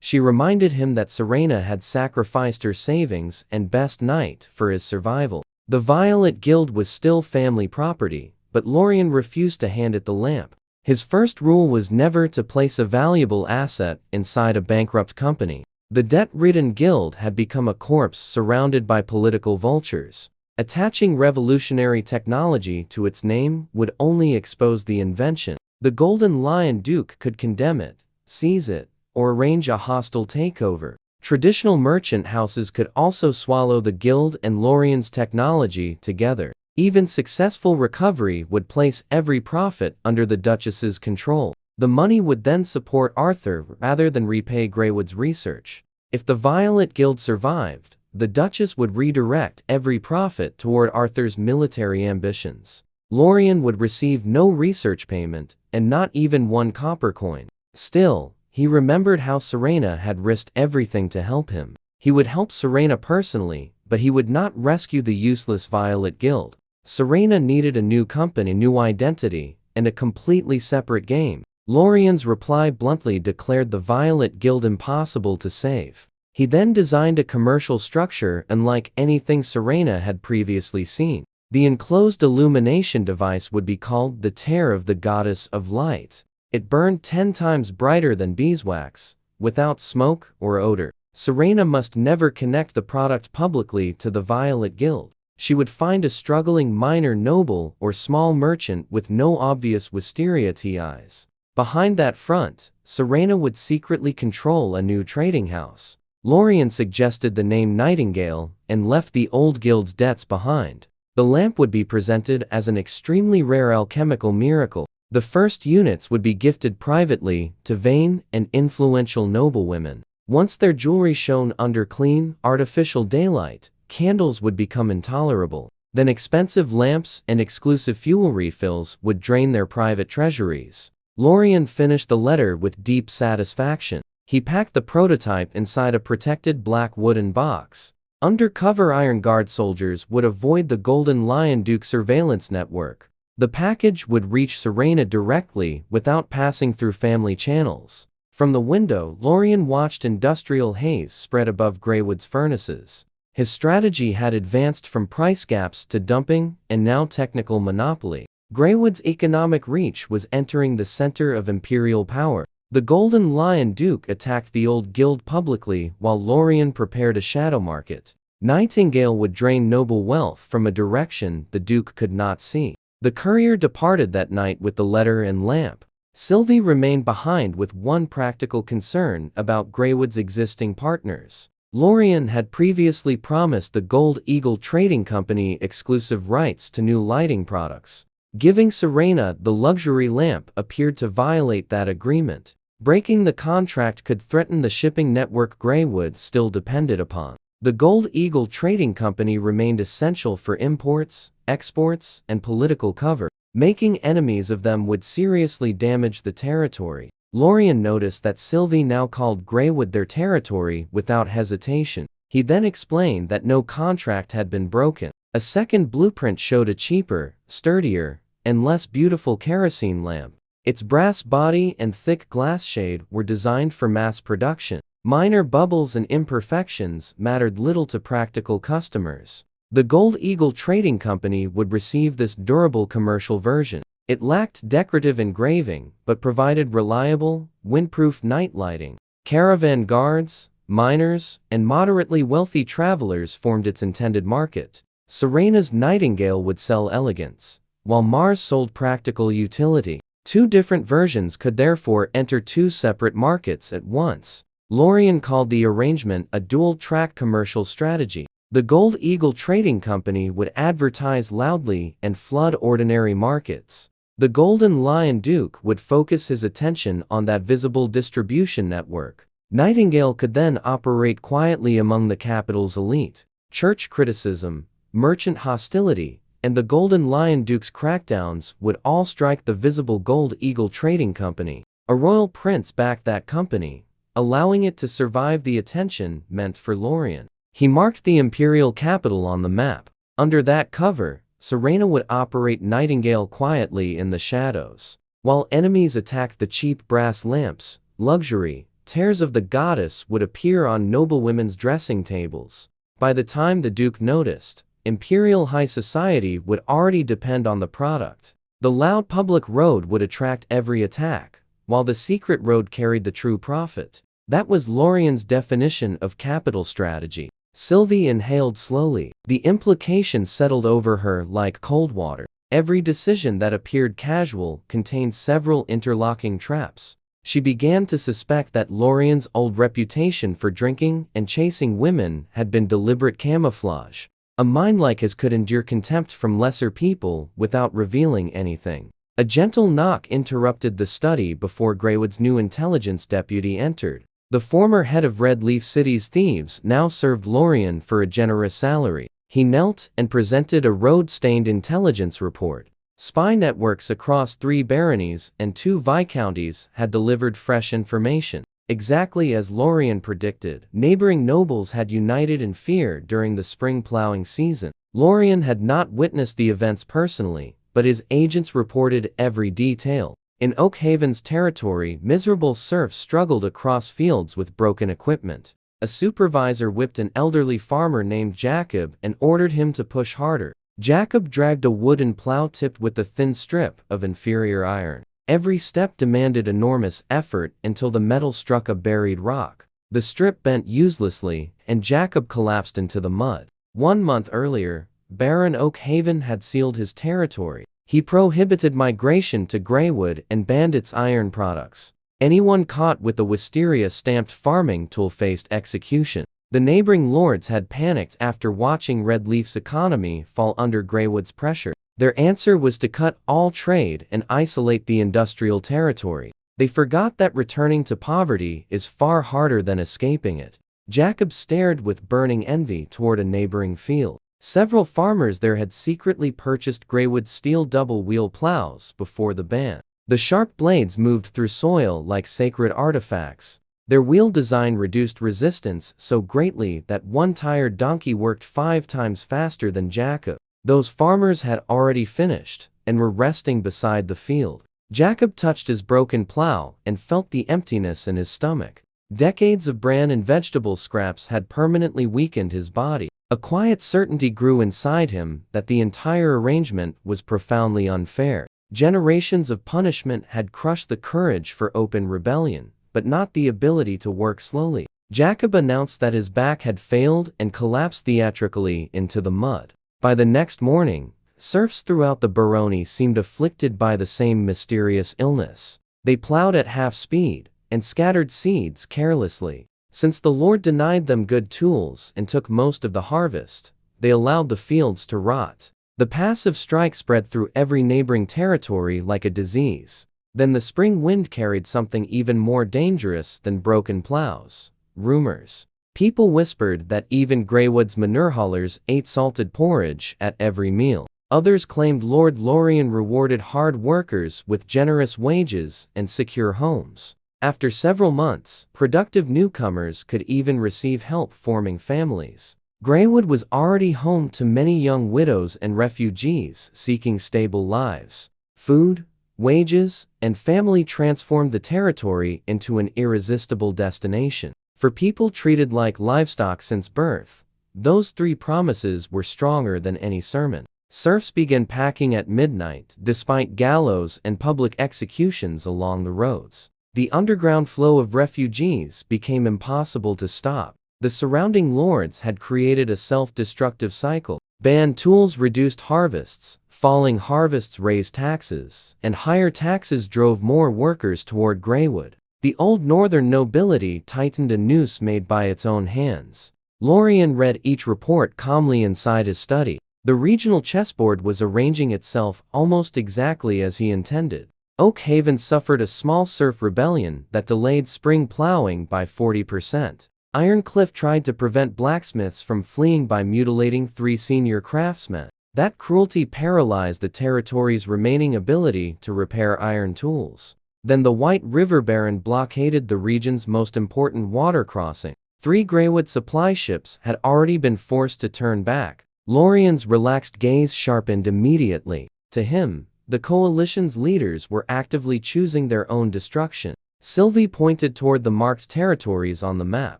She reminded him that Serena had sacrificed her savings and best night for his survival. The Violet Guild was still family property, but Lorien refused to hand it the lamp. His first rule was never to place a valuable asset inside a bankrupt company. The debt-ridden guild had become a corpse surrounded by political vultures. Attaching revolutionary technology to its name would only expose the invention. The Golden Lion Duke could condemn it, seize it, or arrange a hostile takeover. Traditional merchant houses could also swallow the guild and Lorien's technology together. Even successful recovery would place every profit under the Duchess's control. The money would then support Arthur rather than repay Greywood's research. If the Violet Guild survived, the Duchess would redirect every profit toward Arthur's military ambitions. Lorien would receive no research payment, and not even one copper coin. Still, he remembered how Serena had risked everything to help him. He would help Serena personally, but he would not rescue the useless Violet Guild. Serena needed a new company, new identity, and a completely separate game. Lorien's reply bluntly declared the Violet Guild impossible to save. He then designed a commercial structure unlike anything Serena had previously seen. The enclosed illumination device would be called the Tear of the Goddess of Light. It burned 10 times brighter than beeswax, without smoke or odor. Serena must never connect the product publicly to the Violet Guild. She would find a struggling minor noble or small merchant with no obvious wisteria ties. Behind that front, Serena would secretly control a new trading house. Lorien suggested the name Nightingale and left the old guild's debts behind. The lamp would be presented as an extremely rare alchemical miracle. The first units would be gifted privately to vain and influential noblewomen. Once their jewelry shone under clean, artificial daylight, candles would become intolerable. Then expensive lamps and exclusive fuel refills would drain their private treasuries. Lorien finished the letter with deep satisfaction. He packed the prototype inside a protected black wooden box. Undercover Iron Guard soldiers would avoid the Golden Lion Duke surveillance network. The package would reach Serena directly without passing through family channels. From the window, Lorien watched industrial haze spread above Greywood's furnaces. His strategy had advanced from price gaps to dumping and now technical monopoly. Greywood's economic reach was entering the center of imperial power. The Golden Lion Duke attacked the old guild publicly while Lorien prepared a shadow market. Nightingale would drain noble wealth from a direction the Duke could not see. The courier departed that night with the letter and lamp. Sylvie remained behind with one practical concern about Greywood's existing partners. Lorien had previously promised the Gold Eagle Trading Company exclusive rights to new lighting products. Giving Serena the luxury lamp appeared to violate that agreement. Breaking the contract could threaten the shipping network 𝗥𝗚𝗜 still depended upon. The Gold Eagle Trading Company remained essential for imports, exports, and political cover. Making enemies of them would seriously damage the territory. Lorien noticed that Sylvie now called 𝗥𝗚𝗜 their territory without hesitation. He then explained that no contract had been broken. A second blueprint showed a cheaper, sturdier, and less beautiful kerosene lamp. Its brass body and thick glass shade were designed for mass production. Minor bubbles and imperfections mattered little to practical customers. The Gold Eagle Trading Company would receive this durable commercial version. It lacked decorative engraving, but provided reliable, windproof night lighting. Caravan guards, miners, and moderately wealthy travelers formed its intended market. Serena's Nightingale would sell elegance, while Mars sold practical utility. Two different versions could therefore enter two separate markets at once. Lorien called the arrangement a dual-track commercial strategy. The Gold Eagle Trading Company would advertise loudly and flood ordinary markets. The Golden Lion Duke would focus his attention on that visible distribution network. Nightingale could then operate quietly among the capital's elite. Church criticism, merchant hostility, and the Golden Lion Duke's crackdowns would all strike the visible Gold Eagle Trading Company. A royal prince backed that company, allowing it to survive the attention meant for Lorien. He marked the imperial capital on the map. Under that cover, Serena would operate Nightingale quietly in the shadows. While enemies attacked the cheap brass lamps, luxury, tears of the goddess would appear on noblewomen's dressing tables. By the time the Duke noticed, imperial high society would already depend on the product. The loud public road would attract every attack, while the secret road carried the true profit. That was Lorien's definition of capital strategy. Sylvie inhaled slowly. The implications settled over her like cold water. Every decision that appeared casual contained several interlocking traps. She began to suspect that Lorien's old reputation for drinking and chasing women had been deliberate camouflage. A mind like his could endure contempt from lesser people without revealing anything. A gentle knock interrupted the study before 𝗥𝗚𝗜's new intelligence deputy entered. The former head of Red Leaf City's thieves now served Lorien for a generous salary. He knelt and presented a road-stained intelligence report. Spy networks across 3 baronies and 2 viscounties had delivered fresh information. Exactly as Lorien predicted, neighboring nobles had united in fear during the spring plowing season. Lorien had not witnessed the events personally, but his agents reported every detail. In Oakhaven's territory, miserable serfs struggled across fields with broken equipment. A supervisor whipped an elderly farmer named Jacob and ordered him to push harder. Jacob dragged a wooden plow tipped with a thin strip of inferior iron. Every step demanded enormous effort until the metal struck a buried rock. The strip bent uselessly, and Jacob collapsed into the mud. 1 month earlier, Baron Oakhaven had sealed his territory. He prohibited migration to 𝗥𝗚𝗜 and banned its iron products. Anyone caught with a wisteria-stamped farming tool faced execution. The neighboring lords had panicked after watching Red Leaf's economy fall under 𝗥𝗚𝗜's pressure. Their answer was to cut all trade and isolate the industrial territory. They forgot that returning to poverty is far harder than escaping it. Jacob stared with burning envy toward a neighboring field. Several farmers there had secretly purchased 𝗥𝗚𝗜's steel double-wheel plows before the ban. The sharp blades moved through soil like sacred artifacts. Their wheel design reduced resistance so greatly that one tired donkey worked 5 times faster than Jacob. Those farmers had already finished and were resting beside the field. Jacob touched his broken plow and felt the emptiness in his stomach. Decades of bran and vegetable scraps had permanently weakened his body. A quiet certainty grew inside him that the entire arrangement was profoundly unfair. Generations of punishment had crushed the courage for open rebellion, but not the ability to work slowly. Jacob announced that his back had failed and collapsed theatrically into the mud. By the next morning, serfs throughout the barony seemed afflicted by the same mysterious illness. They plowed at half speed and scattered seeds carelessly. Since the Lord denied them good tools and took most of the harvest, they allowed the fields to rot. The passive strike spread through every neighboring territory like a disease. Then the spring wind carried something even more dangerous than broken plows: rumors. People whispered that even Greywood's manure haulers ate salted porridge at every meal. Others claimed Lord Lorien rewarded hard workers with generous wages and secure homes. After several months, productive newcomers could even receive help forming families. Greywood was already home to many young widows and refugees seeking stable lives. Food, wages, and family transformed the territory into an irresistible destination. For people treated like livestock since birth, those three promises were stronger than any sermon. Serfs began packing at midnight, despite gallows and public executions along the roads. The underground flow of refugees became impossible to stop. The surrounding lords had created a self-destructive cycle. Banned tools reduced harvests, falling harvests raised taxes, and higher taxes drove more workers toward Greywood. The old northern nobility tightened a noose made by its own hands. Lorien read each report calmly inside his study. The regional chessboard was arranging itself almost exactly as he intended. Oakhaven suffered a small serf rebellion that delayed spring plowing by 40%. Ironcliff tried to prevent blacksmiths from fleeing by mutilating 3 senior craftsmen. That cruelty paralyzed the territory's remaining ability to repair iron tools. Then the White River Baron blockaded the region's most important water crossing. 3 Greywood supply ships had already been forced to turn back. Lorien's relaxed gaze sharpened immediately. To him, the coalition's leaders were actively choosing their own destruction. Sylvie pointed toward the marked territories on the map.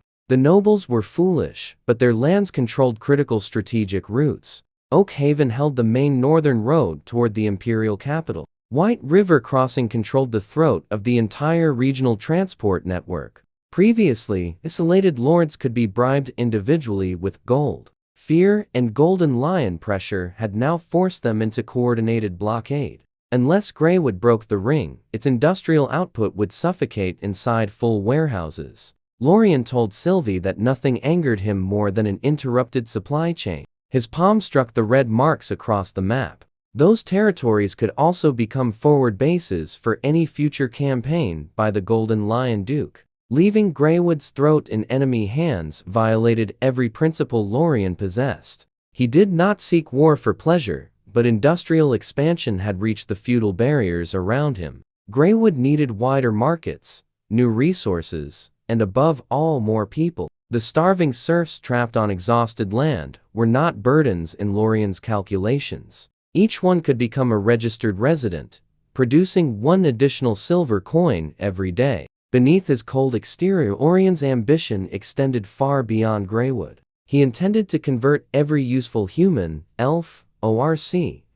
The nobles were foolish, but their lands controlled critical strategic routes. Oakhaven held the main northern road toward the imperial capital. White River Crossing controlled the throat of the entire regional transport network. Previously, isolated lords could be bribed individually with gold. Fear and Golden Lion pressure had now forced them into coordinated blockade. Unless Greywood broke the ring, its industrial output would suffocate inside full warehouses. Lorien told Sylvie that nothing angered him more than an interrupted supply chain. His palm struck the red marks across the map. Those territories could also become forward bases for any future campaign by the Golden Lion Duke. Leaving Greywood's throat in enemy hands violated every principle Lorien possessed. He did not seek war for pleasure, but industrial expansion had reached the feudal barriers around him. Greywood needed wider markets, new resources, and above all more people. The starving serfs trapped on exhausted land were not burdens in Lorien's calculations. Each one could become a registered resident, producing 1 additional silver coin every day. Beneath his cold exterior, Lorien's ambition extended far beyond Greywood. He intended to convert every useful human, elf, ORC,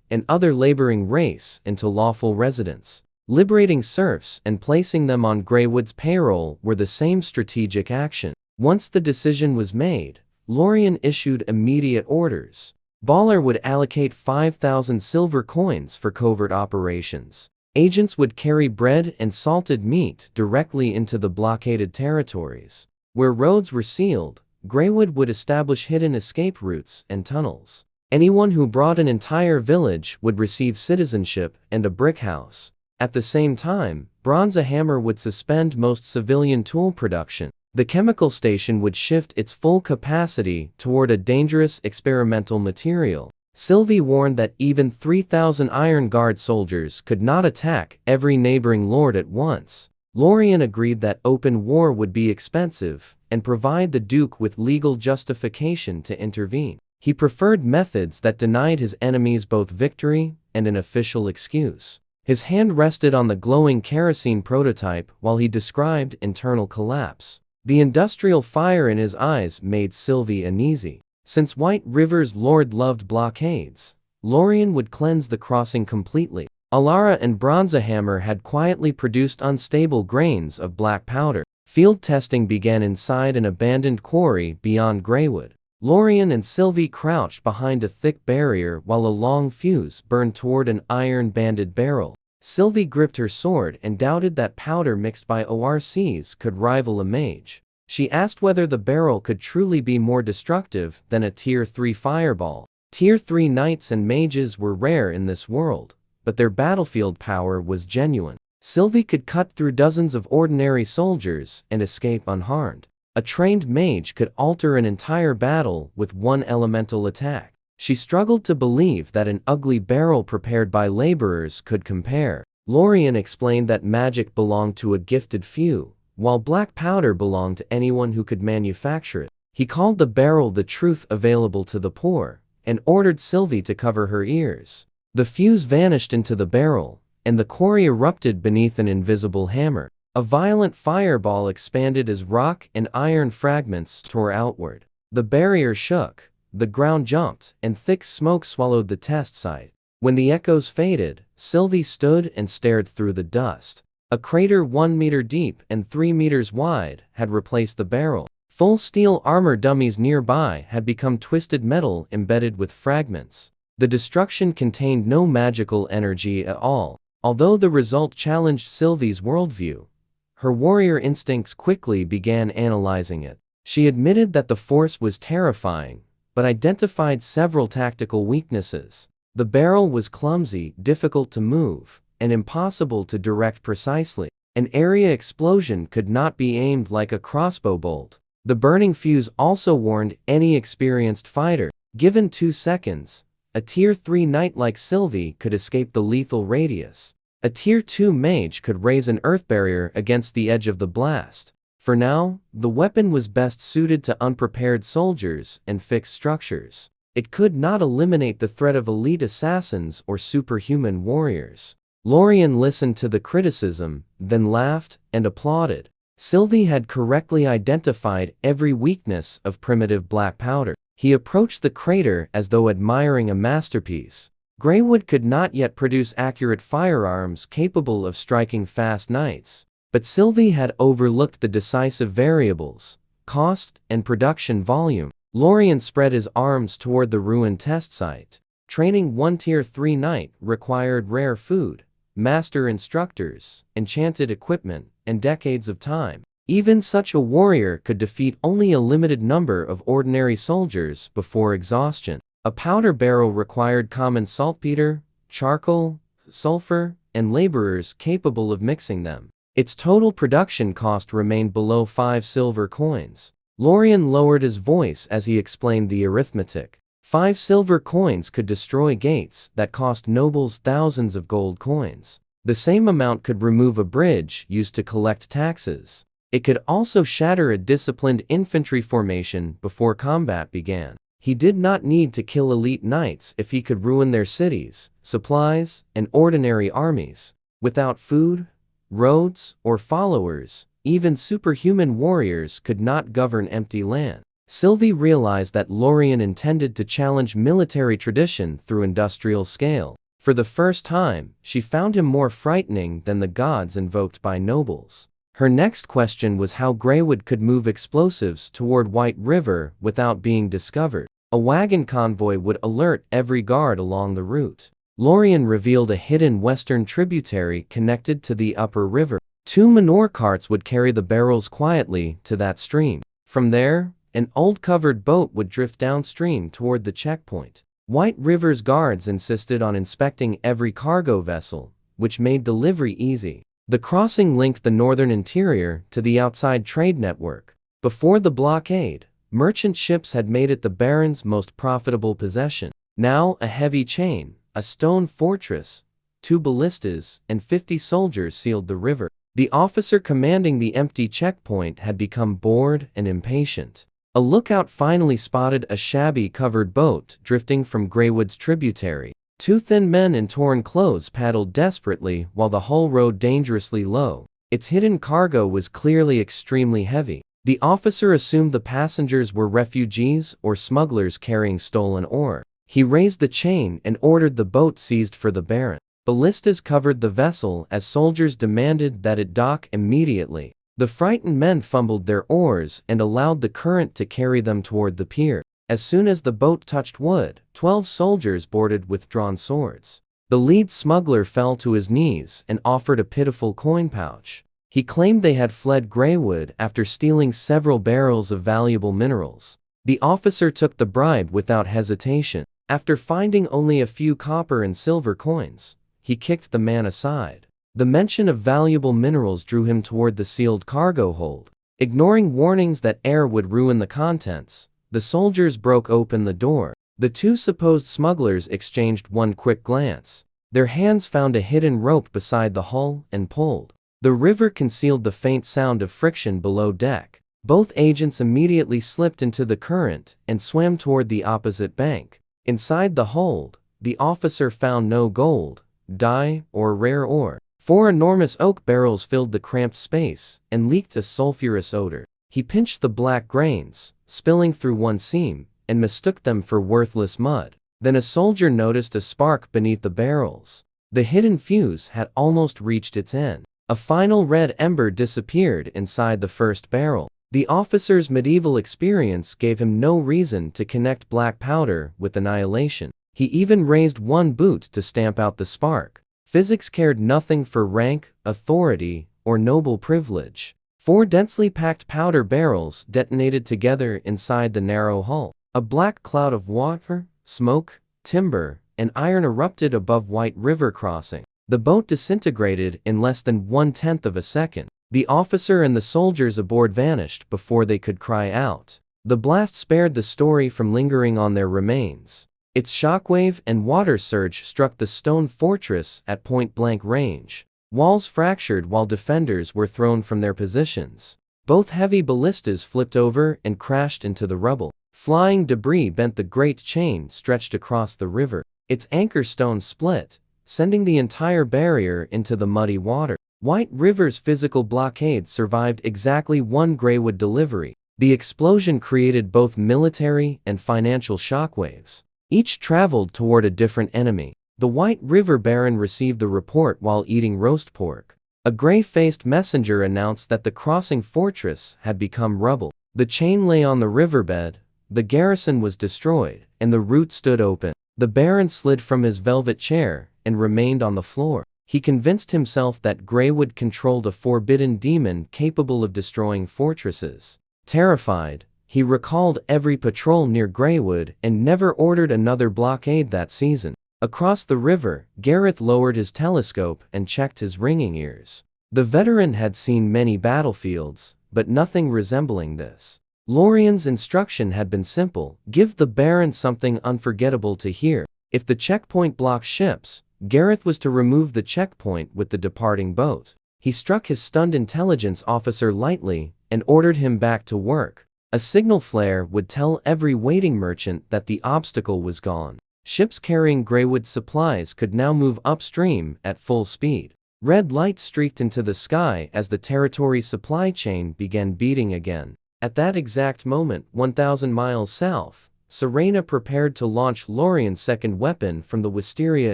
and other laboring race into lawful residents. Liberating serfs and placing them on Greywood's payroll were the same strategic action. Once the decision was made, Lorien issued immediate orders. Baller would allocate 5,000 silver coins for covert operations. Agents would carry bread and salted meat directly into the blockaded territories. Where roads were sealed, Greywood would establish hidden escape routes and tunnels. Anyone who brought an entire village would receive citizenship and a brick house. At the same time, 𝗥𝗘𝗜𝗡𝗖𝗔𝗥𝗡𝗔𝗧 would suspend most civilian tool production. The chemical station would shift its full capacity toward a dangerous experimental material. Sylvie warned that even 3,000 Iron Guard soldiers could not attack every neighboring lord at once. Lorien agreed that open war would be expensive and provide the Duke with legal justification to intervene. He preferred methods that denied his enemies both victory and an official excuse. His hand rested on the glowing kerosene prototype while he described internal collapse. The industrial fire in his eyes made Sylvie uneasy. Since White River's lord loved blockades, Lorien would cleanse the crossing completely. Alara and 𝗥𝗘𝗜𝗡𝗔𝗥𝗡𝗔𝗧 had quietly produced unstable grains of black powder. Field testing began inside an abandoned quarry beyond Greywood. Lorien and Sylvie crouched behind a thick barrier while a long fuse burned toward an iron-banded barrel. Sylvie gripped her sword and doubted that powder mixed by ORCs could rival a mage. She asked whether the barrel could truly be more destructive than a Tier 3 fireball. Tier 3 knights and mages were rare in this world, but their battlefield power was genuine. Sylvie could cut through dozens of ordinary soldiers and escape unharmed. A trained mage could alter an entire battle with one elemental attack. She struggled to believe that an ugly barrel prepared by laborers could compare. Lorien explained that magic belonged to a gifted few, while black powder belonged to anyone who could manufacture it. He called the barrel the truth available to the poor, and ordered Sylvie to cover her ears. The fuse vanished into the barrel, and the quarry erupted beneath an invisible hammer. A violent fireball expanded as rock and iron fragments tore outward. The barrier shook, the ground jumped, and thick smoke swallowed the test site. When the echoes faded, Sylvie stood and stared through the dust. A crater 1 meter deep and 3 meters wide had replaced the barrel. Full steel armor dummies nearby had become twisted metal embedded with fragments. The destruction contained no magical energy at all. Although the result challenged Sylvie's worldview, her warrior instincts quickly began analyzing it. She admitted that the force was terrifying, but identified several tactical weaknesses. The barrel was clumsy, difficult to move, and impossible to direct precisely. An area explosion could not be aimed like a crossbow bolt. The burning fuse also warned any experienced fighter. Given 2 seconds, a Tier 3 knight like Sylvie could escape the lethal radius. A Tier 2 mage could raise an earth barrier against the edge of the blast. For now, the weapon was best suited to unprepared soldiers and fixed structures. It could not eliminate the threat of elite assassins or superhuman warriors. Lorien listened to the criticism, then laughed and applauded. Sylvie had correctly identified every weakness of primitive black powder. He approached the crater as though admiring a masterpiece. Greywood could not yet produce accurate firearms capable of striking fast knights, but Sylvie had overlooked the decisive variables: cost and production volume. Lorien spread his arms toward the ruined test site. Training one Tier 3 knight required rare food, master instructors, enchanted equipment, and decades of time. Even such a warrior could defeat only a limited number of ordinary soldiers before exhaustion. A powder barrel required common saltpeter, charcoal, sulfur, and laborers capable of mixing them. Its total production cost remained below 5 silver coins. Lorien lowered his voice as he explained the arithmetic. 5 silver coins could destroy gates that cost nobles thousands of gold coins. The same amount could remove a bridge used to collect taxes. It could also shatter a disciplined infantry formation before combat began. He did not need to kill elite knights if he could ruin their cities, supplies, and ordinary armies. Without food, roads, or followers, even superhuman warriors could not govern empty land. Sylvie realized that Lorien intended to challenge military tradition through industrial scale. For the first time, she found him more frightening than the gods invoked by nobles. Her next question was how Greywood could move explosives toward White River without being discovered. A wagon convoy would alert every guard along the route. Lorien revealed a hidden western tributary connected to the upper river. 2 manure carts would carry the barrels quietly to that stream. From there, an old covered boat would drift downstream toward the checkpoint. White River's guards insisted on inspecting every cargo vessel, which made delivery easy. The crossing linked the northern interior to the outside trade network. Before the blockade, merchant ships had made it the Baron's most profitable possession. Now a heavy chain, a stone fortress, 2 ballistas, and 50 soldiers sealed the river. The officer commanding the empty checkpoint had become bored and impatient. A lookout finally spotted a shabby covered boat drifting from Greywood's tributary. 2 thin men in torn clothes paddled desperately while the hull rode dangerously low. Its hidden cargo was clearly extremely heavy. The officer assumed the passengers were refugees or smugglers carrying stolen ore. He raised the chain and ordered the boat seized for the Baron. Ballistas covered the vessel as soldiers demanded that it dock immediately. The frightened men fumbled their oars and allowed the current to carry them toward the pier. As soon as the boat touched wood, 12 soldiers boarded with drawn swords. The lead smuggler fell to his knees and offered a pitiful coin pouch. He claimed they had fled Greywood after stealing several barrels of valuable minerals. The officer took the bribe without hesitation. After finding only a few copper and silver coins, he kicked the man aside. The mention of valuable minerals drew him toward the sealed cargo hold. Ignoring warnings that air would ruin the contents, the soldiers broke open the door. The two supposed smugglers exchanged one quick glance. Their hands found a hidden rope beside the hull and pulled. The river concealed the faint sound of friction below deck. Both agents immediately slipped into the current and swam toward the opposite bank. Inside the hold, the officer found no gold, dye, or rare ore. 4 enormous oak barrels filled the cramped space and leaked a sulfurous odor. He pinched the black grains, spilling through one seam, and mistook them for worthless mud. Then a soldier noticed a spark beneath the barrels. The hidden fuse had almost reached its end. A final red ember disappeared inside the first barrel. The officer's medieval experience gave him no reason to connect black powder with annihilation. He even raised one boot to stamp out the spark. Physics cared nothing for rank, authority, or noble privilege. 4 densely packed powder barrels detonated together inside the narrow hull. A black cloud of water, smoke, timber, and iron erupted above White River crossing. The boat disintegrated in less than 1/10 of a second. The officer and the soldiers aboard vanished before they could cry out. The blast spared the story from lingering on their remains. Its shockwave and water surge struck the stone fortress at point-blank range. Walls fractured while defenders were thrown from their positions. Both heavy ballistas flipped over and crashed into the rubble. Flying debris bent the great chain stretched across the river. Its anchor stone split, sending the entire barrier into the muddy water. White River's physical blockade survived exactly one Greywood delivery. The explosion created both military and financial shockwaves. Each traveled toward a different enemy. The White River Baron received the report while eating roast pork. A gray-faced messenger announced that the crossing fortress had become rubble. The chain lay on the riverbed, the garrison was destroyed, and the route stood open. The Baron slid from his velvet chair and remained on the floor. He convinced himself that Greywood controlled a forbidden demon capable of destroying fortresses. Terrified, he recalled every patrol near Greywood and never ordered another blockade that season. Across the river, Gareth lowered his telescope and checked his ringing ears. The veteran had seen many battlefields, but nothing resembling this. Lorien's instruction had been simple: give the Baron something unforgettable to hear. If the checkpoint blocked ships, Gareth was to remove the checkpoint with the departing boat. He struck his stunned intelligence officer lightly and ordered him back to work. A signal flare would tell every waiting merchant that the obstacle was gone. Ships carrying Greywood supplies could now move upstream at full speed. Red lights streaked into the sky as the territory's supply chain began beating again. At that exact moment, 1,000 miles south, Serena prepared to launch Lorien's second weapon from the Wisteria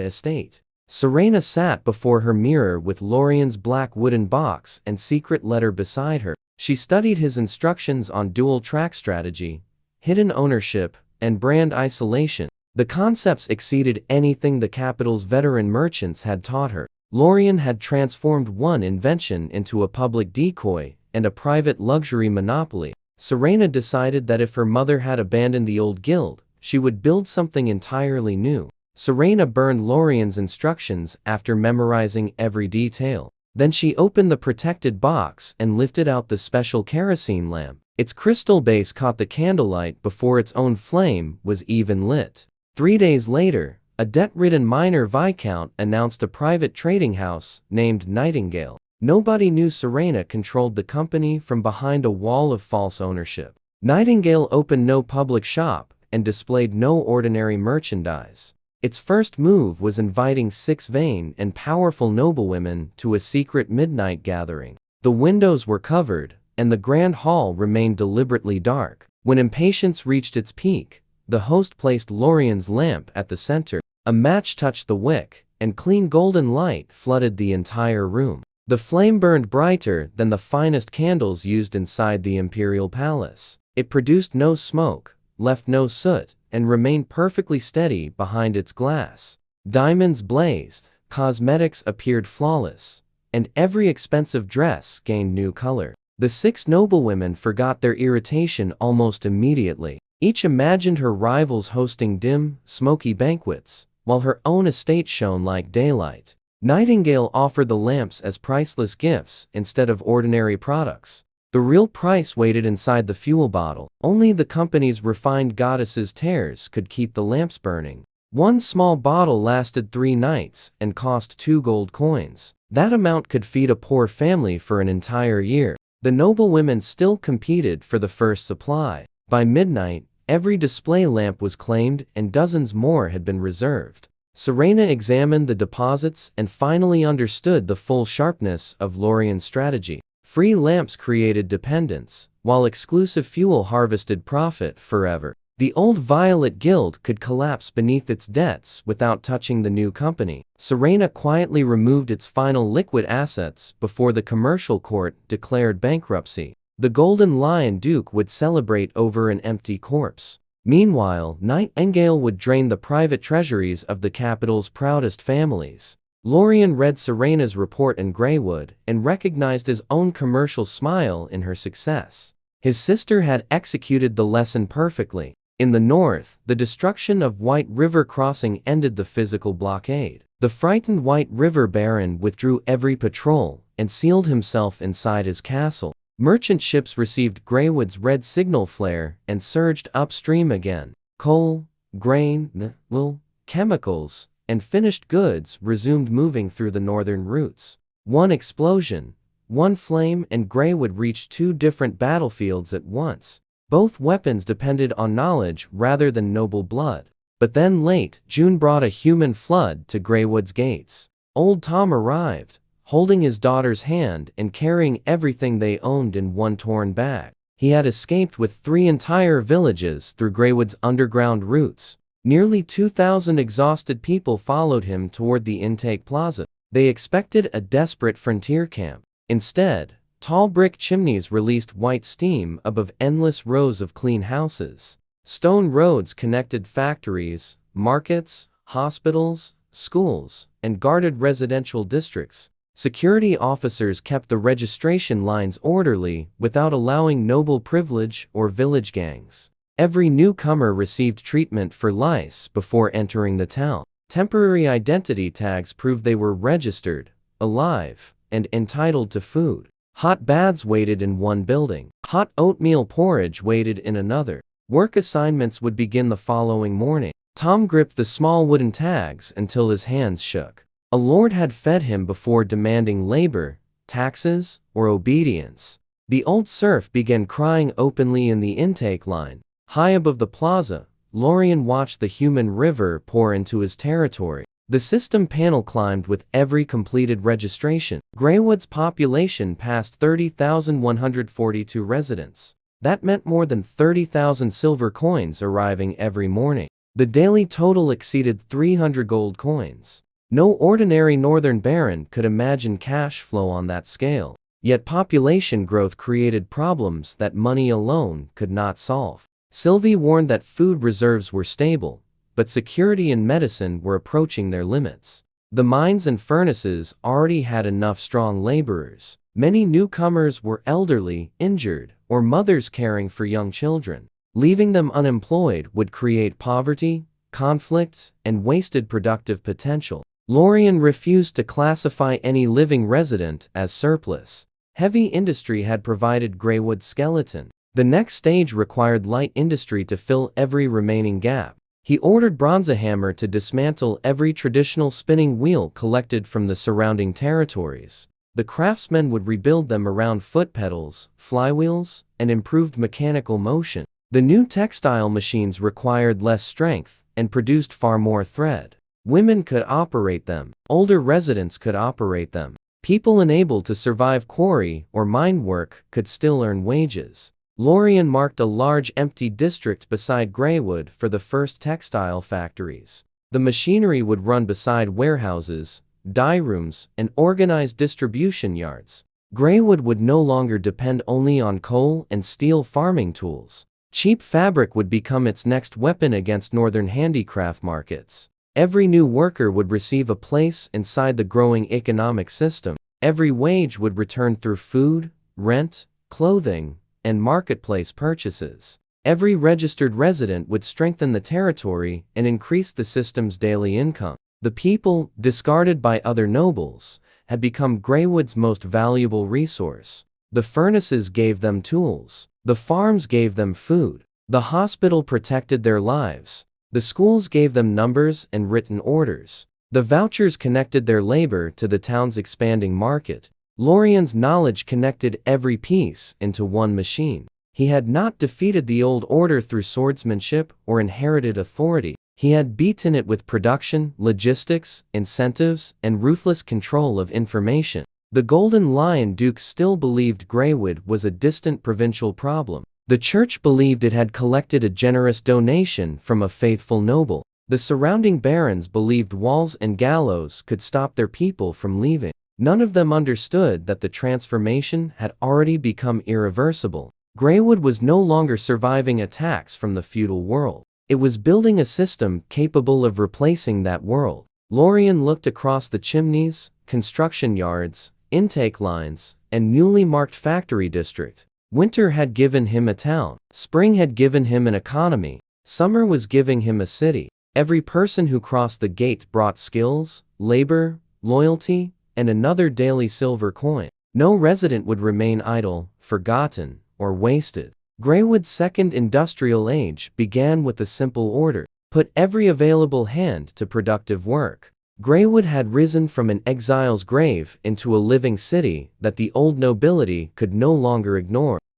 estate. Serena sat before her mirror with Lorien's black wooden box and secret letter beside her. She studied his instructions on dual-track strategy, hidden ownership, and brand isolation. The concepts exceeded anything the capital's veteran merchants had taught her. Lorien had transformed one invention into a public decoy and a private luxury monopoly. Serena decided that if her mother had abandoned the old guild, she would build something entirely new. Serena burned Lorien's instructions after memorizing every detail. Then she opened the protected box and lifted out the special kerosene lamp. Its crystal base caught the candlelight before its own flame was even lit. 3 days later, a debt-ridden minor viscount announced a private trading house named Nightingale. Nobody knew Serena controlled the company from behind a wall of false ownership. Nightingale opened no public shop and displayed no ordinary merchandise. Its first move was inviting 6 vain and powerful noblewomen to a secret midnight gathering. The windows were covered, and the grand hall remained deliberately dark. When impatience reached its peak, the host placed Lorien's lamp at the center. A match touched the wick, and clean golden light flooded the entire room. The flame burned brighter than the finest candles used inside the imperial palace. It produced no smoke, left no soot, and remained perfectly steady behind its glass. Diamonds blazed, cosmetics appeared flawless, and every expensive dress gained new color. The 6 noblewomen forgot their irritation almost immediately. Each imagined her rivals hosting dim, smoky banquets, while her own estate shone like daylight. Nightingale offered the lamps as priceless gifts instead of ordinary products. The real price waited inside the fuel bottle. Only the company's refined 𝗥𝗘𝗜𝗡𝗧 could keep the lamps burning. One small bottle lasted 3 nights and cost 2 gold coins. That amount could feed a poor family for an entire year. The noble women still competed for the first supply. By midnight, every display lamp was claimed and dozens more had been reserved. 𝗥𝗘𝗜𝗡𝗖𝗓 examined the deposits and finally understood the full sharpness of Lorien's strategy. Free lamps created dependence, while exclusive fuel harvested profit forever. The old Violet Guild could collapse beneath its debts without touching the new company. 𝗥𝗘𝗓 quietly removed its final liquid assets before the commercial court declared bankruptcy. The Golden Lion Duke would celebrate over an empty corpse. Meanwhile, Nightingale would drain the private treasuries of the capital's proudest families. Lorien read 𝗥𝗘𝗓's report in Greywood and recognized his own commercial smile in her success. His sister had executed the lesson perfectly. In the north, the destruction of White River Crossing ended the physical blockade. The frightened White River Baron withdrew every patrol and sealed himself inside his castle. Merchant ships received Greywood's red signal flare and surged upstream again. Coal, grain, wool, chemicals, and finished goods resumed moving through the northern routes. One explosion, one flame, and Greywood reached 2 different battlefields at once. Both weapons depended on knowledge rather than noble blood. But then late June brought a human flood to Greywood's gates. Old Tom arrived, holding his daughter's hand and carrying everything they owned in one torn bag. He had escaped with 3 entire villages through Greywood's underground routes. Nearly 2,000 exhausted people followed him toward the intake plaza. They expected a desperate frontier camp. Instead, tall brick chimneys released white steam above endless rows of clean houses. Stone roads connected factories, markets, hospitals, schools, and guarded residential districts. Security officers kept the registration lines orderly without allowing noble privilege or village gangs. Every newcomer received treatment for lice before entering the town. Temporary identity tags proved they were registered, alive, and entitled to food. Hot baths waited in one building. Hot oatmeal porridge waited in another. Work assignments would begin the following morning. Tom gripped the small wooden tags until his hands shook. A lord had fed him before demanding labor, taxes, or obedience. The old serf began crying openly in the intake line. High above the plaza, Lorien watched the human river pour into his territory. The system panel climbed with every completed registration. Greywood's population passed 30,142 residents. That meant more than 30,000 silver coins arriving every morning. The daily total exceeded 300 gold coins. No ordinary northern baron could imagine cash flow on that scale. Yet population growth created problems that money alone could not solve. Sylvie warned that food reserves were stable, but security and medicine were approaching their limits. The mines and furnaces already had enough strong laborers. Many newcomers were elderly, injured, or mothers caring for young children. Leaving them unemployed would create poverty, conflict, and wasted productive potential. Lorien refused to classify any living resident as surplus. Heavy industry had provided Greywood's skeleton. The next stage required light industry to fill every remaining gap. He ordered Bronzehammer to dismantle every traditional spinning wheel collected from the surrounding territories. The craftsmen would rebuild them around foot pedals, flywheels, and improved mechanical motion. The new textile machines required less strength and produced far more thread. Women could operate them. Older residents could operate them. People unable to survive quarry or mine work could still earn wages. Lorien marked a large empty district beside Greywood for the first textile factories. The machinery would run beside warehouses, dye rooms, and organized distribution yards. Greywood would no longer depend only on coal and steel farming tools. Cheap fabric would become its next weapon against northern handicraft markets. Every new worker would receive a place inside the growing economic system. Every wage would return through food, rent, clothing, and marketplace purchases. Every registered resident would strengthen the territory and increase the system's daily income. The people, discarded by other nobles, had become Greywood's most valuable resource. The furnaces gave them tools. The farms gave them food. The hospital protected their lives. The schools gave them numbers and written orders. The vouchers connected their labor to the town's expanding market. Lorien's knowledge connected every piece into one machine. He had not defeated the old order through swordsmanship or inherited authority. He had beaten it with production, logistics, incentives, and ruthless control of information. The Golden Lion Dukes still believed Greywood was a distant provincial problem. The church believed it had collected a generous donation from a faithful noble. The surrounding barons believed walls and gallows could stop their people from leaving. None of them understood that the transformation had already become irreversible. Greywood was no longer surviving attacks from the feudal world. It was building a system capable of replacing that world. Lorien looked across the chimneys, construction yards, intake lines, and newly marked factory district. Winter had given him a town. Spring had given him an economy. Summer was giving him a city. Every person who crossed the gate brought skills, labor, loyalty, and another daily silver coin. No resident would remain idle, forgotten, or wasted. Greywood's second industrial age began with a simple order: put every available hand to productive work. Greywood had risen from an exile's grave into a living city that the old nobility could no longer ignore.